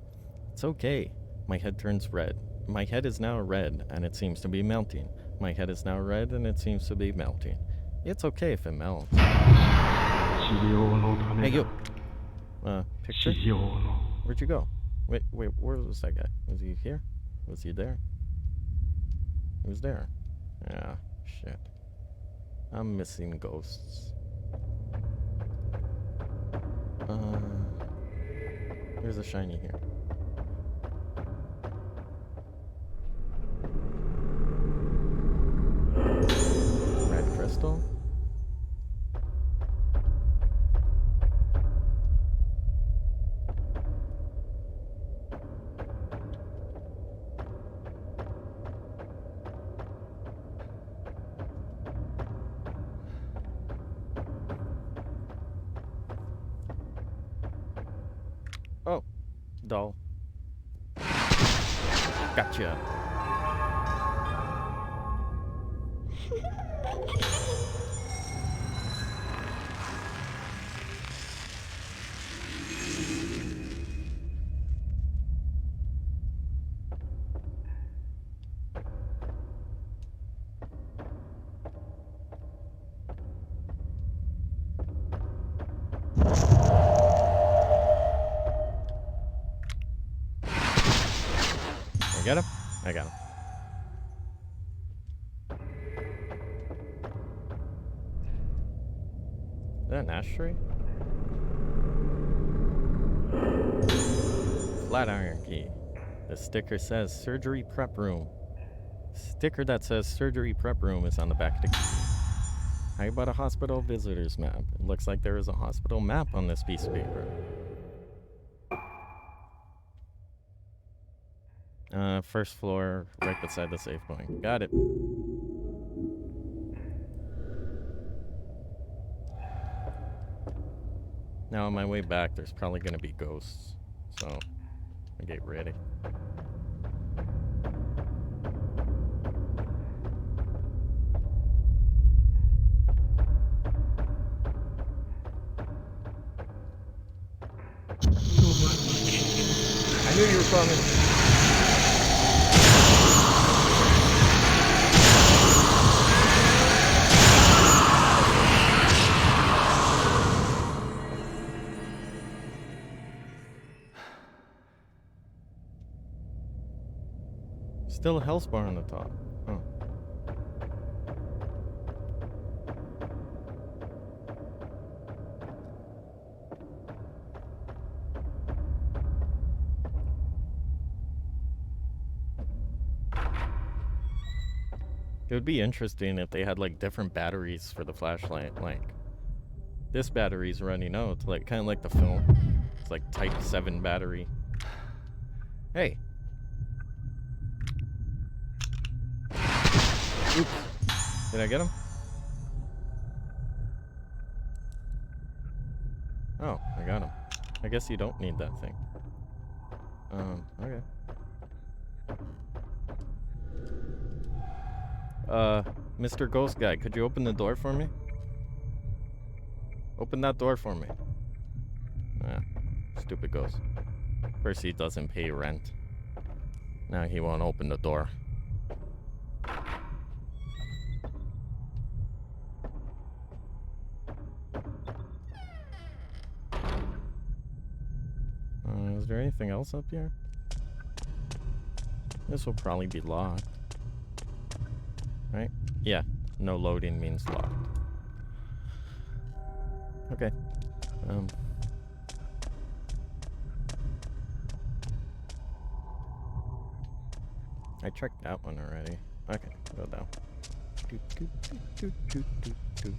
It's okay. My head turns red. My head is now red, and it seems to be melting. My head is now red, and it seems to be melting. It's okay if it melts. Hey, you. Picture? Where'd you go? Wait, where was that guy? Was he here? Was he there? He was there. Yeah, shit. I'm missing ghosts. There's a shiny here. Red crystal? Oh, doll. Gotcha. I got him? I got him. Is that an ashtray? Flat iron key. The sticker says surgery prep room. Sticker that says surgery prep room is on the back of the key. How about a hospital visitors map? It looks like there is a hospital map on this piece of paper. First floor, right beside the safe point. Got it. Now on my way back, there's probably gonna be ghosts. So, I get ready. I knew you were coming. Still a health bar on the top. Oh. It would be interesting if they had like different batteries for the flashlight. Like this battery's running out, like kind of like the film. It's like Type 7 battery. Hey. Oops. Did I get him? Oh, I got him. I guess you don't need that thing. Okay. Mr. Ghost Guy, could you open the door for me? Open that door for me. Ah, stupid ghost. First he doesn't pay rent. Now he won't open the door. Is there anything else up here? This will probably be locked. Right? Yeah, no loading means locked. Okay. I checked that one already. Okay, go down. Doot, doot, doot, doot, doot, doot, doot.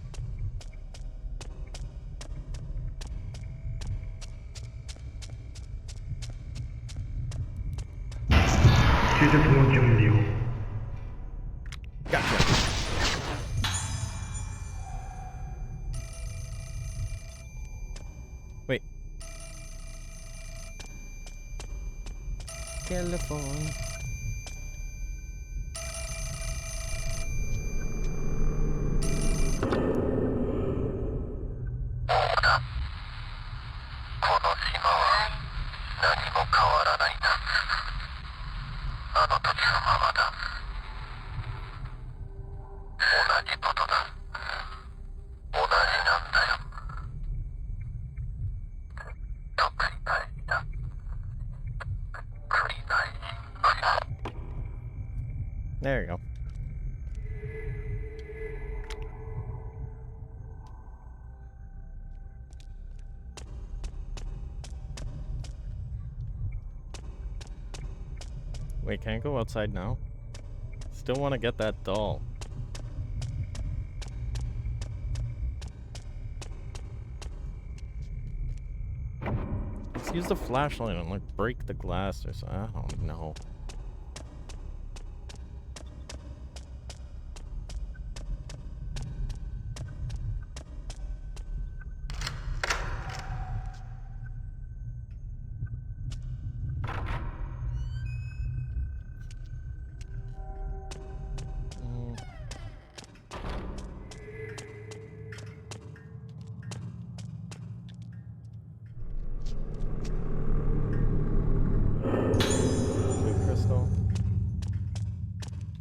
Gotcha. Wait. Telephone. There you go. Wait, can't go outside now? Still want to get that doll. Let's use the flashlight and like break the glass or something. I don't know.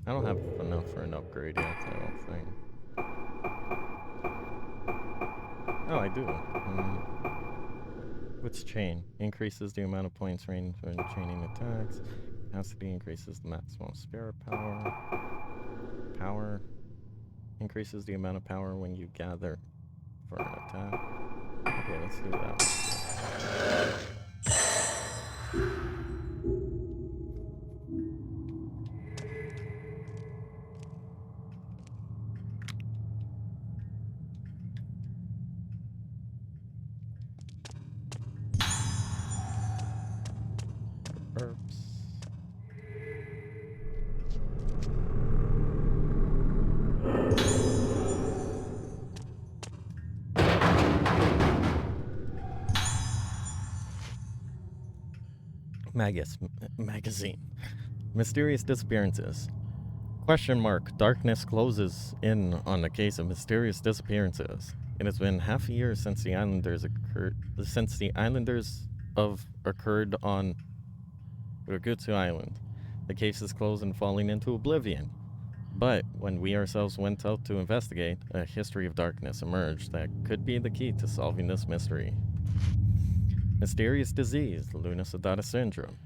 I don't have enough for an upgrade yet, I don't think. Oh, I do. What's chain? Increases the amount of points range when chaining attacks. Capacity increases the maximum spare power. Power increases the amount of power when you gather for an attack. Okay, let's do that. Magazine. Mysterious disappearances. Question mark. Darkness closes in on the case of mysterious disappearances. It has been half a year since the islanders occurred on Urgutsu Island. The case is closed and falling into oblivion. But when we ourselves went out to investigate, a history of darkness emerged that could be the key to solving this mystery. Mysterious disease, Luna-Sedata syndrome.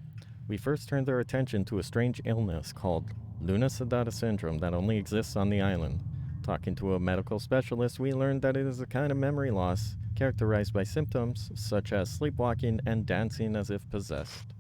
We first turned our attention to a strange illness called Luna-Sedata syndrome that only exists on the island. Talking to a medical specialist, we learned that it is a kind of memory loss characterized by symptoms such as sleepwalking and dancing as if possessed.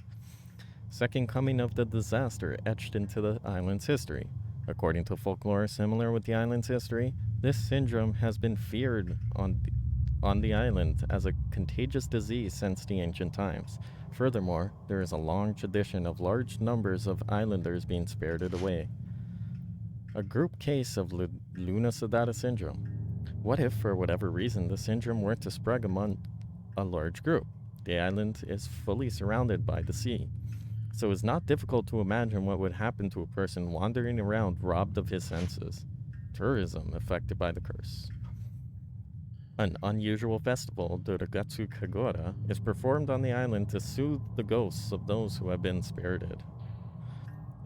Second coming of the disaster etched into the island's history. According to folklore similar with the island's history, this syndrome has been feared on the island as a contagious disease since the ancient times. Furthermore, there is a long tradition of large numbers of islanders being spirited away. A group case of Luna-Sedata syndrome. What if, for whatever reason, the syndrome were to spread among a large group? The island is fully surrounded by the sea, so it's not difficult to imagine what would happen to a person wandering around robbed of his senses. Tourism affected by the curse. An unusual festival, Doragatsu Kagura, is performed on the island to soothe the ghosts of those who have been spirited.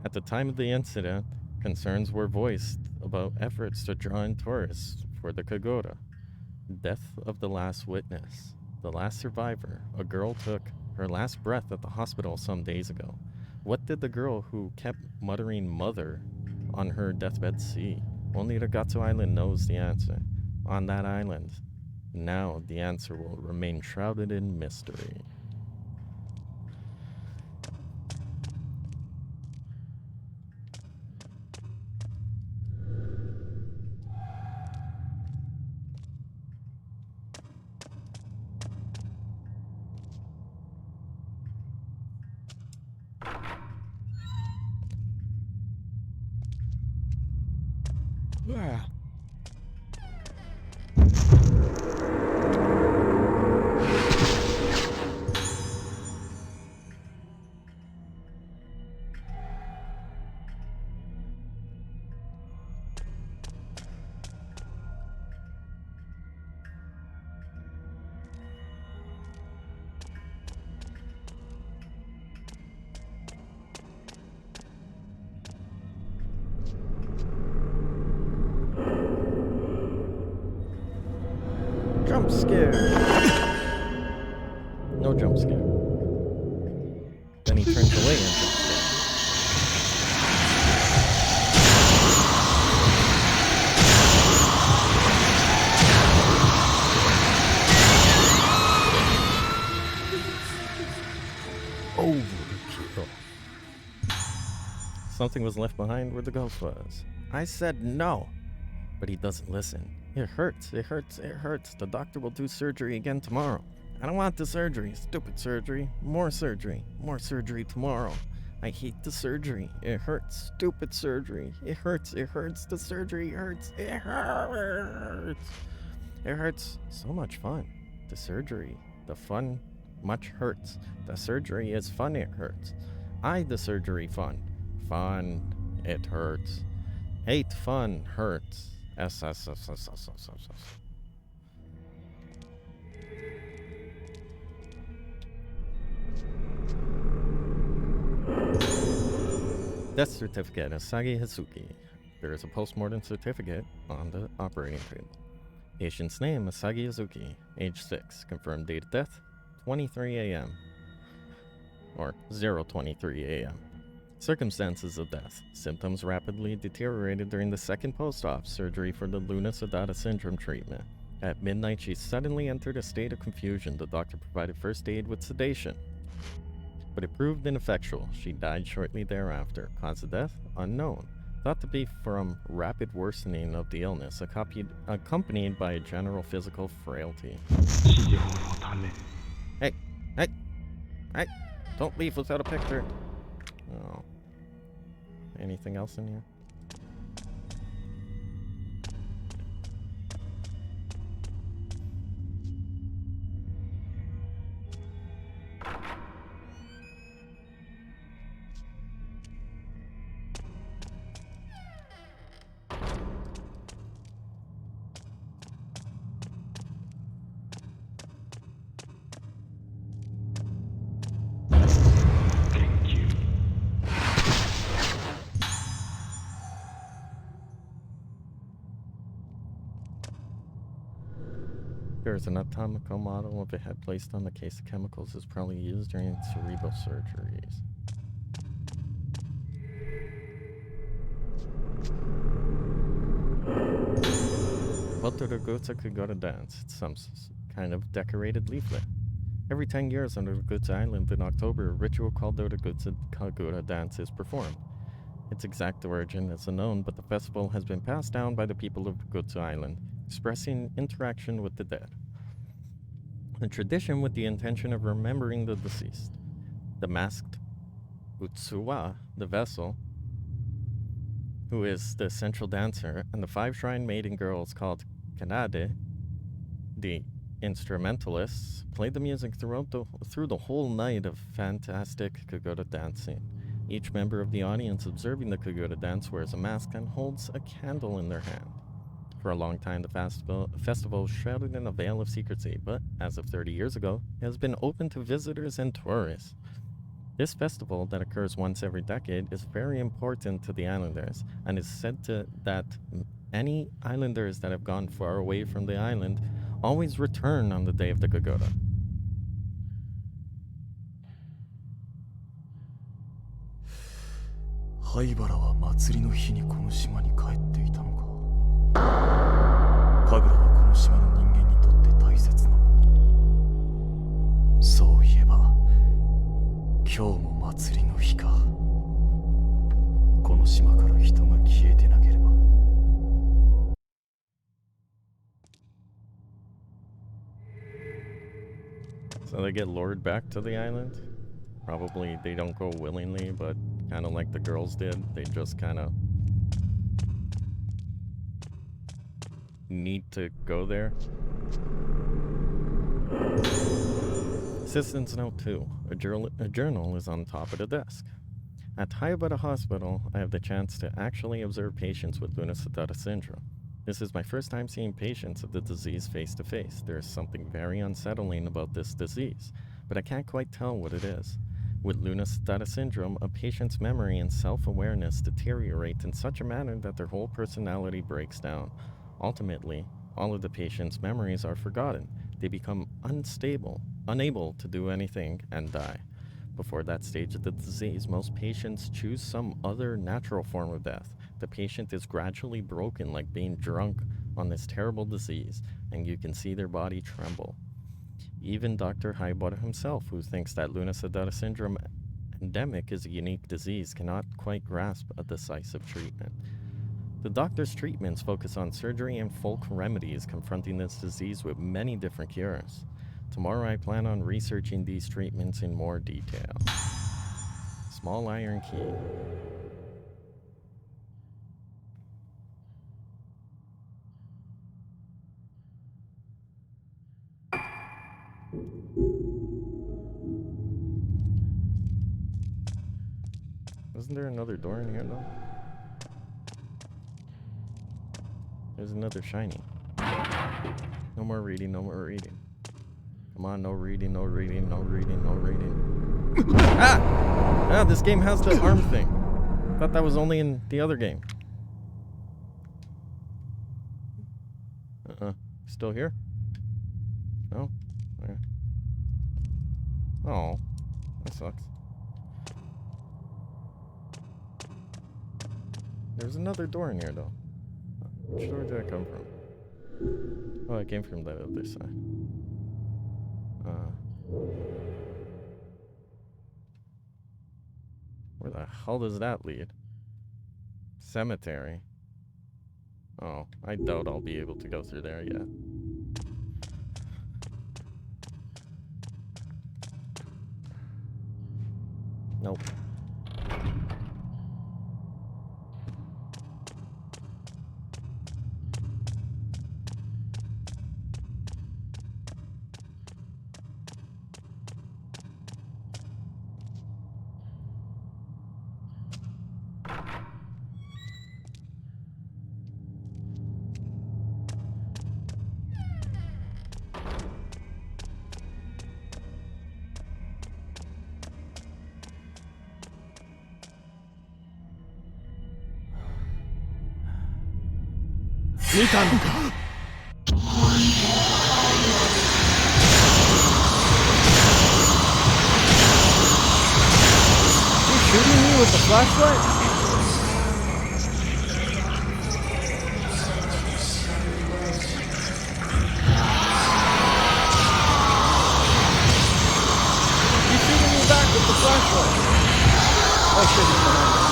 At the time of the incident, concerns were voiced about efforts to draw in tourists for the Kagura. Death of the last witness. The last survivor, a girl, took her last breath at the hospital some days ago. What did the girl who kept muttering "mother" on her deathbed see? Only Ragatsu Island knows the answer. On that island, Now the answer will remain shrouded in mystery. Ah. Jump scare! No jump scare. Then he turns away and jump scare. Overkill. Something was left behind where the ghost was. I said no, but he doesn't listen. It hurts, it hurts, it hurts. The doctor will do surgery again tomorrow. I don't want the surgery. Stupid surgery. More surgery. More surgery tomorrow. I hate the surgery. It hurts. Stupid surgery. It hurts. It hurts. The surgery hurts. It hurts. It hurts. So much fun. The surgery. The fun much hurts. The surgery is fun. It hurts. The surgery fun. Fun. It hurts. Hate fun hurts. S. Death certificate, Asagi Hisuki. There is a postmortem certificate on the operating table. Patient's name, Asagi Hisuki. Age 6. Confirmed date of death, 23 a.m. Or 0:23 a.m. Circumstances of death. Symptoms rapidly deteriorated during the second post-op surgery for the Luna-Sadata syndrome treatment. At midnight, she suddenly entered a state of confusion. The doctor provided first aid with sedation, but it proved ineffectual. She died shortly thereafter. Cause of death? Unknown. Thought to be from rapid worsening of the illness, accompanied by a general physical frailty. Hey! Don't leave without a picture. Oh. Anything else in here? There is an anatomical model of a head placed on the case of chemicals is probably used during cerebral surgeries. What do the Gutsa Kagura dance? It's some kind of decorated leaflet. Every 10 years on the Gutsa Island in October, a ritual called the Gutsa Kagura dance is performed. Its exact origin is unknown, but the festival has been passed down by the people of the Gutsu Island, expressing interaction with the dead. A tradition with the intention of remembering the deceased. The masked Utsuwa, the vessel, who is the central dancer, and the 5 shrine maiden girls called Kanade, the instrumentalists, played the music through the whole night of fantastic Kagura dancing. Each member of the audience observing the Kagura dance wears a mask and holds a candle in their hand. For a long time, the festival was shrouded in a veil of secrecy, but as of 30 years ago, it has been open to visitors and tourists. This festival, that occurs once every decade, is very important to the islanders, and is said that any islanders that have gone far away from the island always return on the day of the Kagura. Haibaraは祭りの日にこの島に帰っていたのか。神楽はこの島の人間にとって大日も祭りの日か。この島から人が消えてなければ。So they get lured back to the island? Probably they don't go willingly, but kind of like the girls did. They just kind of need to go there. Assistance note 2. A journal is on top of the desk. At Hayabata Hospital, I have the chance to actually observe patients with Lunasatata syndrome. This is my first time seeing patients of the disease face to face. There is something very unsettling about this disease, but I can't quite tell what it is. With Lunasatata syndrome, a patient's memory and self-awareness deteriorate in such a manner that their whole personality breaks down. Ultimately, all of the patient's memories are forgotten. They become unstable, unable to do anything, and die. Before that stage of the disease, most patients choose some other natural form of death. The patient is gradually broken like being drunk on this terrible disease, and you can see their body tremble. Even Dr. Haibara himself, who thinks that Lunasatata syndrome endemic is a unique disease, cannot quite grasp a decisive treatment. The doctor's treatments focus on surgery and folk remedies confronting this disease with many different cures. Tomorrow I plan on researching these treatments in more detail. Small iron key. Isn't there another door in here though? There's another shiny. No more reading, no more reading. Come on, no reading, no reading, no reading, no reading. Ah! Ah, this game has the arm thing. Thought that was only in the other game. Still here? No? Okay. Oh, that sucks. There's another door in here though. Which door did I come from? Oh, I came from that other side. Where the hell does that lead? Cemetery. Oh, I doubt I'll be able to go through there yet. Nope. You shooting me with the flashlight? He's shooting me back with the flashlight. Oh shit, he's behind me.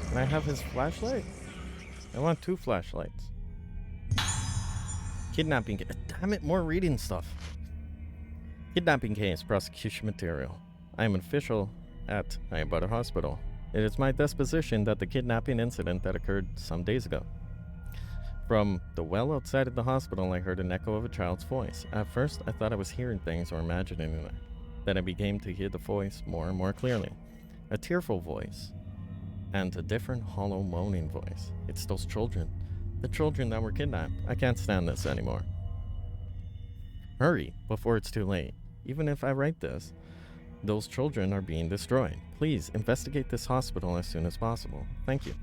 Can I have his flashlight? I want 2 flashlights. Kidnapping case. Damn it, more reading stuff. Kidnapping case, prosecution material. I am an official at Hayabata Hospital. It is my disposition that the kidnapping incident that occurred some days ago. From the well outside of the hospital, I heard an echo of a child's voice. At first, I thought I was hearing things or imagining them. Then I began to hear the voice more and more clearly. A tearful voice. And a different hollow moaning voice. It's those children. The children that were kidnapped. I can't stand this anymore. Hurry, before it's too late. Even if I write this, those children are being destroyed. Please investigate this hospital as soon as possible. Thank you.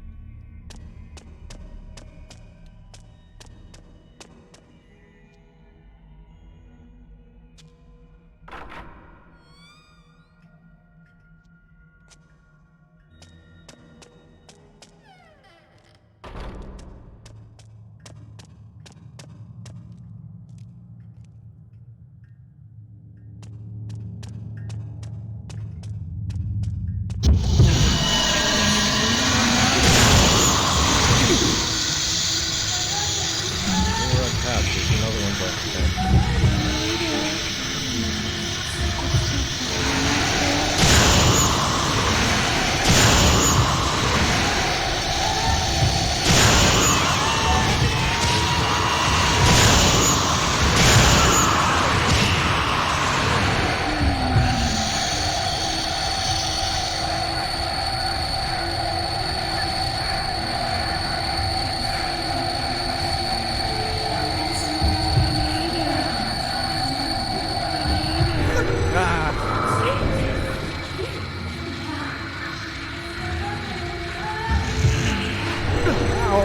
Leave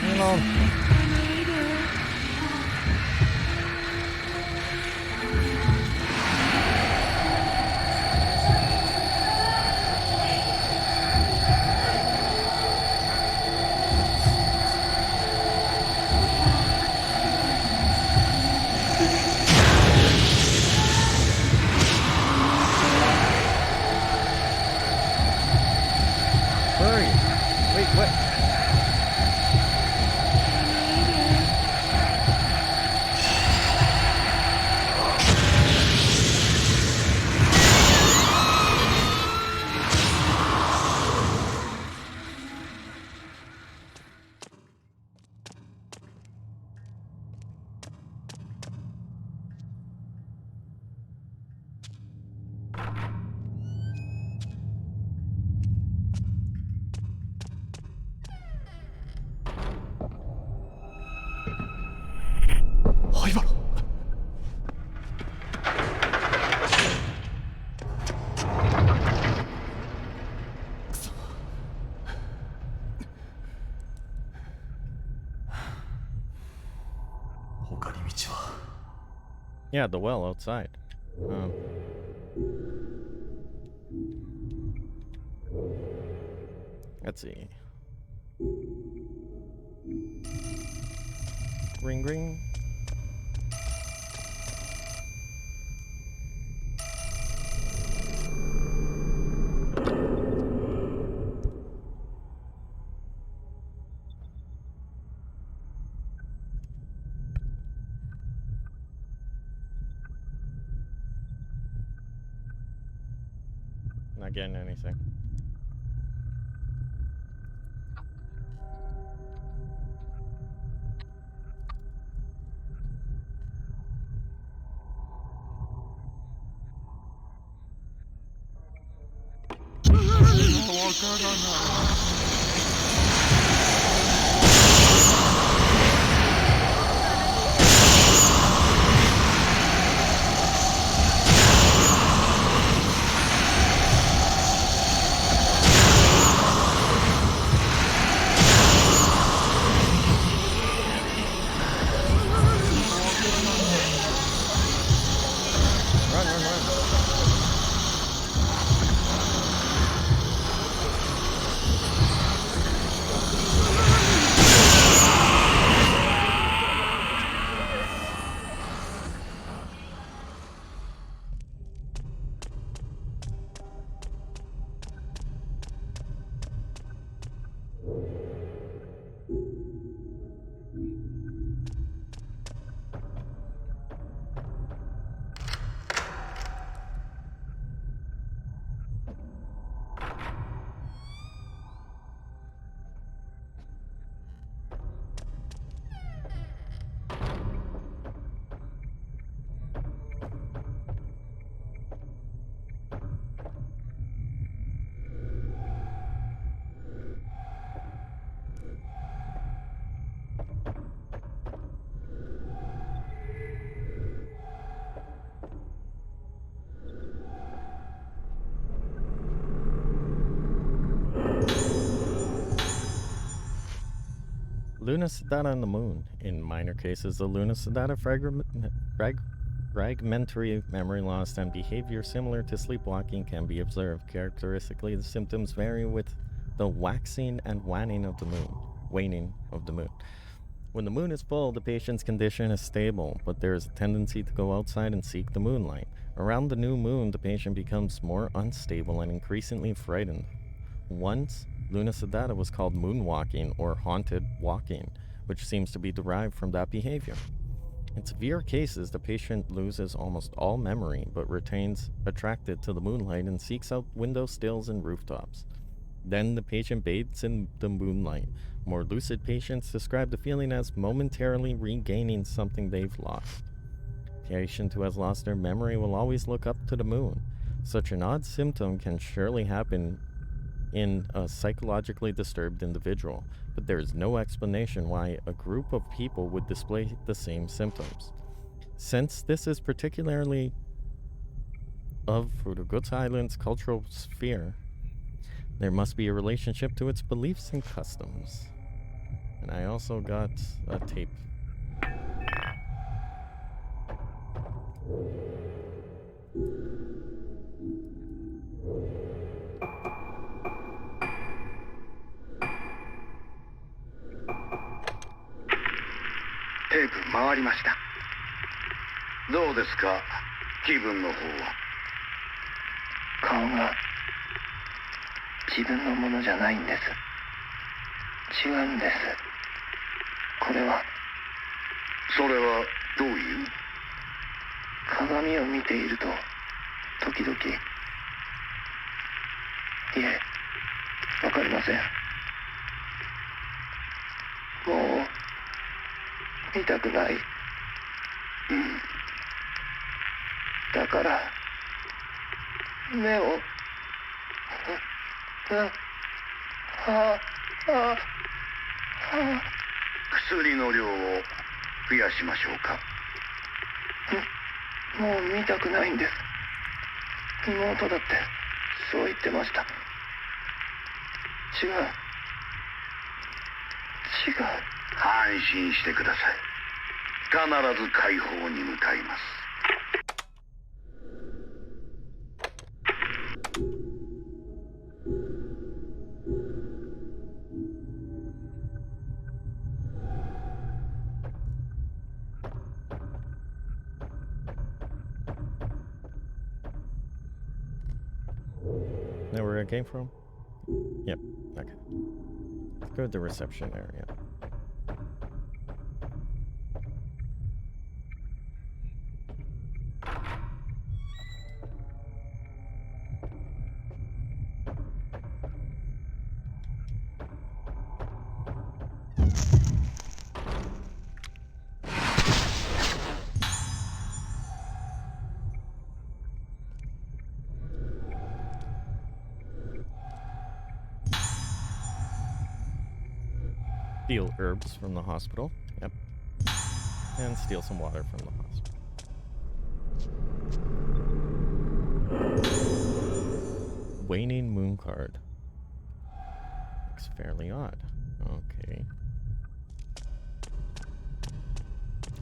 me alone. Where are you? Wait, what? Yeah, the well outside. Let's see. Ring ring. Not getting anything. Run, run, run. Luna Sedata on the moon. In minor cases, the Luna Sedata fragmentary memory loss and behavior similar to sleepwalking can be observed. Characteristically, the symptoms vary with the waxing and waning of the moon. When the moon is full, the patient's condition is stable, but there is a tendency to go outside and seek the moonlight. Around the new moon, the patient becomes more unstable and increasingly frightened. Once, Luna Sedata was called moonwalking or haunted walking, which seems to be derived from that behavior. In severe cases, the patient loses almost all memory but retains attracted to the moonlight and seeks out window sills and rooftops. Then the patient bathes in the moonlight. More lucid patients describe the feeling as momentarily regaining something they've lost. A patient who has lost their memory will always look up to the moon. Such an odd symptom can surely happen in a psychologically disturbed individual, but there is no explanation why a group of people would display the same symptoms. Since this is particularly of Furuguts Island's cultural sphere, There must be a relationship to its beliefs and customs. And I also got a tape.テープ回りました。どうですか、気分の方は。顔が自分のものじゃないんです。違うんです。これは。それはどういう？鏡を見ていると時々。いえ、わかりません。もう見たくない。だから目を薬の量を増やしましょうか。もう見たくないんです。妹だってそう言ってました。違う。安心してください。必ず解放に向かいます。Know where I came from? Yep, okay. Let's go to the reception area. Steal herbs from the hospital. Yep. And steal some water from the hospital. Waning moon card. Looks fairly odd. Okay.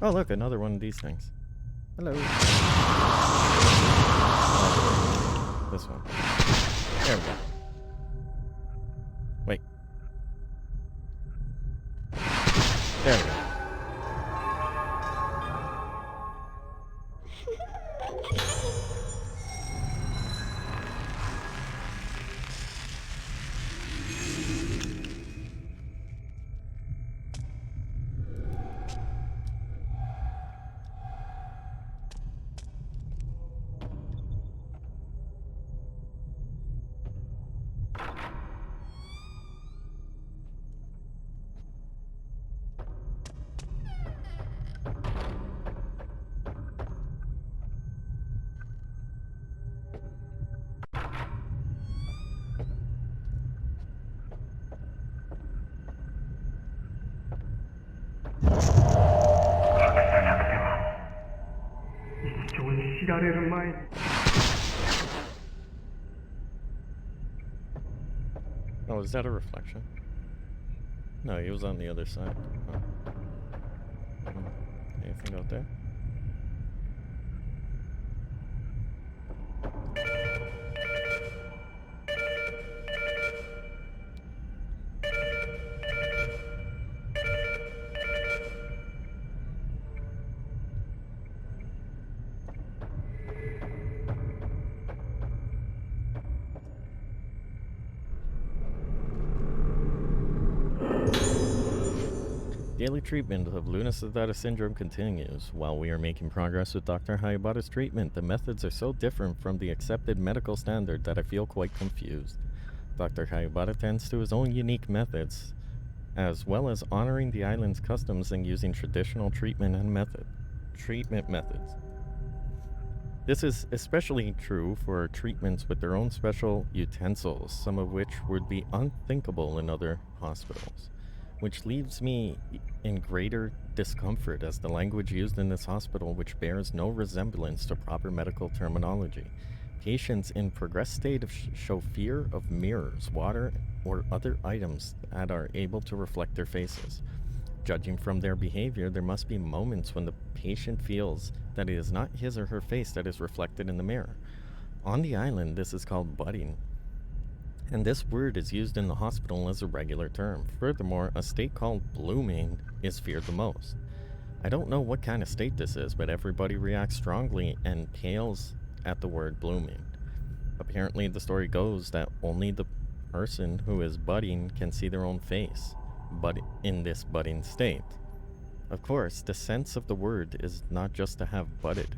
Oh, look, another one of these things. Hello. This one. There we go. Wait. There we go. Oh, is that a reflection? No, he was on the other side. Oh. Anything out there? Daily treatment of Lunasada syndrome continues. While we are making progress with Dr. Hayabata's treatment, the methods are so different from the accepted medical standard that I feel quite confused. Dr. Hayabata tends to his own unique methods, as well as honoring the island's customs and using traditional treatment methods. This is especially true for treatments with their own special utensils, some of which would be unthinkable in other hospitals, which leaves me in greater discomfort as the language used in this hospital, which bears no resemblance to proper medical terminology, Patients in progressed state show fear of mirrors, water, or other items that are able to reflect their faces. Judging from their behavior, there must be moments when the patient feels that it is not his or her face that is reflected in the mirror. On the island, this is called budding, and this word is used in the hospital as a regular term. Furthermore, a state called blooming is feared the most. I don't know what kind of state this is, but everybody reacts strongly and pales at the word blooming. Apparently, the story goes that only the person who is budding can see their own face, but in this budding state. Of course, the sense of the word is not just to have budded.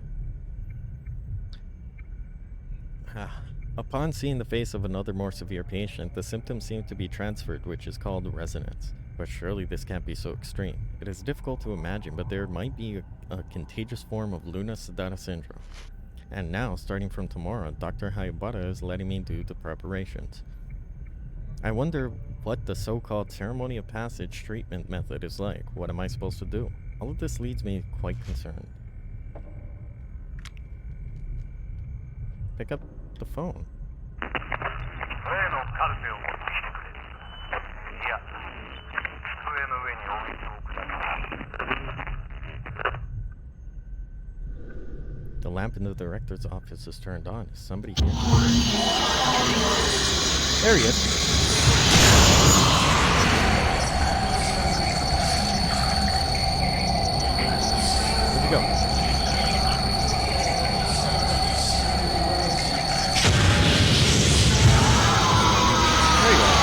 Upon seeing the face of another more severe patient, the symptoms seem to be transferred, which is called resonance. But surely this can't be so extreme. It is difficult to imagine, but there might be a contagious form of Luna Sedata syndrome. And now, starting from tomorrow, Dr. Hayabata is letting me do the preparations. I wonder what the so-called ceremony of passage treatment method is like. What am I supposed to do? All of this leads me quite concerned. Pick up the phone. The lamp in the director's office is turned on. Is somebody here? There he is. Where'd you go? There you are.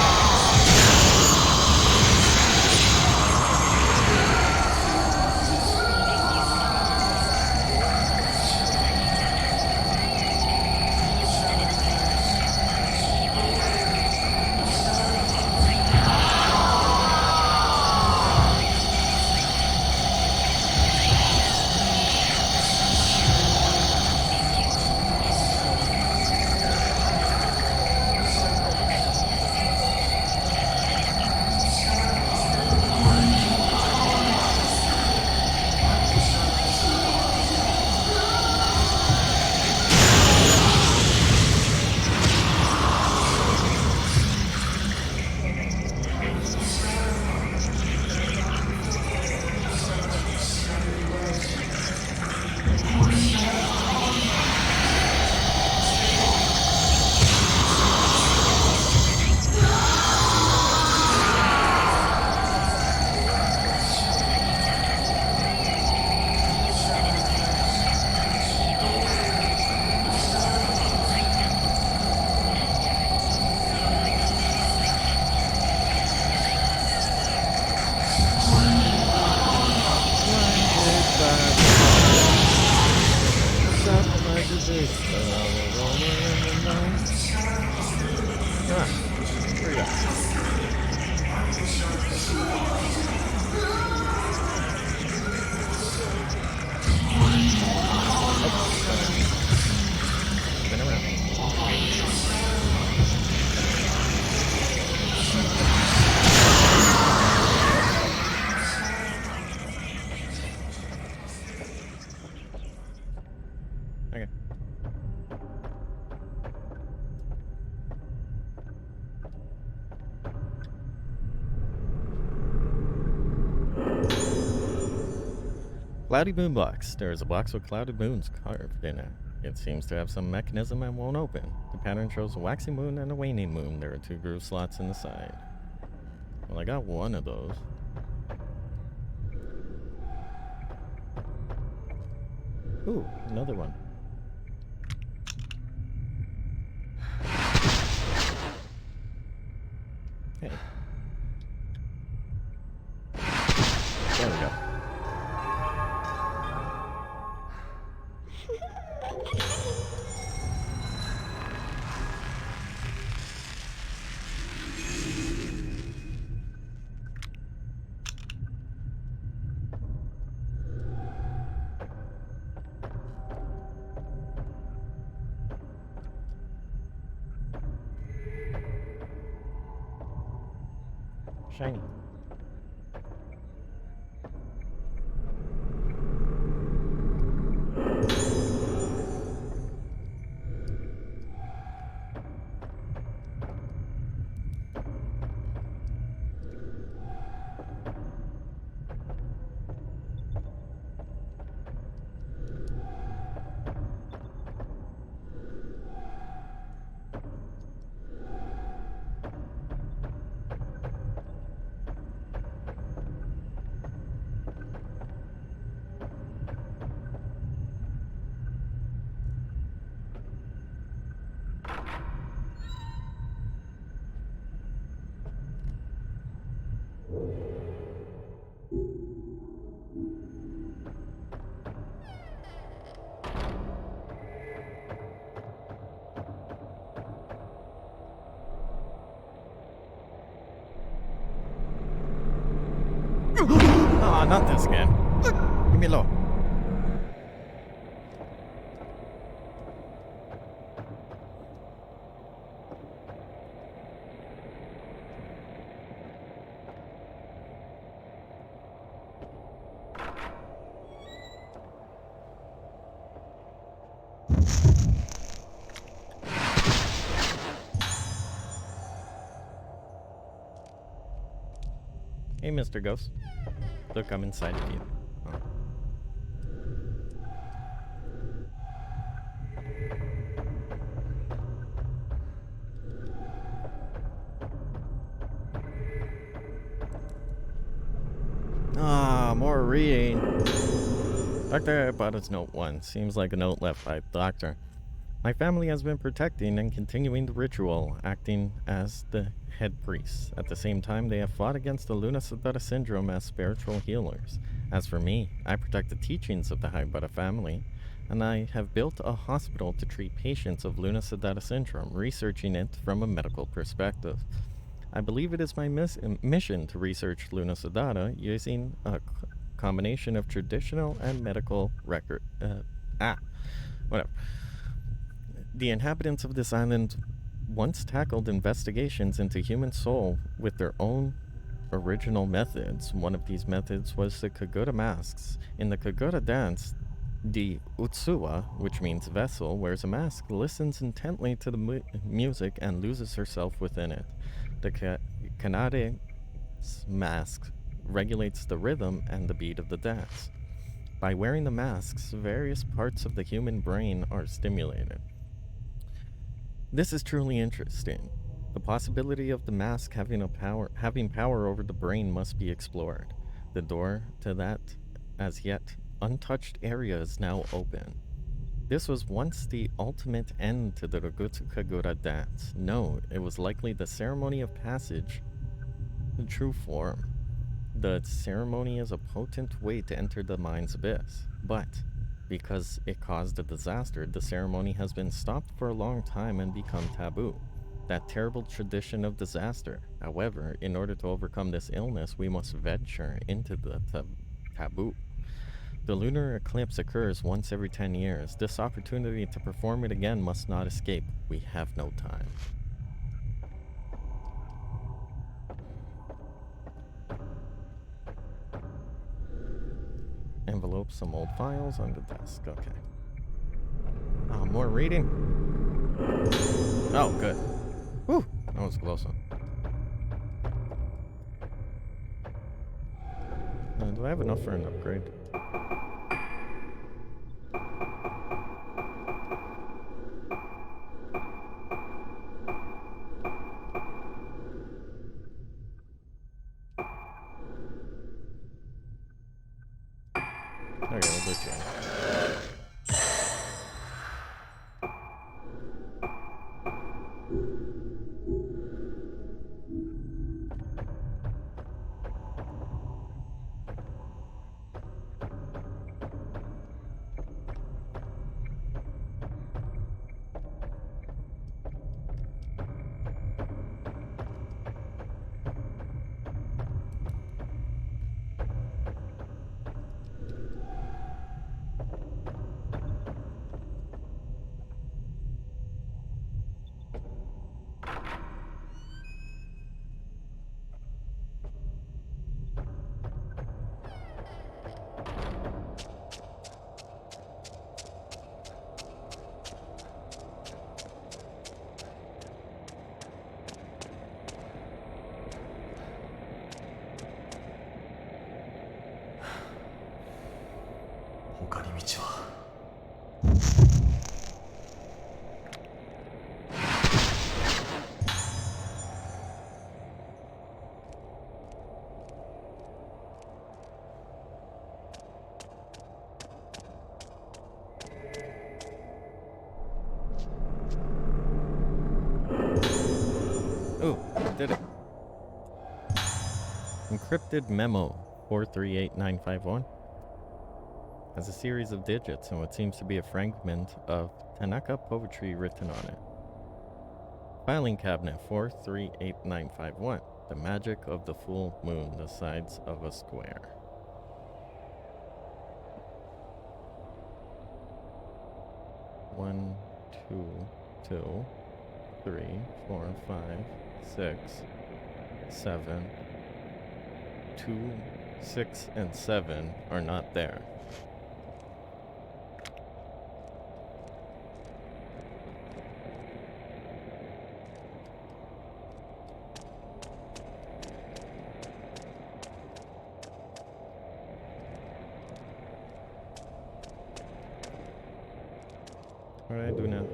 Okay. Cloudy moon box. There is a box with clouded moons carved in it. It seems to have some mechanism and won't open. The pattern shows a waxing moon and a waning moon. There are 2 groove slots in the side. Well, I got one of those. Ooh, another one. Hey. There we go. Shiny. Ah, not this again. Give me low. Hey, Mr. Ghost. Look, I'm inside of you. Oh. Ah, more reading. Doctor bought us note 1. Seems like a note left by the doctor. My family has been protecting and continuing the ritual, acting as the head priests. At the same time, they have fought against the Luna Sedata syndrome as spiritual healers. As for me, I protect the teachings of the Haibara family, and I have built a hospital to treat patients of Luna Sedata syndrome, researching it from a medical perspective. I believe it is my mission to research Luna Sedata using a combination of traditional and medical record. Whatever. The inhabitants of this island once tackled investigations into human soul with their own original methods. One of these methods was the Kagura masks. In the Kagura dance, the Utsuwa, which means vessel, wears a mask, listens intently to the music, and loses herself within it. The Kanare's mask regulates the rhythm and the beat of the dance. By wearing the masks, various parts of the human brain are stimulated. This is truly interesting. The possibility of the mask having power over the brain must be explored. The door to that as yet untouched area is now open. This was once the ultimate end to the Rogutsu Kagura dance. No, it was likely the ceremony of passage, the true form. The ceremony is a potent way to enter the mind's abyss, but because it caused a disaster, the ceremony has been stopped for a long time and become taboo. That terrible tradition of disaster. However, in order to overcome this illness, we must venture into the taboo. The lunar eclipse occurs once every 10 years. This opportunity to perform it again must not escape. We have no time. Envelope, some old files on the desk. Okay. Oh, more reading. Oh, good. Whew, that was close one. Do I have enough for an upgrade? Okay, we'll do it. Ooh, did it. Encrypted memo 438951 has a series of digits and what seems to be a fragment of Tanaka poetry written on it. Filing cabinet 438951. The magic of the full moon, the sides of a square. One, two, 3, 4, 5, 6, 7. 2, 6, and 7 are not there. What do I do now?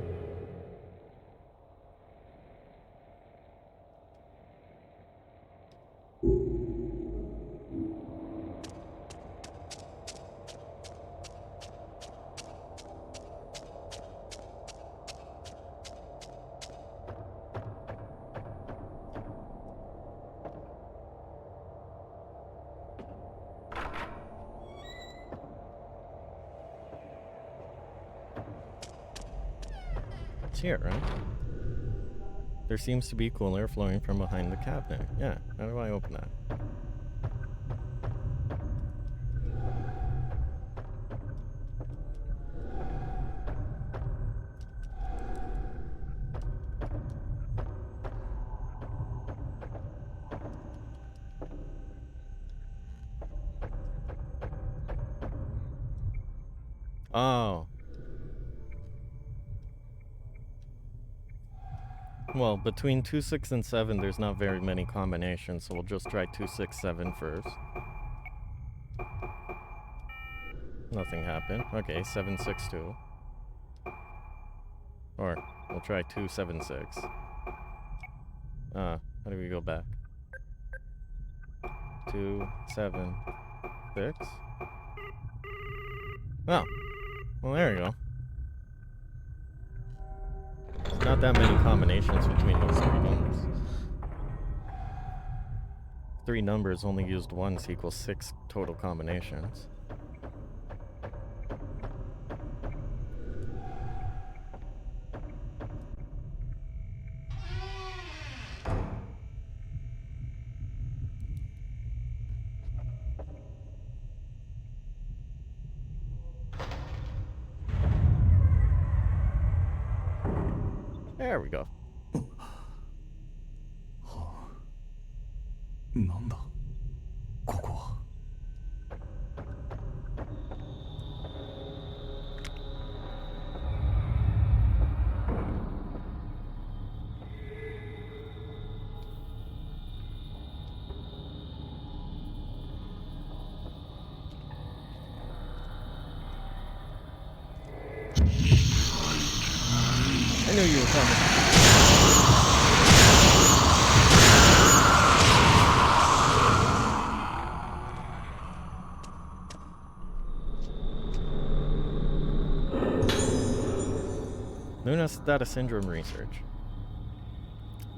It's here, right? There seems to be cool air flowing from behind the cabinet. Yeah, how do I open that? Oh. Well, between 2, 6, and 7, there's not very many combinations, so we'll just try 2, 6, 7 first. Nothing happened. Okay, 7, 6, 2. Or, we'll try 2, 7, 6. How do we go back? 2, 7, 6? Oh. Well, there you go. There's not that many combinations between those 3 numbers. 3 numbers only used once equals 6 total combinations. There we go. なんだここは。I knew you were coming. Lunastada syndrome research.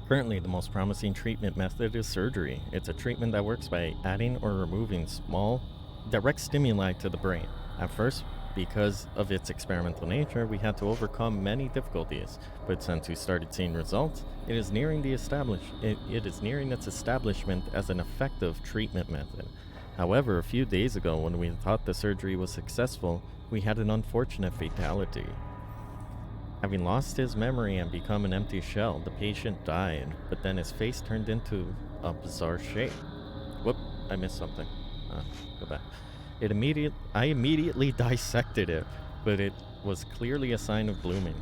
Currently, the most promising treatment method is surgery. It's a treatment that works by adding or removing small, direct stimuli to the brain. At first, because of its experimental nature, we had to overcome many difficulties. But since we started seeing results, it is nearing its establishment as an effective treatment method. However, a few days ago, when we thought the surgery was successful, we had an unfortunate fatality. Having lost his memory and become an empty shell, the patient died, but then his face turned into a bizarre shape. Whoop, I missed something. Go back. I immediately dissected it, but it was clearly a sign of blooming.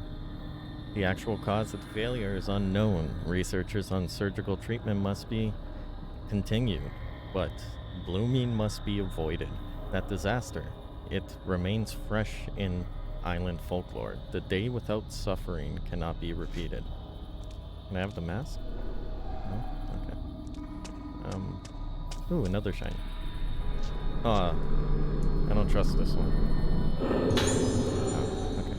The actual cause of the failure is unknown. Researchers on surgical treatment must be continued, but blooming must be avoided. That disaster, it remains fresh in island folklore. The day without suffering cannot be repeated. Can I have the mask? No? Okay. Ooh, another shiny. I don't trust this one. Oh, okay.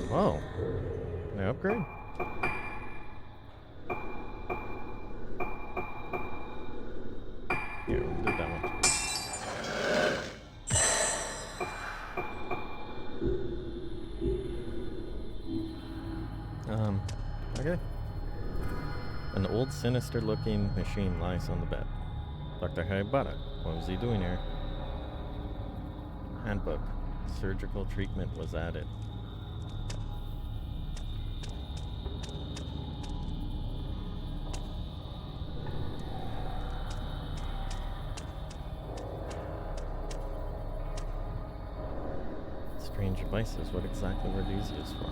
Whoa. Can I upgrade? Here, we'll do that one. Okay. An old, sinister-looking machine lies on the bed. Dr. Haibara, what was he doing here? Handbook. Surgical treatment was added. Strange devices. What exactly were these used for?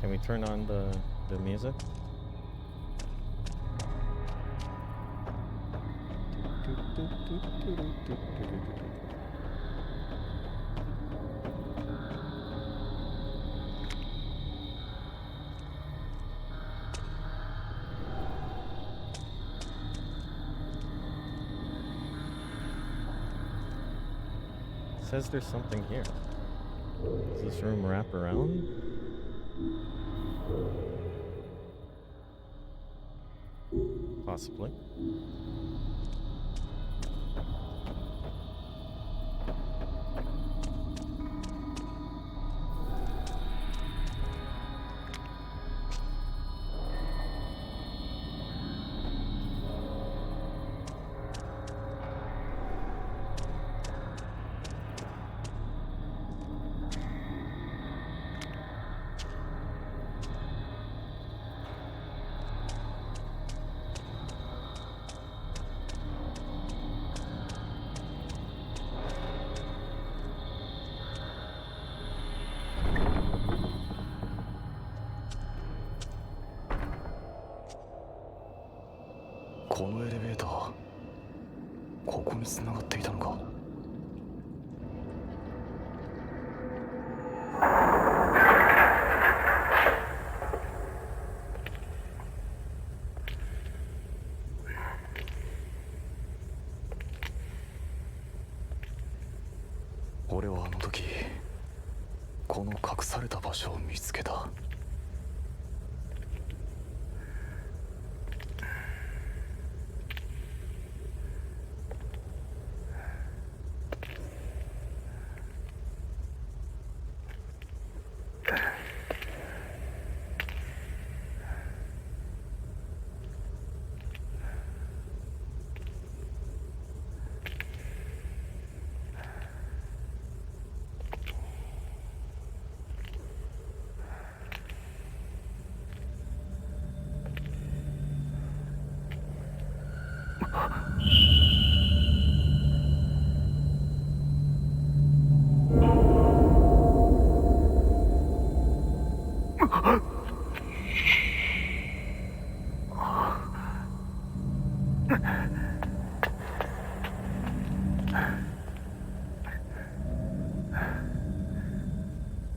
Can we turn on the music? Says there's something here. Does this room wrap around? Possibly.このエレベーター、ここに繋がっていたのか。俺はあの時この隠された場所を見つけた。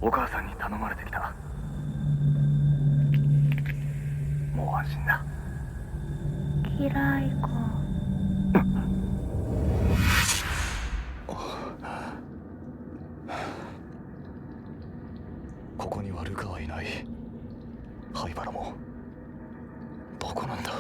お母さんに頼まれてきた。もう安心だ。嫌い子。ここにはルカはいない。灰原もどこなんだ。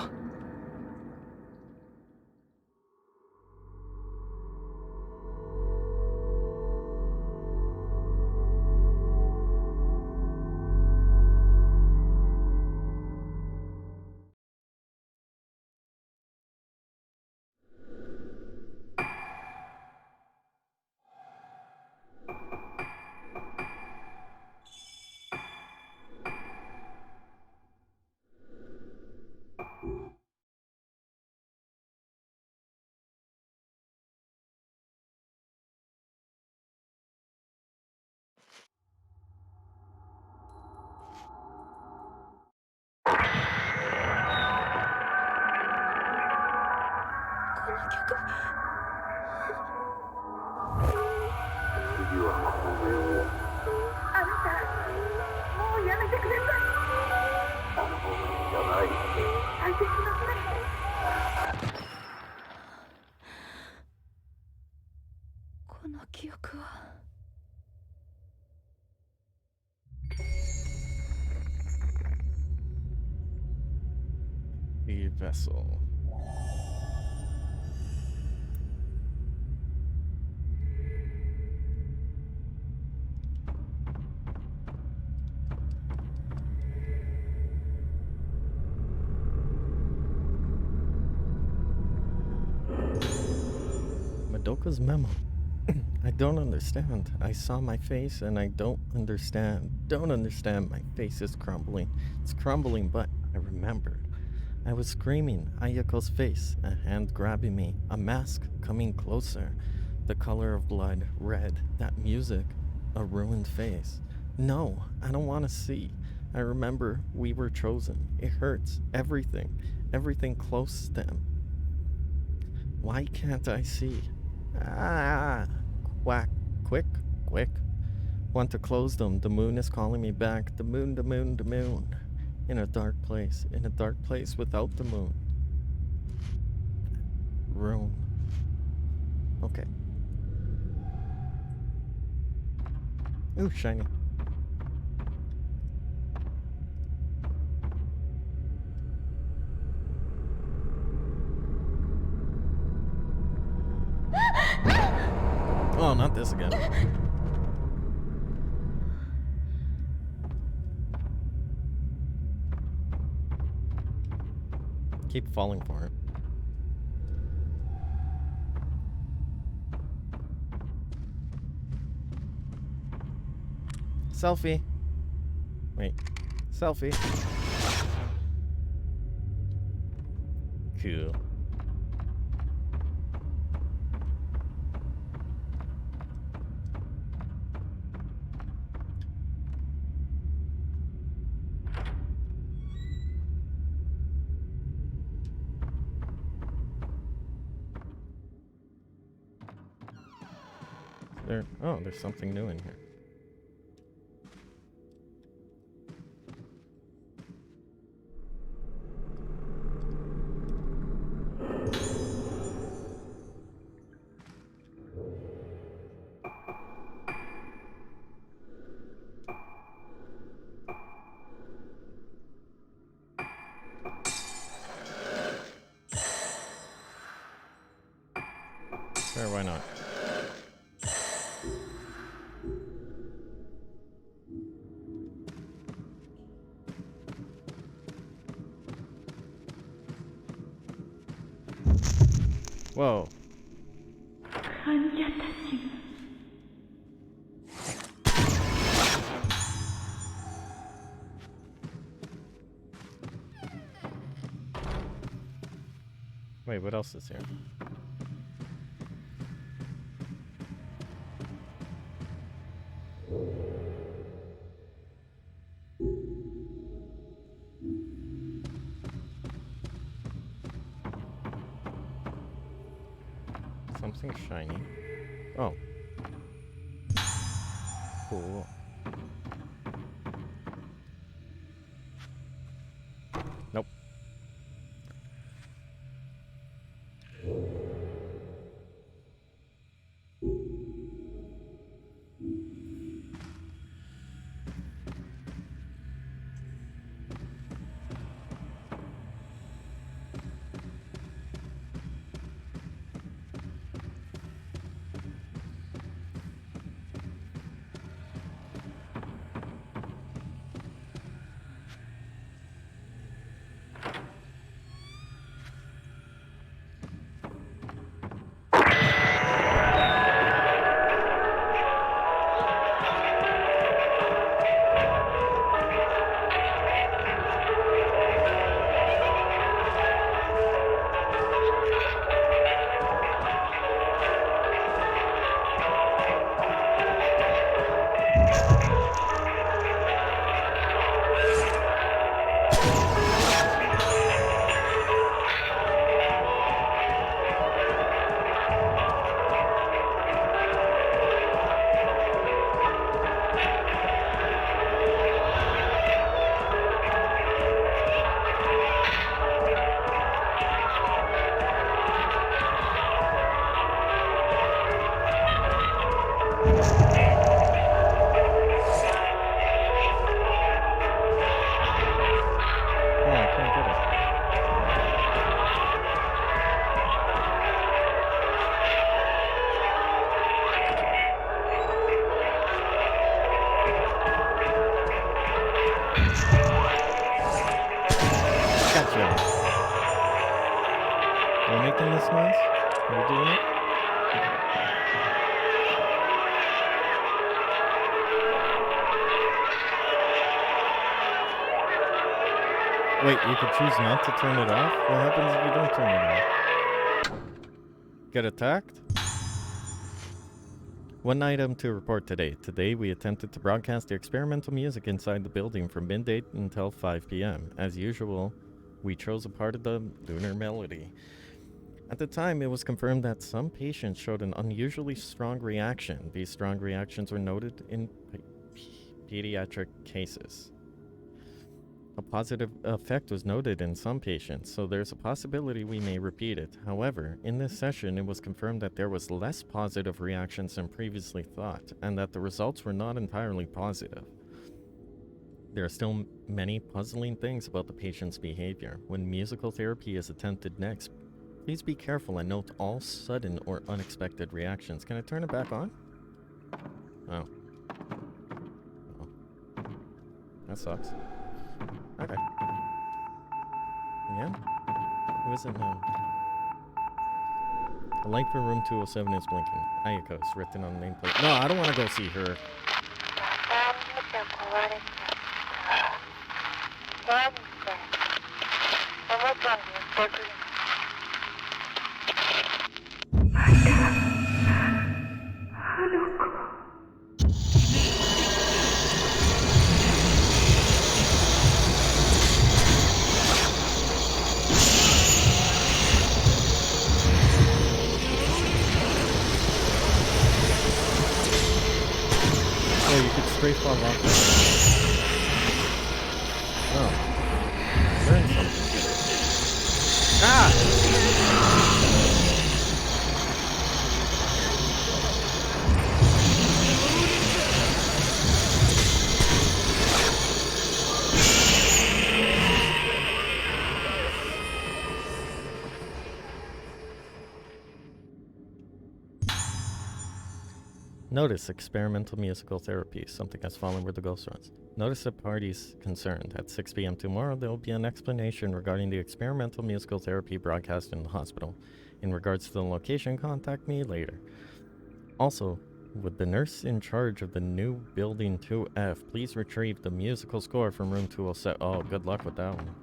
この記憶は。The vessel. Madoka's memo. I don't understand. I saw my face and I don't understand. Don't understand. My face is crumbling. It's crumbling, but I remembered. I was screaming Ayako's face, a hand grabbing me, a mask coming closer. The color of blood, red, that music, a ruined face. No, I don't want to see. I remember we were chosen. It hurts. Everything. Everything close to them. Why can't I see? Ah! Quack. Quick. Quick. Want to close them. The moon is calling me back. The moon, the moon, the moon. In a dark place. In a dark place without the moon. Room. Okay. Ooh, shiny. Oh, not this again. Keep falling for it. Selfie. Wait. Selfie. Cool. There's something new in here. Sure, why not? Whoa. Wait, what else is here? Something shiny. Oh. Cool. Nope. Gotcha. Are we making this noise? Are we doing it? Wait, you could choose not to turn it off? What happens if you don't turn it off? Get attacked? One item to report today. Today, we attempted to broadcast the experimental music inside the building from midday until 5 p.m. As usual, we chose a part of the lunar melody. At the time, it was confirmed that some patients showed an unusually strong reaction. These strong reactions were noted in pediatric cases. A positive effect was noted in some patients, so there's a possibility we may repeat it. However, in this session, it was confirmed that there was less positive reactions than previously thought, and that the results were not entirely positive. There are still many puzzling things about the patient's behavior. When musical therapy is attempted next, please be careful and note all sudden or unexpected reactions. Can I turn it back on? Oh. That sucks. Okay. Again? Who is it now? The light for room 207 is blinking. Ayako is written on the nameplate. No, I don't want to go see her. Oh, you could straight fall off. Oh. Learn something. Ah! Notice experimental musical therapy. Something has fallen where the ghost runs. Notice the parties concerned. At 6 p.m. tomorrow, there will be an explanation regarding the experimental musical therapy broadcast in the hospital. In regards to the location, contact me later. Also, would the nurse in charge of the new building 2F please retrieve the musical score from room 207? Oh, good luck with that one.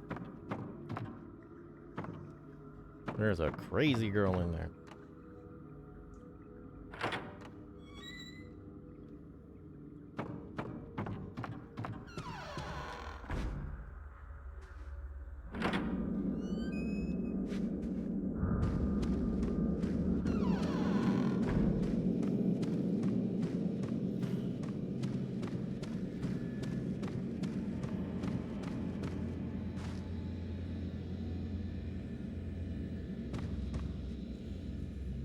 There's a crazy girl in there.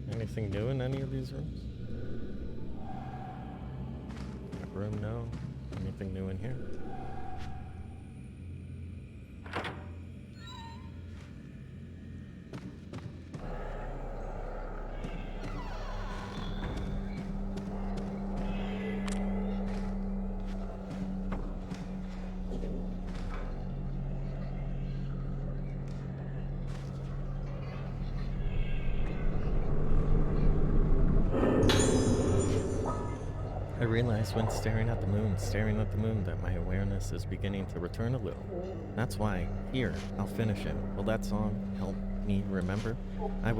Anything new in any of these rooms? That room, no. Anything new in here? I realized when staring at the moon, that my awareness is beginning to return a little. That's why, here, I'll finish it. Will that song help me remember? I've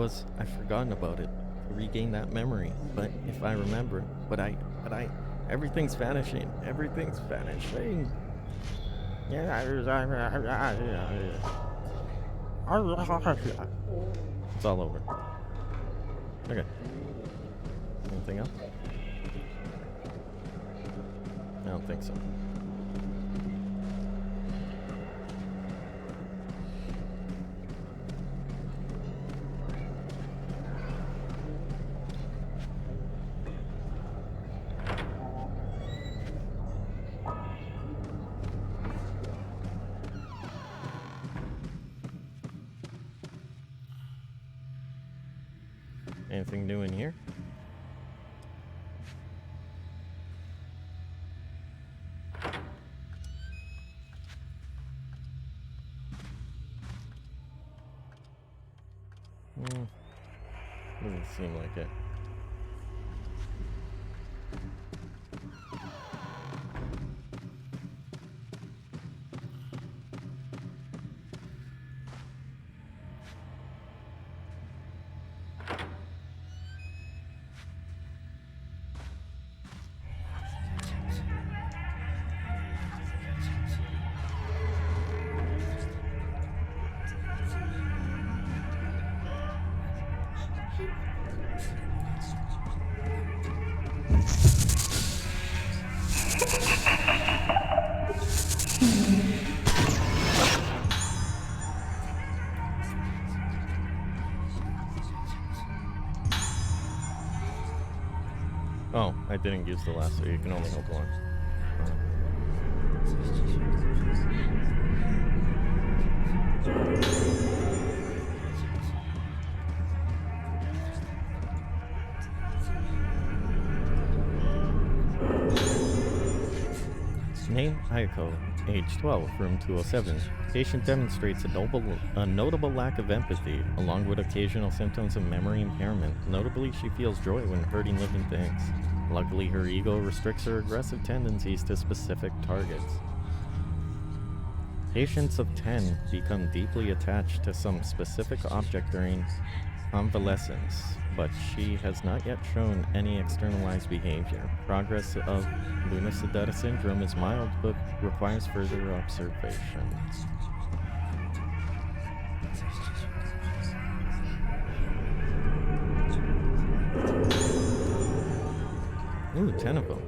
forgotten about it, to regain that memory. But if I remember, everything's vanishing. Everything's vanishing. It's all over. Okay. Anything else? I don't think so. Anything new in here? Doesn't seem like it. Oh, I didn't use the last, so you can only hold one. Name Ayako, age 12, room 207. Patient demonstrates a notable lack of empathy, along with occasional symptoms of memory impairment. Notably, she feels joy when hurting living things. Luckily, her ego restricts her aggressive tendencies to specific targets. Patients of 10 become deeply attached to some specific object during convalescence, but she has not yet shown any externalized behavior. Progress of Lunacida syndrome is mild, but requires further observation. Ooh, 10 of them.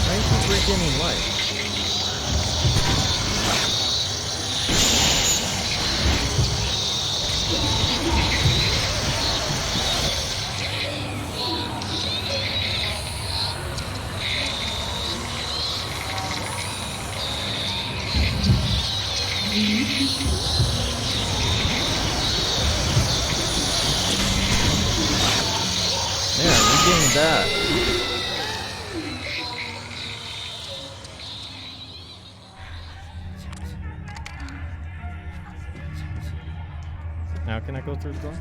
Why is he regaining life? Yeah, regaining that. Now can I go through the door?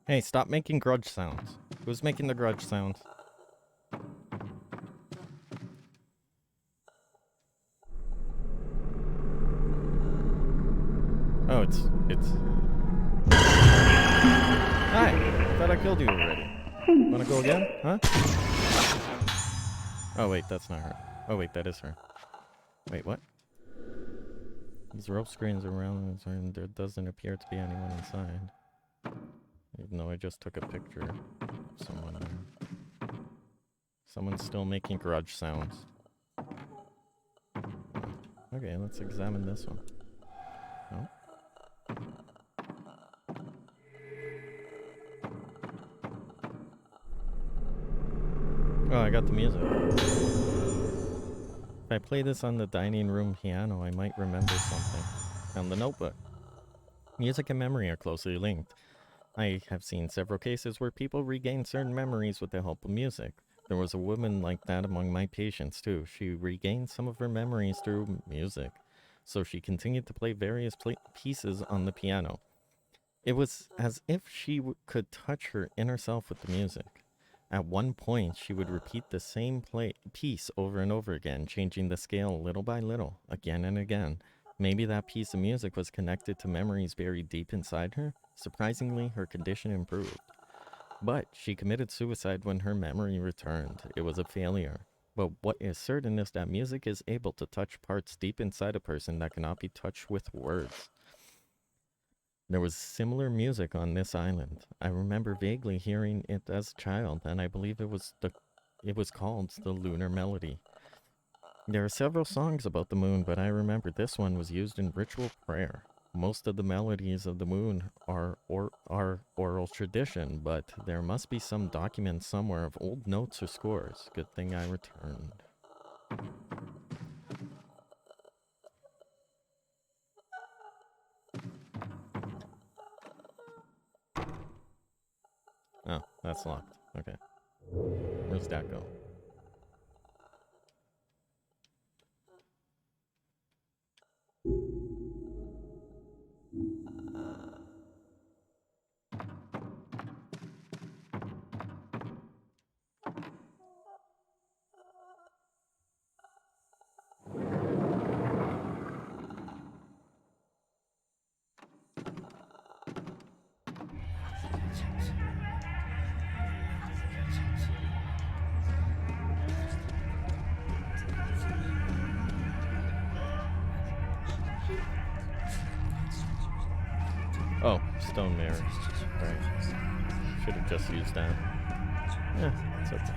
Hey, stop making grudge sounds. Who's making the grudge sounds? Oh, it's... Hi! I thought I killed you already. Wanna go again? Huh? Oh wait, that's not her. Oh wait, that is her. Wait, what? These rope screens around and there doesn't appear to be anyone inside. Even though I just took a picture of someone there. Someone's still making grudge sounds. Okay, let's examine this one. Oh. Oh, I got the music. If I play this on the dining room piano, I might remember something. Found the notebook. Music and memory are closely linked. I have seen several cases where people regain certain memories with the help of music. There was a woman like that among my patients, too. She regained some of her memories through music, so she continued to play various pieces on the piano. It was as if she could touch her inner self with the music. At one point, she would repeat the same piece over and over again, changing the scale little by little, again and again. Maybe that piece of music was connected to memories buried deep inside her. Surprisingly, her condition improved. But she committed suicide when her memory returned. It was a failure. But what is certain is that music is able to touch parts deep inside a person that cannot be touched with words. There was similar music on this island. I remember vaguely hearing it as a child, and I believe it was called the Lunar Melody. There are several songs about the moon, but I remember this one was used in ritual prayer. Most of the melodies of the moon are oral tradition, but there must be some document somewhere of old notes or scores. Good thing I returned. Oh, that's locked. Okay. Where's that go? Oh, stone mirror. Right. Should have just used that. Yeah, it's okay.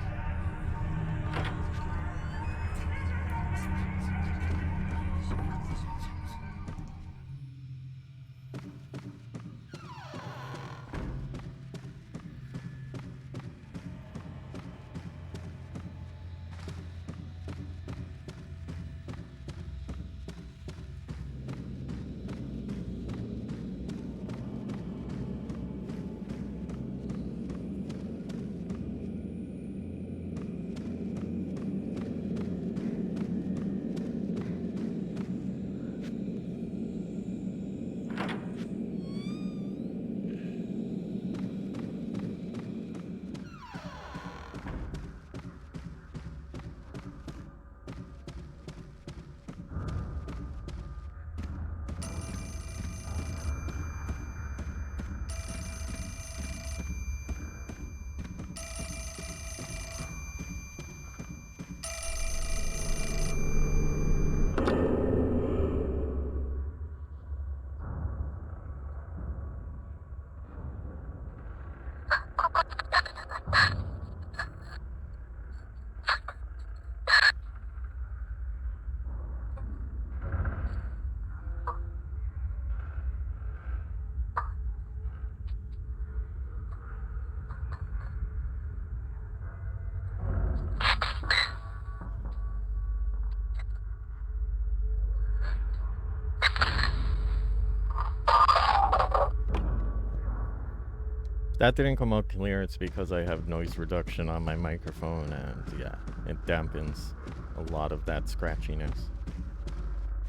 If that didn't come out clear, it's because I have noise reduction on my microphone, and yeah, it dampens a lot of that scratchiness.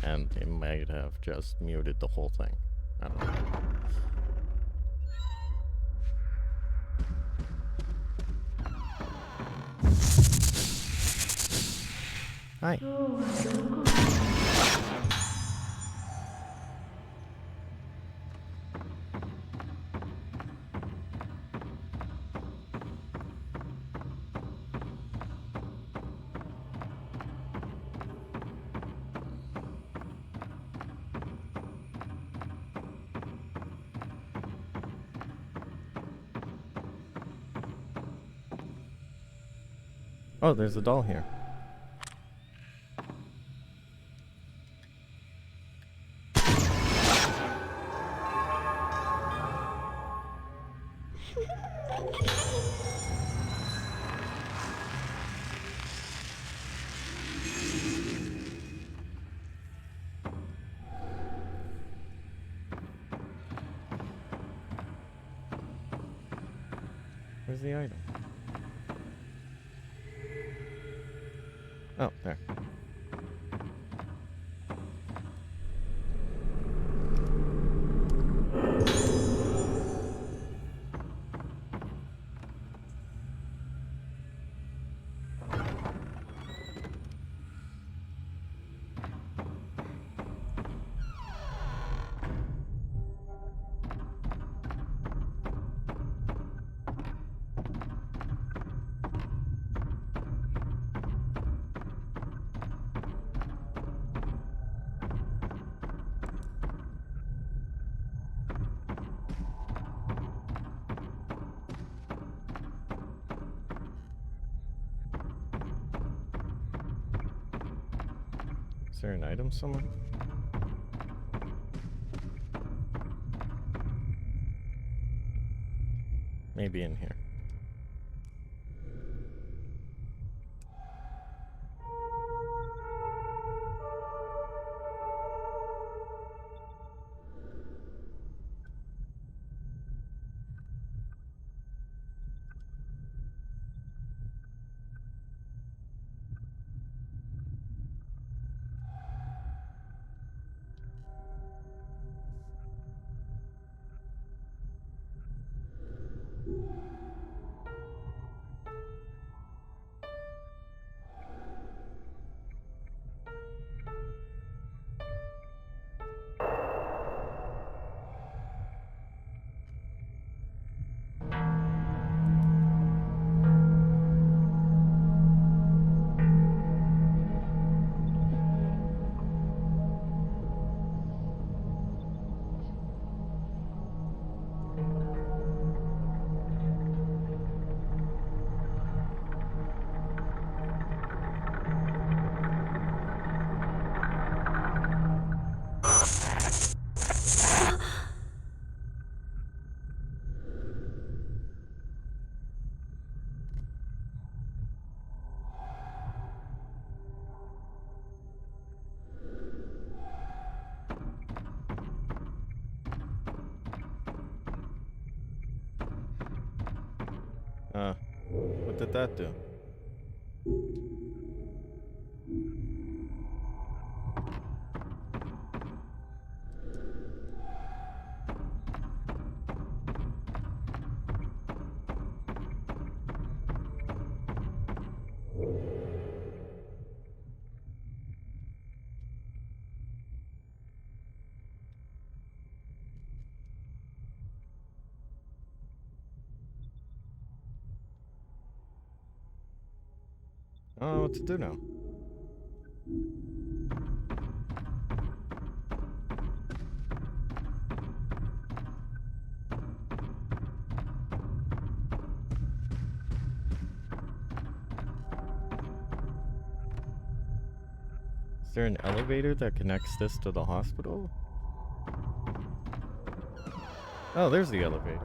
And it might have just muted the whole thing. I don't know. Hi. Oh, there's a doll here. Where's the item? Oh, there. Is there an item somewhere? Maybe in here. What did that do? Oh, what to do now? Is there an elevator that connects this to the hospital? Oh, there's the elevator.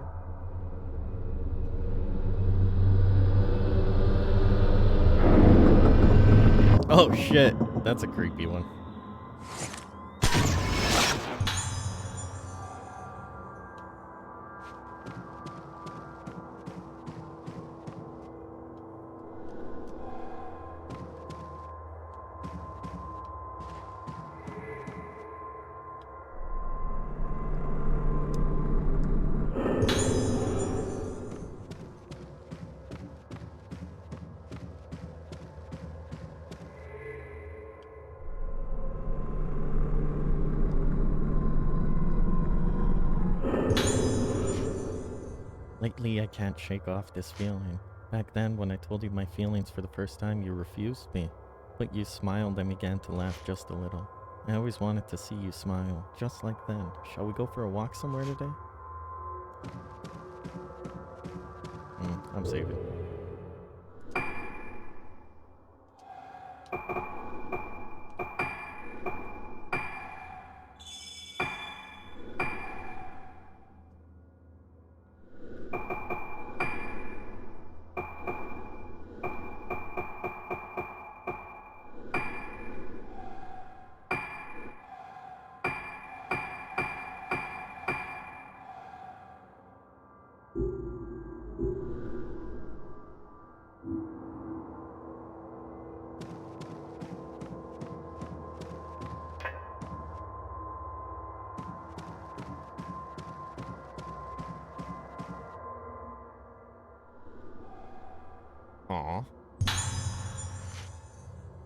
Oh shit, that's a creepy one. Lately, I can't shake off this feeling. Back then, when I told you my feelings for the first time, you refused me. But you smiled and began to laugh just a little. I always wanted to see you smile, just like then. Shall we go for a walk somewhere today? I'm saving.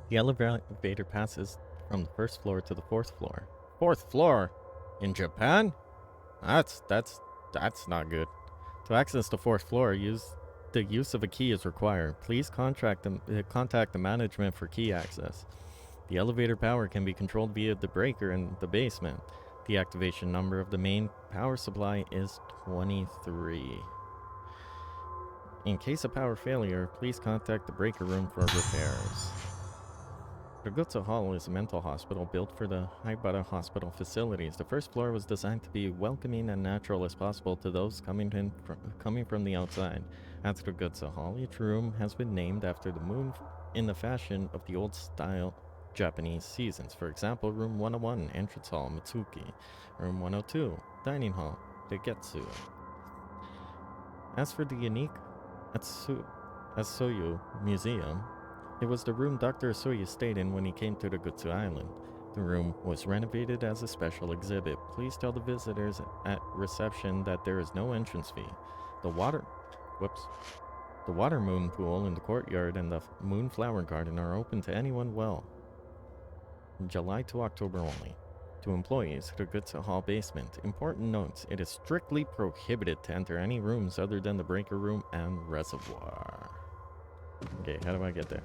The elevator passes from the first floor to the fourth floor. Fourth floor? In Japan? That's not good. To access the fourth floor, the use of a key is required. Please contact the management for key access. The elevator power can be controlled via the breaker in the basement. The activation number of the main power supply is 23. In case of power failure, please contact the breaker room for repairs. Rogutsu Hall is a mental hospital built for the Haibara Hospital facilities. The first floor was designed to be welcoming and natural as possible to those coming from the outside. At Rogutsu Hall, each room has been named after the moon in the fashion of the old-style Japanese seasons. For example, Room 101, Entrance Hall, Mitsuki. Room 102, Dining Hall, Regetsu. As for the unique Asoyu Museum, it was the room Dr. Asoyu stayed in when he came to the Gutsu Island. The room was renovated as a special exhibit. Please tell the visitors at reception that there is no entrance fee. The water moon pool in the courtyard and the moonflower garden are open to anyone well. July to October only. To employees, Rogutsu Hall basement. Important notes, it is strictly prohibited to enter any rooms other than the breaker room and reservoir. Okay, how do I get there?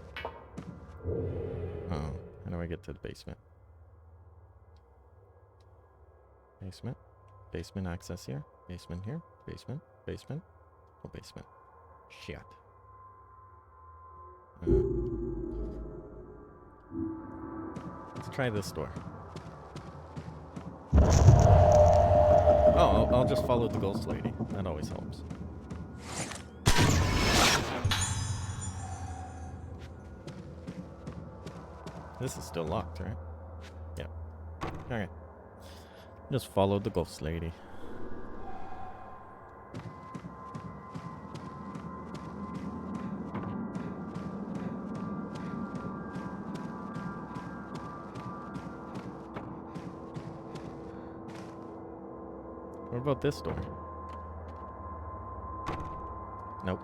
Oh, how do I get to the basement? Basement? Basement access here? Basement here? Basement? Basement? Oh, basement. Shit. Let's try this door. Oh, I'll just follow the ghost lady. That always helps. This is still locked, right? Yeah. Okay. Just follow the ghost lady. What about this door? Nope.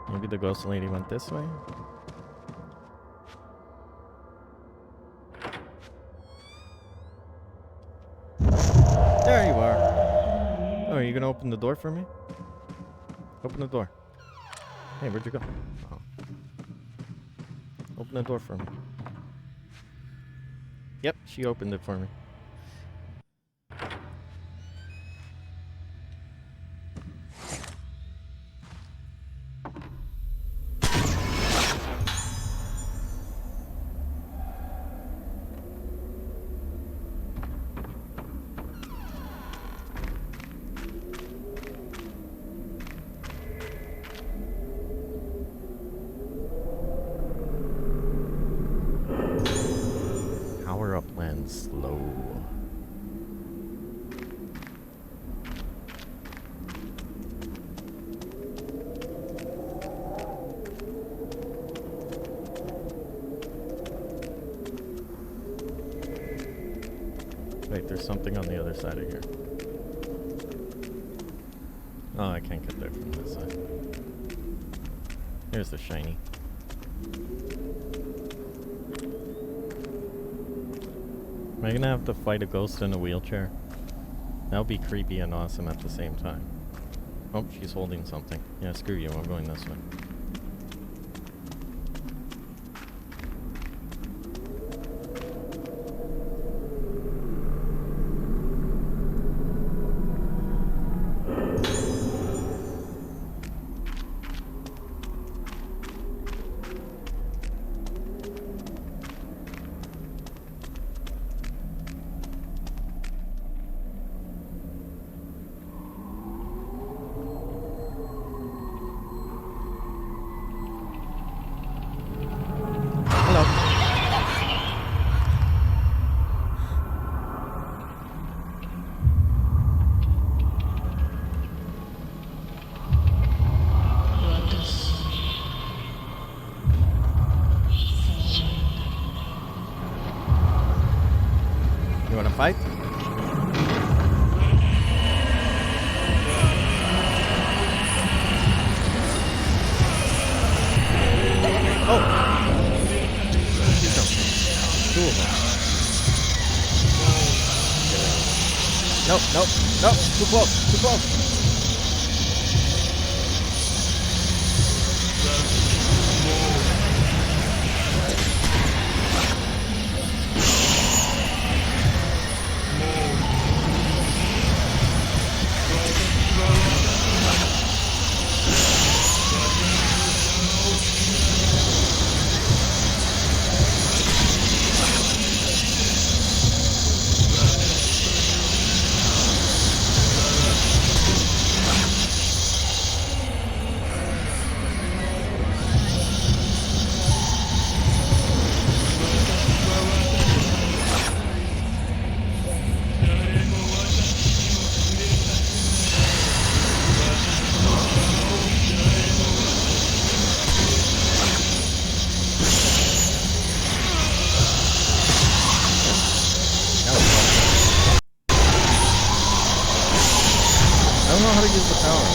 Maybe the ghost lady went this way? There you are. Oh, are you gonna open the door for me? Open the door. Hey, where'd you go? Oh. Open the door for me. Yep, she opened it for me. Power up lens slow. Wait, there's something on the other side of here. Oh, I can't get there from this side. Here's the shiny. Am I gonna have to fight a ghost in a wheelchair? That would be creepy and awesome at the same time. Oh, she's holding something. Yeah, screw you, I'm going this way. You wanna fight? Oh! two of them. Nope, nope, nope. Too close, too close. I don't know how to use the power.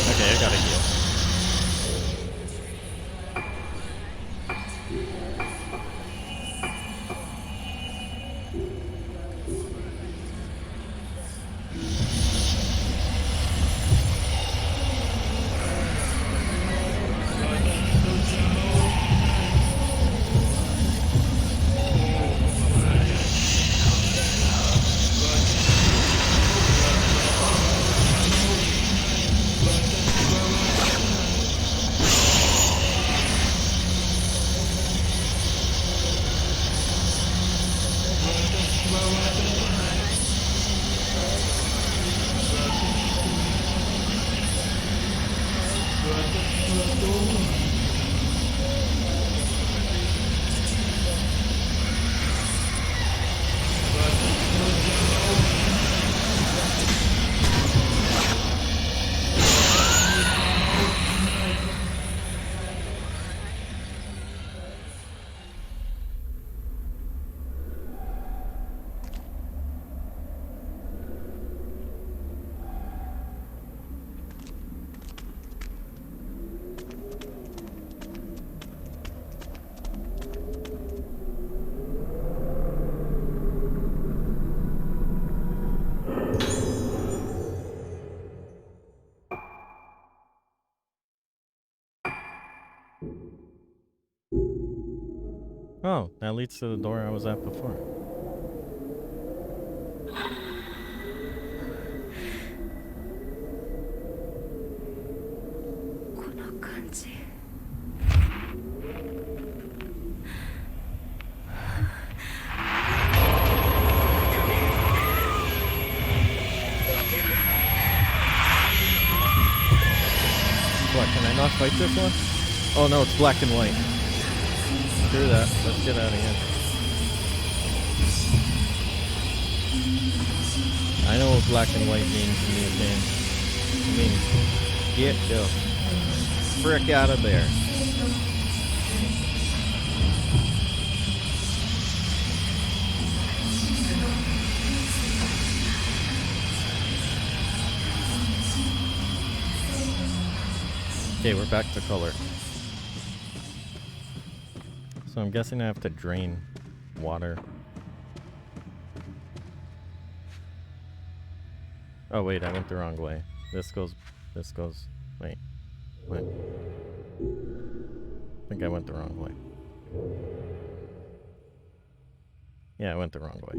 Okay, I gotta heal. Oh, that leads to the door I was at before. What, can I not fight this one? Oh no, it's black and white. Screw that. Let's get out of here. I know what black and white means in this game. It means get the frick out of there. Okay, we're back to color. So I'm guessing I have to drain water. Oh wait, I went the wrong way. This goes, wait. I think I went the wrong way. Yeah, I went the wrong way.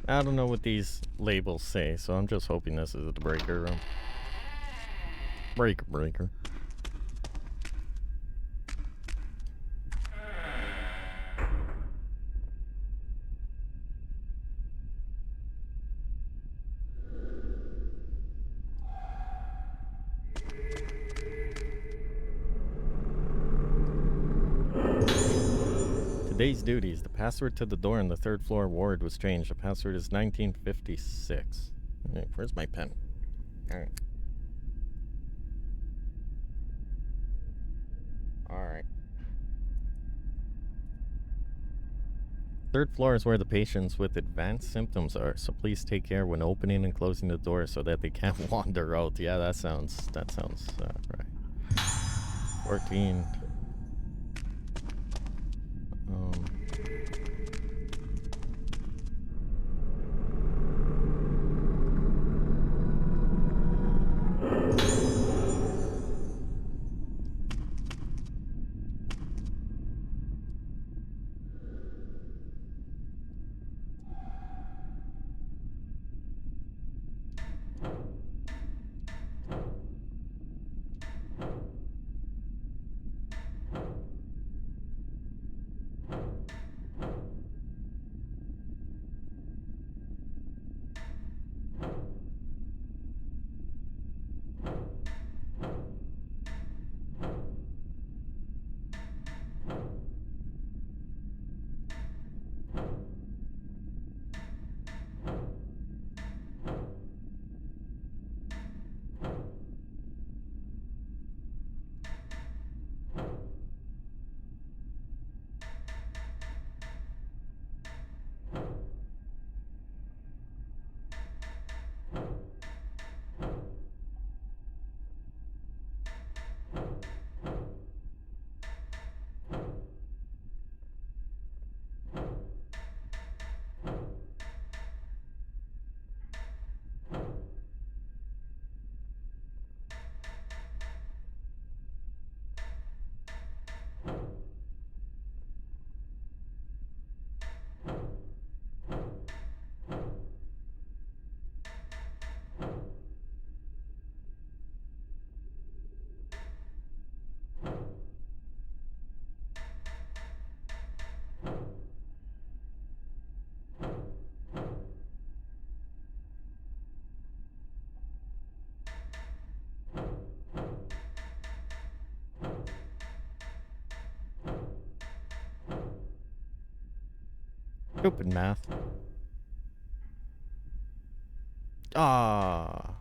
I don't know what these labels say, so I'm just hoping this is the breaker room. Breaker. Today's duties. The password to the door in the 3rd floor ward was changed. The password is 1956. Hey, where's my pen? Alright. Alright. 3rd floor is where the patients with advanced symptoms are, so please take care when opening and closing the door so that they can't wander out. Yeah, that sounds right. 14. Stupid math. Ah.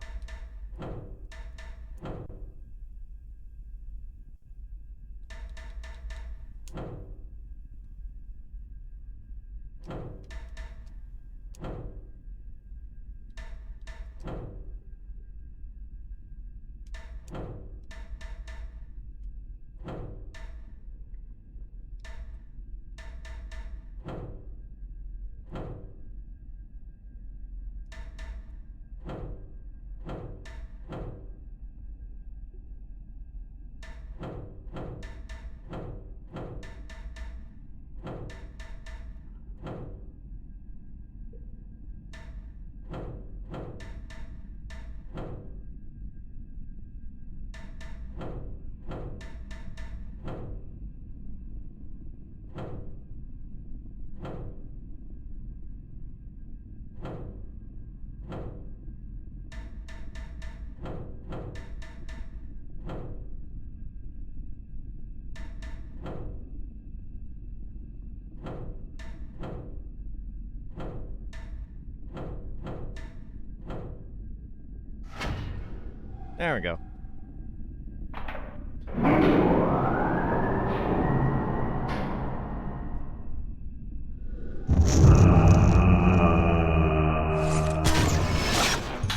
There we go.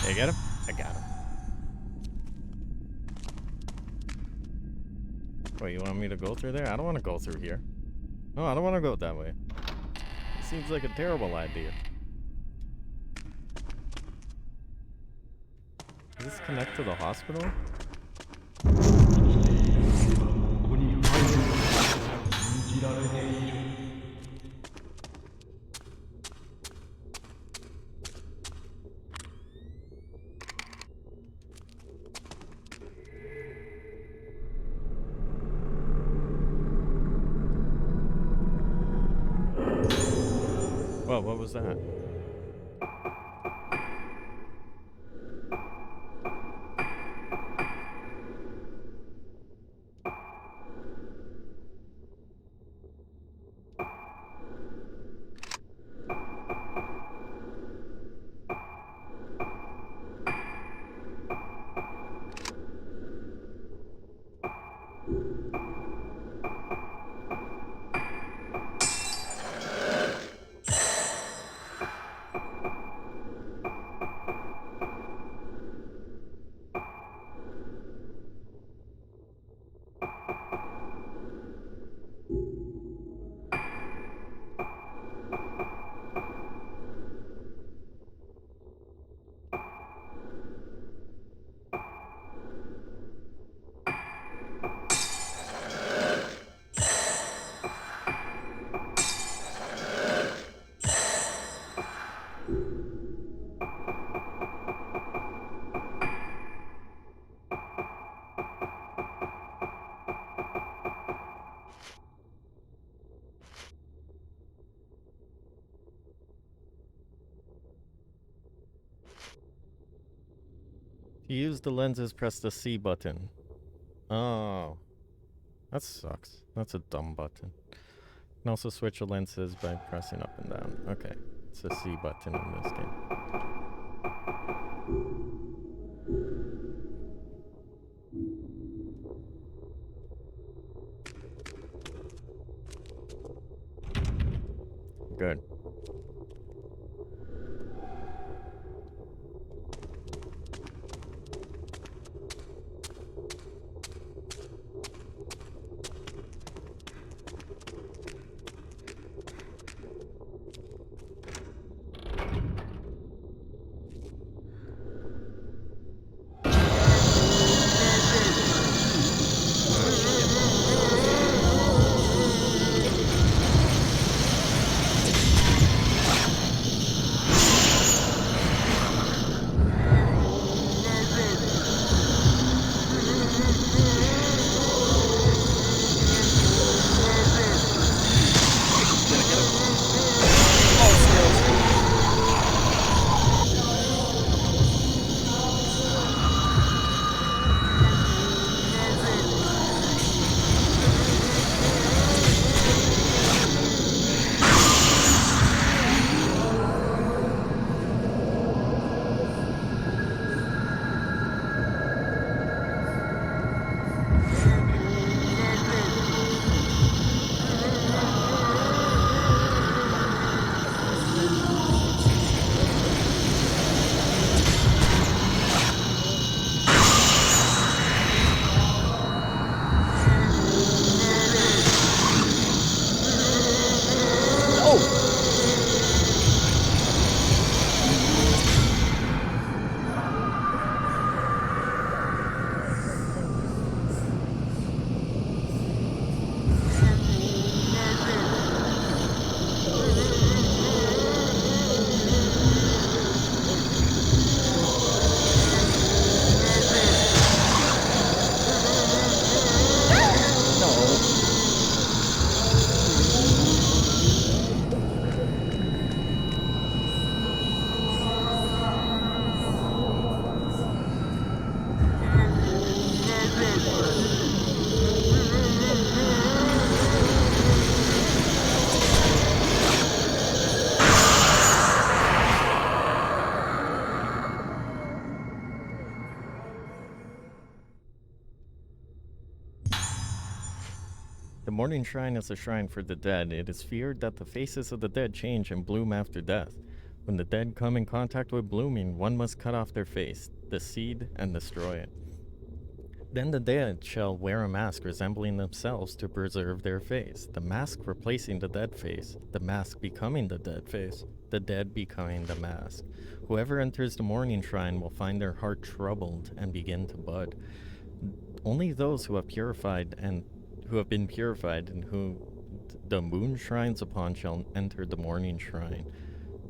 You get him? I got him. Wait, you want me to go through there? I don't want to go through here. No, I don't want to go that way. It seems like a terrible idea. Does this connect to the hospital? Whoa, what was that? To use the lenses, press the C button. Oh. That sucks. That's a dumb button. You can also switch the lenses by pressing up and down. Okay. It's the C button in this game. Good. The Morning Shrine is a shrine for the dead. It is feared that the faces of the dead change and bloom after death. When the dead come in contact with blooming, one must cut off their face, the seed, and destroy it. Then the dead shall wear a mask resembling themselves to preserve their face, the mask replacing the dead face, the mask becoming the dead face, the dead becoming the mask. Whoever enters the Morning Shrine will find their heart troubled and begin to bud. Only those who have been purified and who the moon shines upon shall enter the Morning Shrine.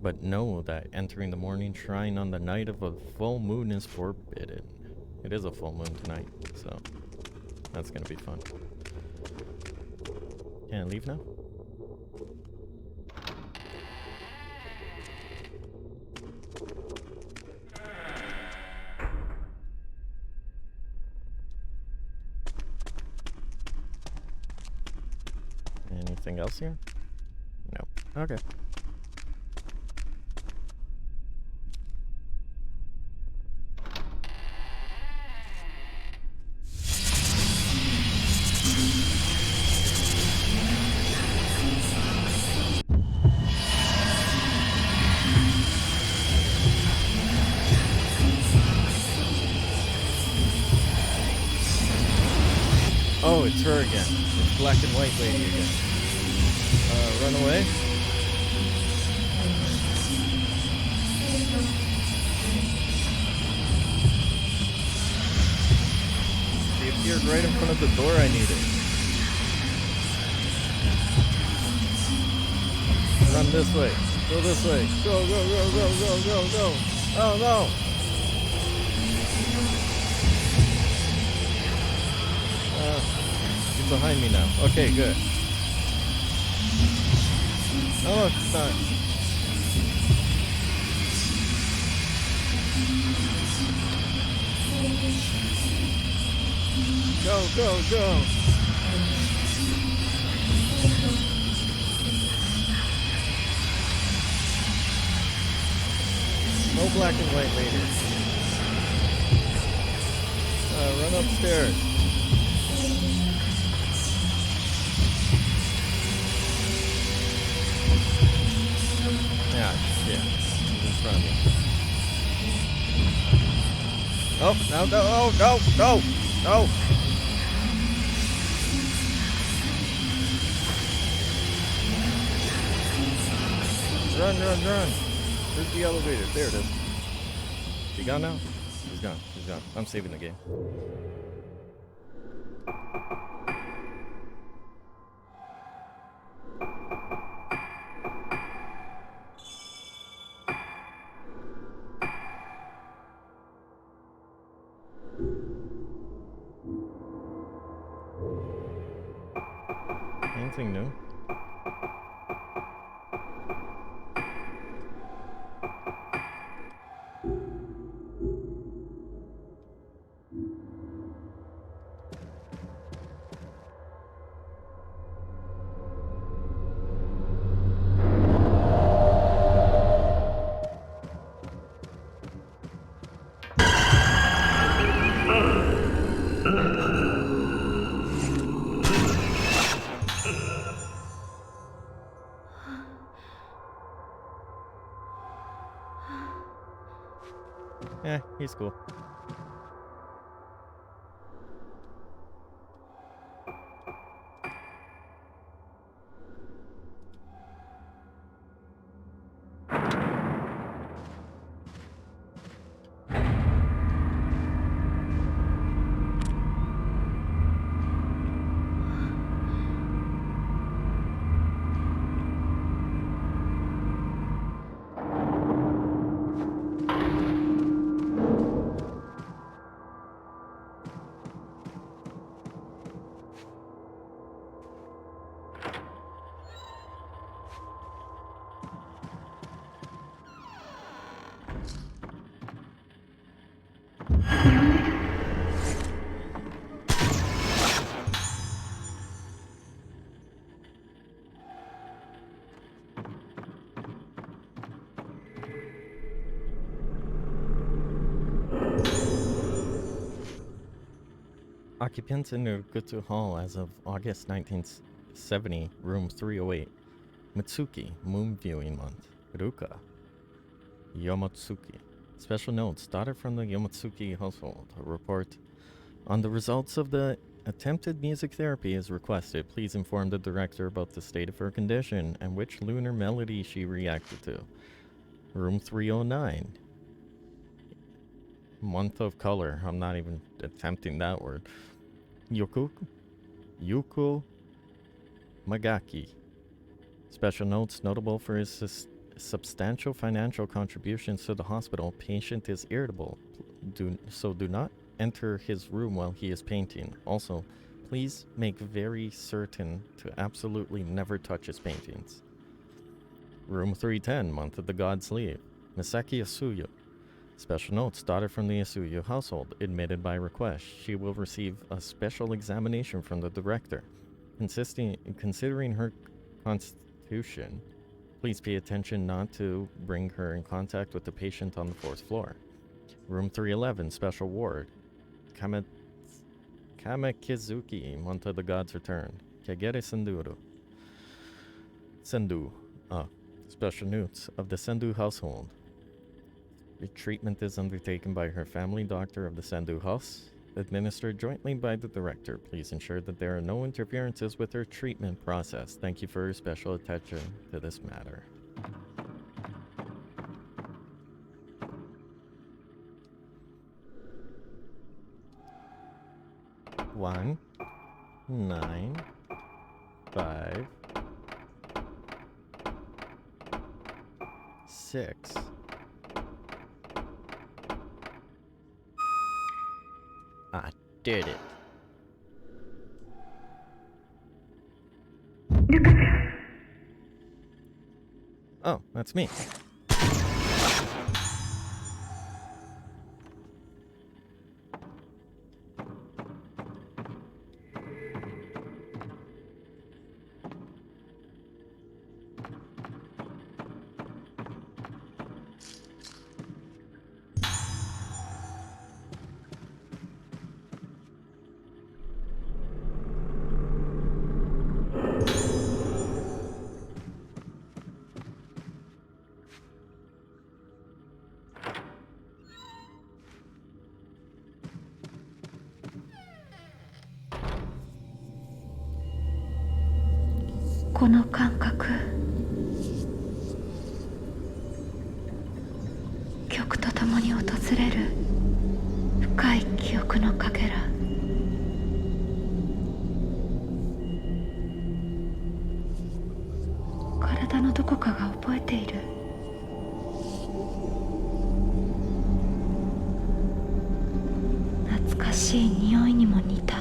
But know that entering the Morning Shrine on the night of a full moon is forbidden. It is a full moon tonight, so that's gonna be fun. Can I leave now? anything else here? No. Okay. Oh, it's her again. It's black and white lady again. Run away. She appeared right in front of the door I needed. Run this way. Go this way. Go, go, go, go, go, go, go. Oh no! She's behind me now. Okay, good. Oh, it's not. Go, go, go. No black and white later. Run upstairs. Yeah, shit. He's in front of me. Oh, no, no, oh, no, no, no. Run, run, run. Where's the elevator? There it is. She gone now? She's gone. She's gone. I'm saving the game. Anything new? Yeah, he's cool. Occupants in Nurgutsu Hall as of August 1970, room 308. Mitsuki, moon viewing month. Ruka. Yomotsuki. Special notes, daughter from the Yomotsuki household. A report on the results of the attempted music therapy is requested. Please inform the director about the state of her condition and which lunar melody she reacted to. Room 309. Month of color. I'm not even attempting that word. Yuko Magaki. Special notes, notable for his substantial financial contributions to the hospital. Patient is irritable, so do not enter his room while he is painting. Also, please make very certain to absolutely never touch his paintings. Room 310, month of the god's leave. Misaki Asuyo. Special notes, daughter from the Asuyo household, admitted by request. She will receive a special examination from the director. Considering her Constitution. Please pay attention not to bring her in contact with the patient on the 4th floor. Room 311, Special Ward. Kamekizuki, month of the gods returned. Kagere Senduru. Sendu. Special notes of the Sendu household. The treatment is undertaken by her family doctor of the Sendu house, administered jointly by the director. Please ensure that there are no interferences with her treatment process. Thank you for your special attention to this matter. One, 9, 5, 6. I did it. Oh, that's me.この感覚、曲とともに訪れる深い記憶のかけら。体のどこかが覚えている。懐かしい匂いにも似た。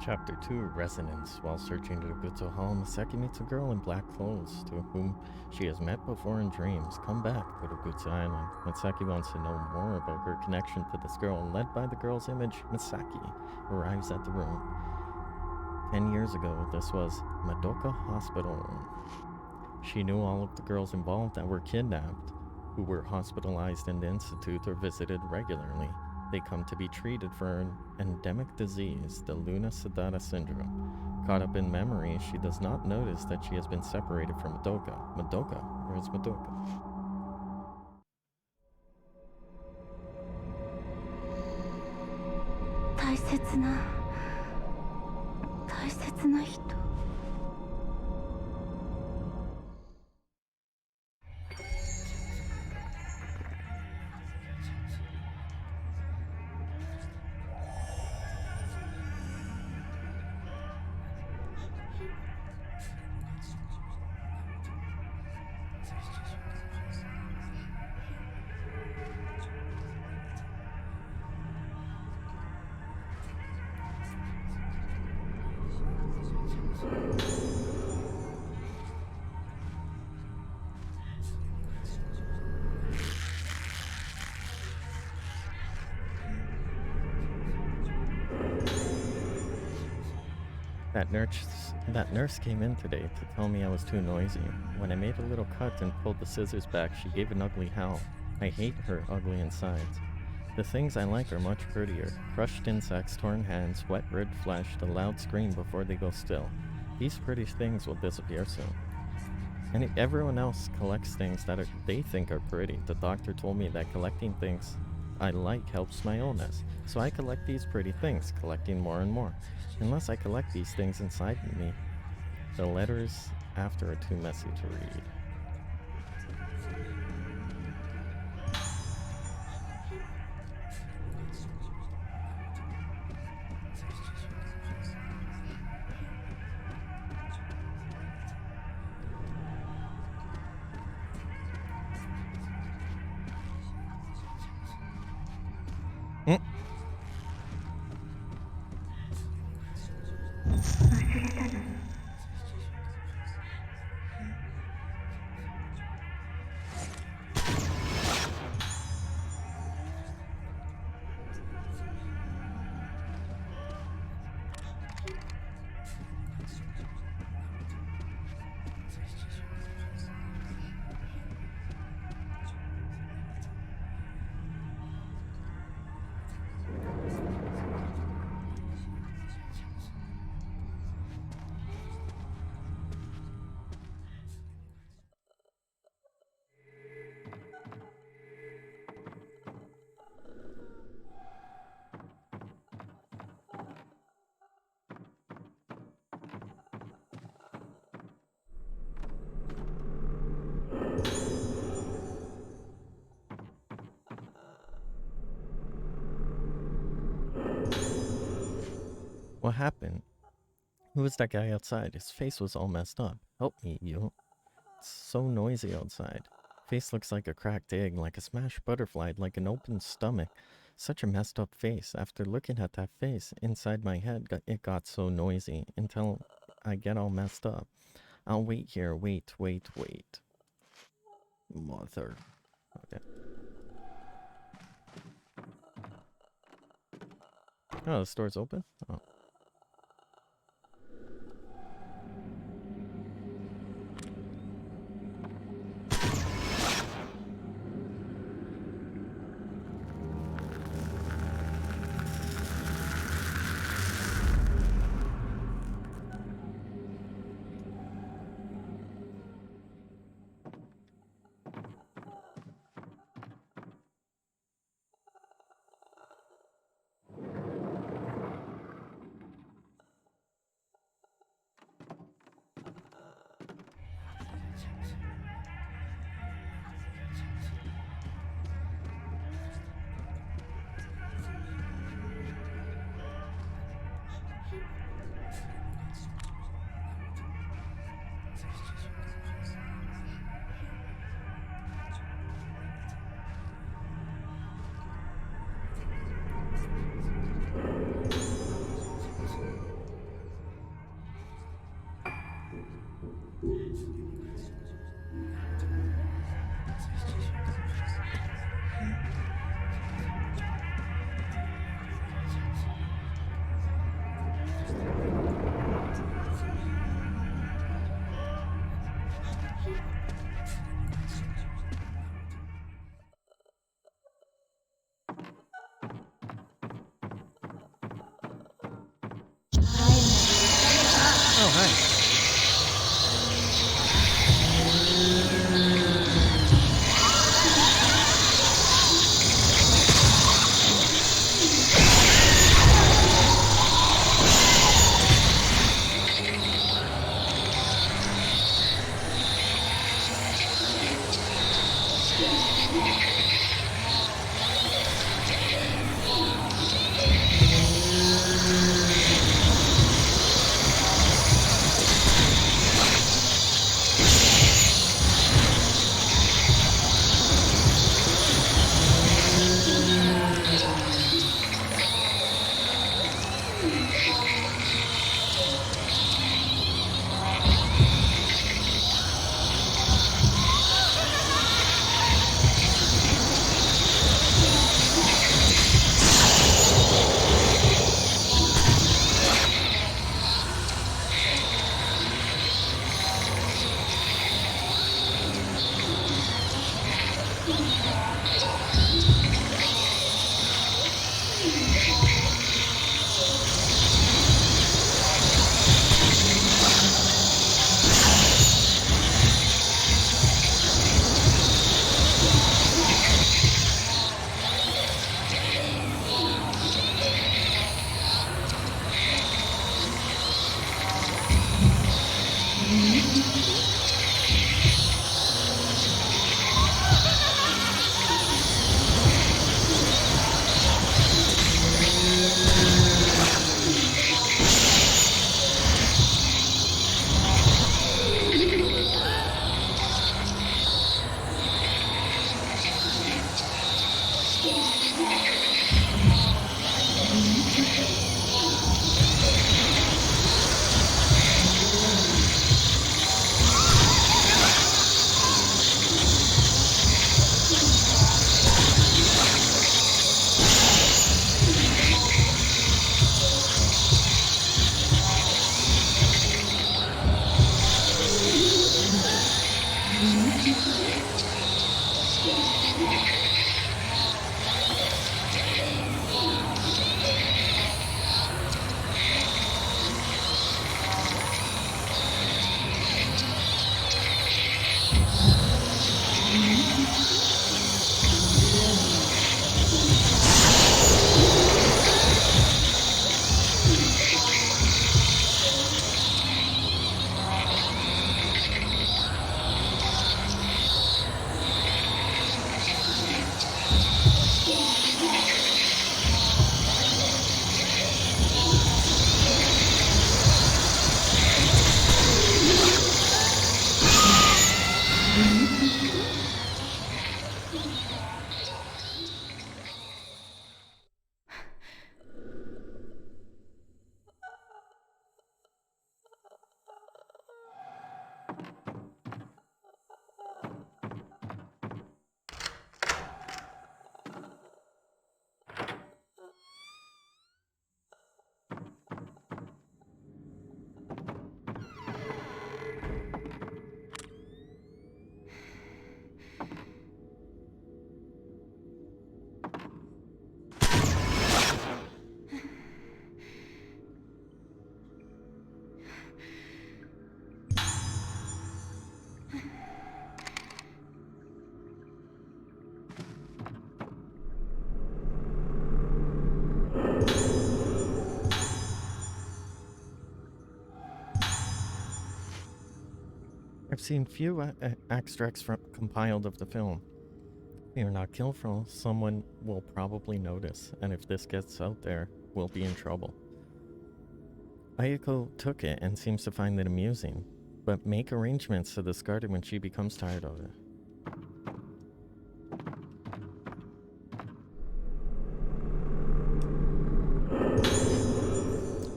Chapter 2, Resonance. While searching Rogutsu Hall, Misaki meets a girl in black clothes to whom she has met before in dreams. Come back to Rogutsu Island. Misaki wants to know more about her connection to this girl, and led by the girl's image, Misaki arrives at the room. 10 years ago, this was Madoka Hospital. She knew all of the girls involved that were kidnapped, who were hospitalized in the institute or visited regularly. They come to be treated for an endemic disease, the Luna Sedata syndrome. Caught up in memory, she does not notice that she has been separated from Madoka. Madoka? Where is Madoka?大切な人。That nurse came in today to tell me I was too noisy. When I made a little cut and pulled the scissors back, she gave an ugly howl. I hate her ugly insides. The things I like are much prettier. Crushed insects, torn hands, wet red flesh, the loud scream before they go still. These pretty things will disappear soon. And everyone else collects things that they think are pretty. The doctor told me that collecting things I like helps my illness, so I collect these pretty things, collecting more and more. Unless I collect these things inside me. The letters after are too messy to read. What happened? Who was that guy outside? His face was all messed up. Help me, you. It's so noisy outside. Face looks like a cracked egg, like a smashed butterfly, like an open stomach. Such a messed up face. After looking at that face, inside my head, it got so noisy until I get all messed up. I'll wait here. Wait. Mother. Okay. Oh, the store's open? Oh. I've seen few extracts compiled of the film. If you're not careful, someone will probably notice, and if this gets out there, we'll be in trouble. Ayako took it and seems to find it amusing, but make arrangements to discard it when she becomes tired of it.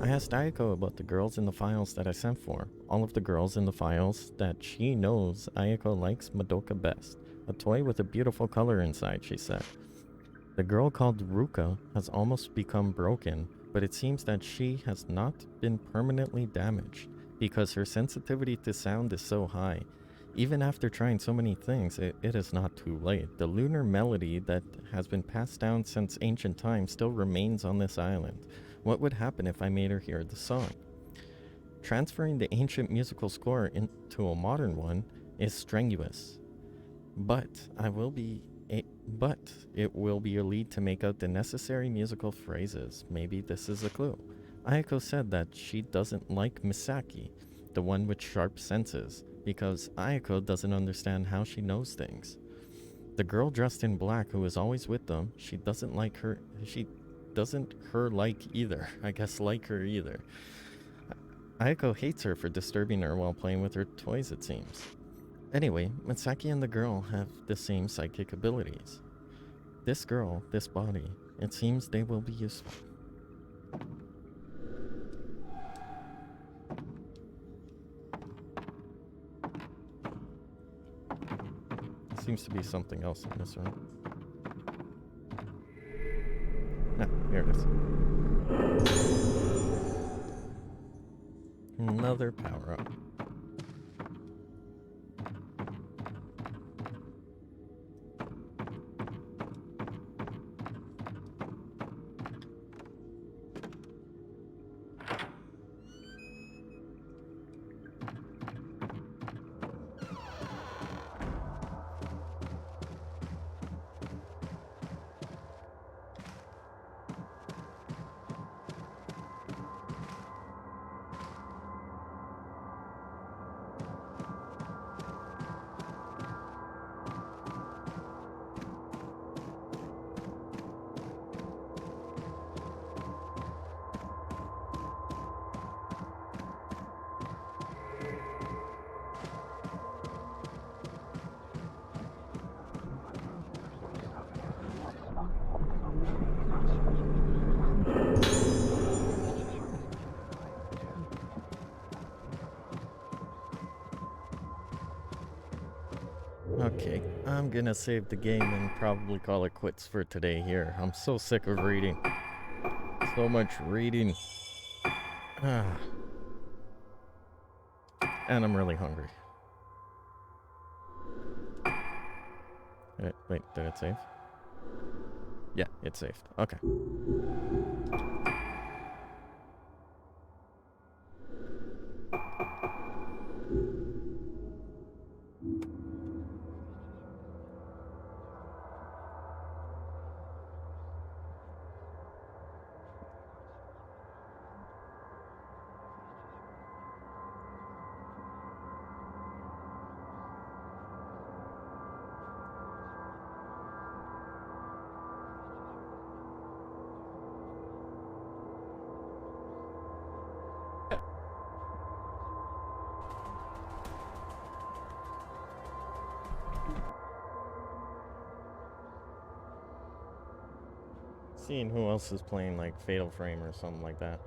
I asked Ayako about the girls in the files that I sent for. All of the girls in the files that she knows Ayako likes Madoka best. A toy with a beautiful color inside, she said. The girl called Ruka has almost become broken, but it seems that she has not been permanently damaged because her sensitivity to sound is so high. Even after trying so many things, it is not too late. The lunar melody that has been passed down since ancient times still remains on this island. What would happen if I made her hear the song? Transferring the ancient musical score into a modern one is strenuous, but it will be a lead to make out the necessary musical phrases. Maybe this is a clue. Ayako said that she doesn't like Misaki, the one with sharp senses, because Ayako doesn't understand how she knows things. The girl dressed in black who is always with them, she doesn't like her either. I guess like her either. Ayako hates her for disturbing her while playing with her toys, it seems. Anyway, Misaki and the girl have the same psychic abilities. This girl, this body, it seems they will be useful. Seems to be something else in this room. Ah, here it is. Another power-up. Okay, I'm gonna save the game and probably call it quits for today here. I'm so sick of reading. So much reading. And I'm really hungry. Wait, did it save? Yeah, it saved. Okay. Seeing who else is playing like Fatal Frame or something like that.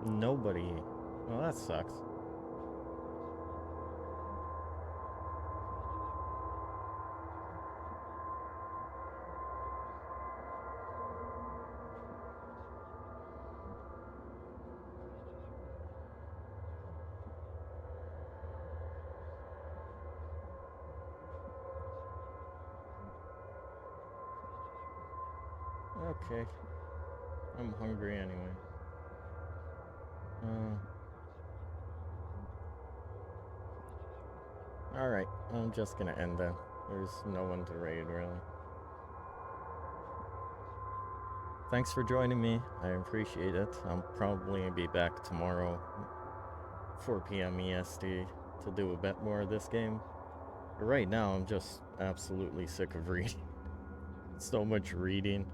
Nobody. Well, that sucks. Okay. I'm hungry anyway. Alright, I'm just gonna end then. There's no one to raid, really. Thanks for joining me. I appreciate it. I'll probably be back tomorrow, 4 p.m. EST, to do a bit more of this game. But right now, I'm just absolutely sick of reading. So much reading.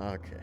Okay.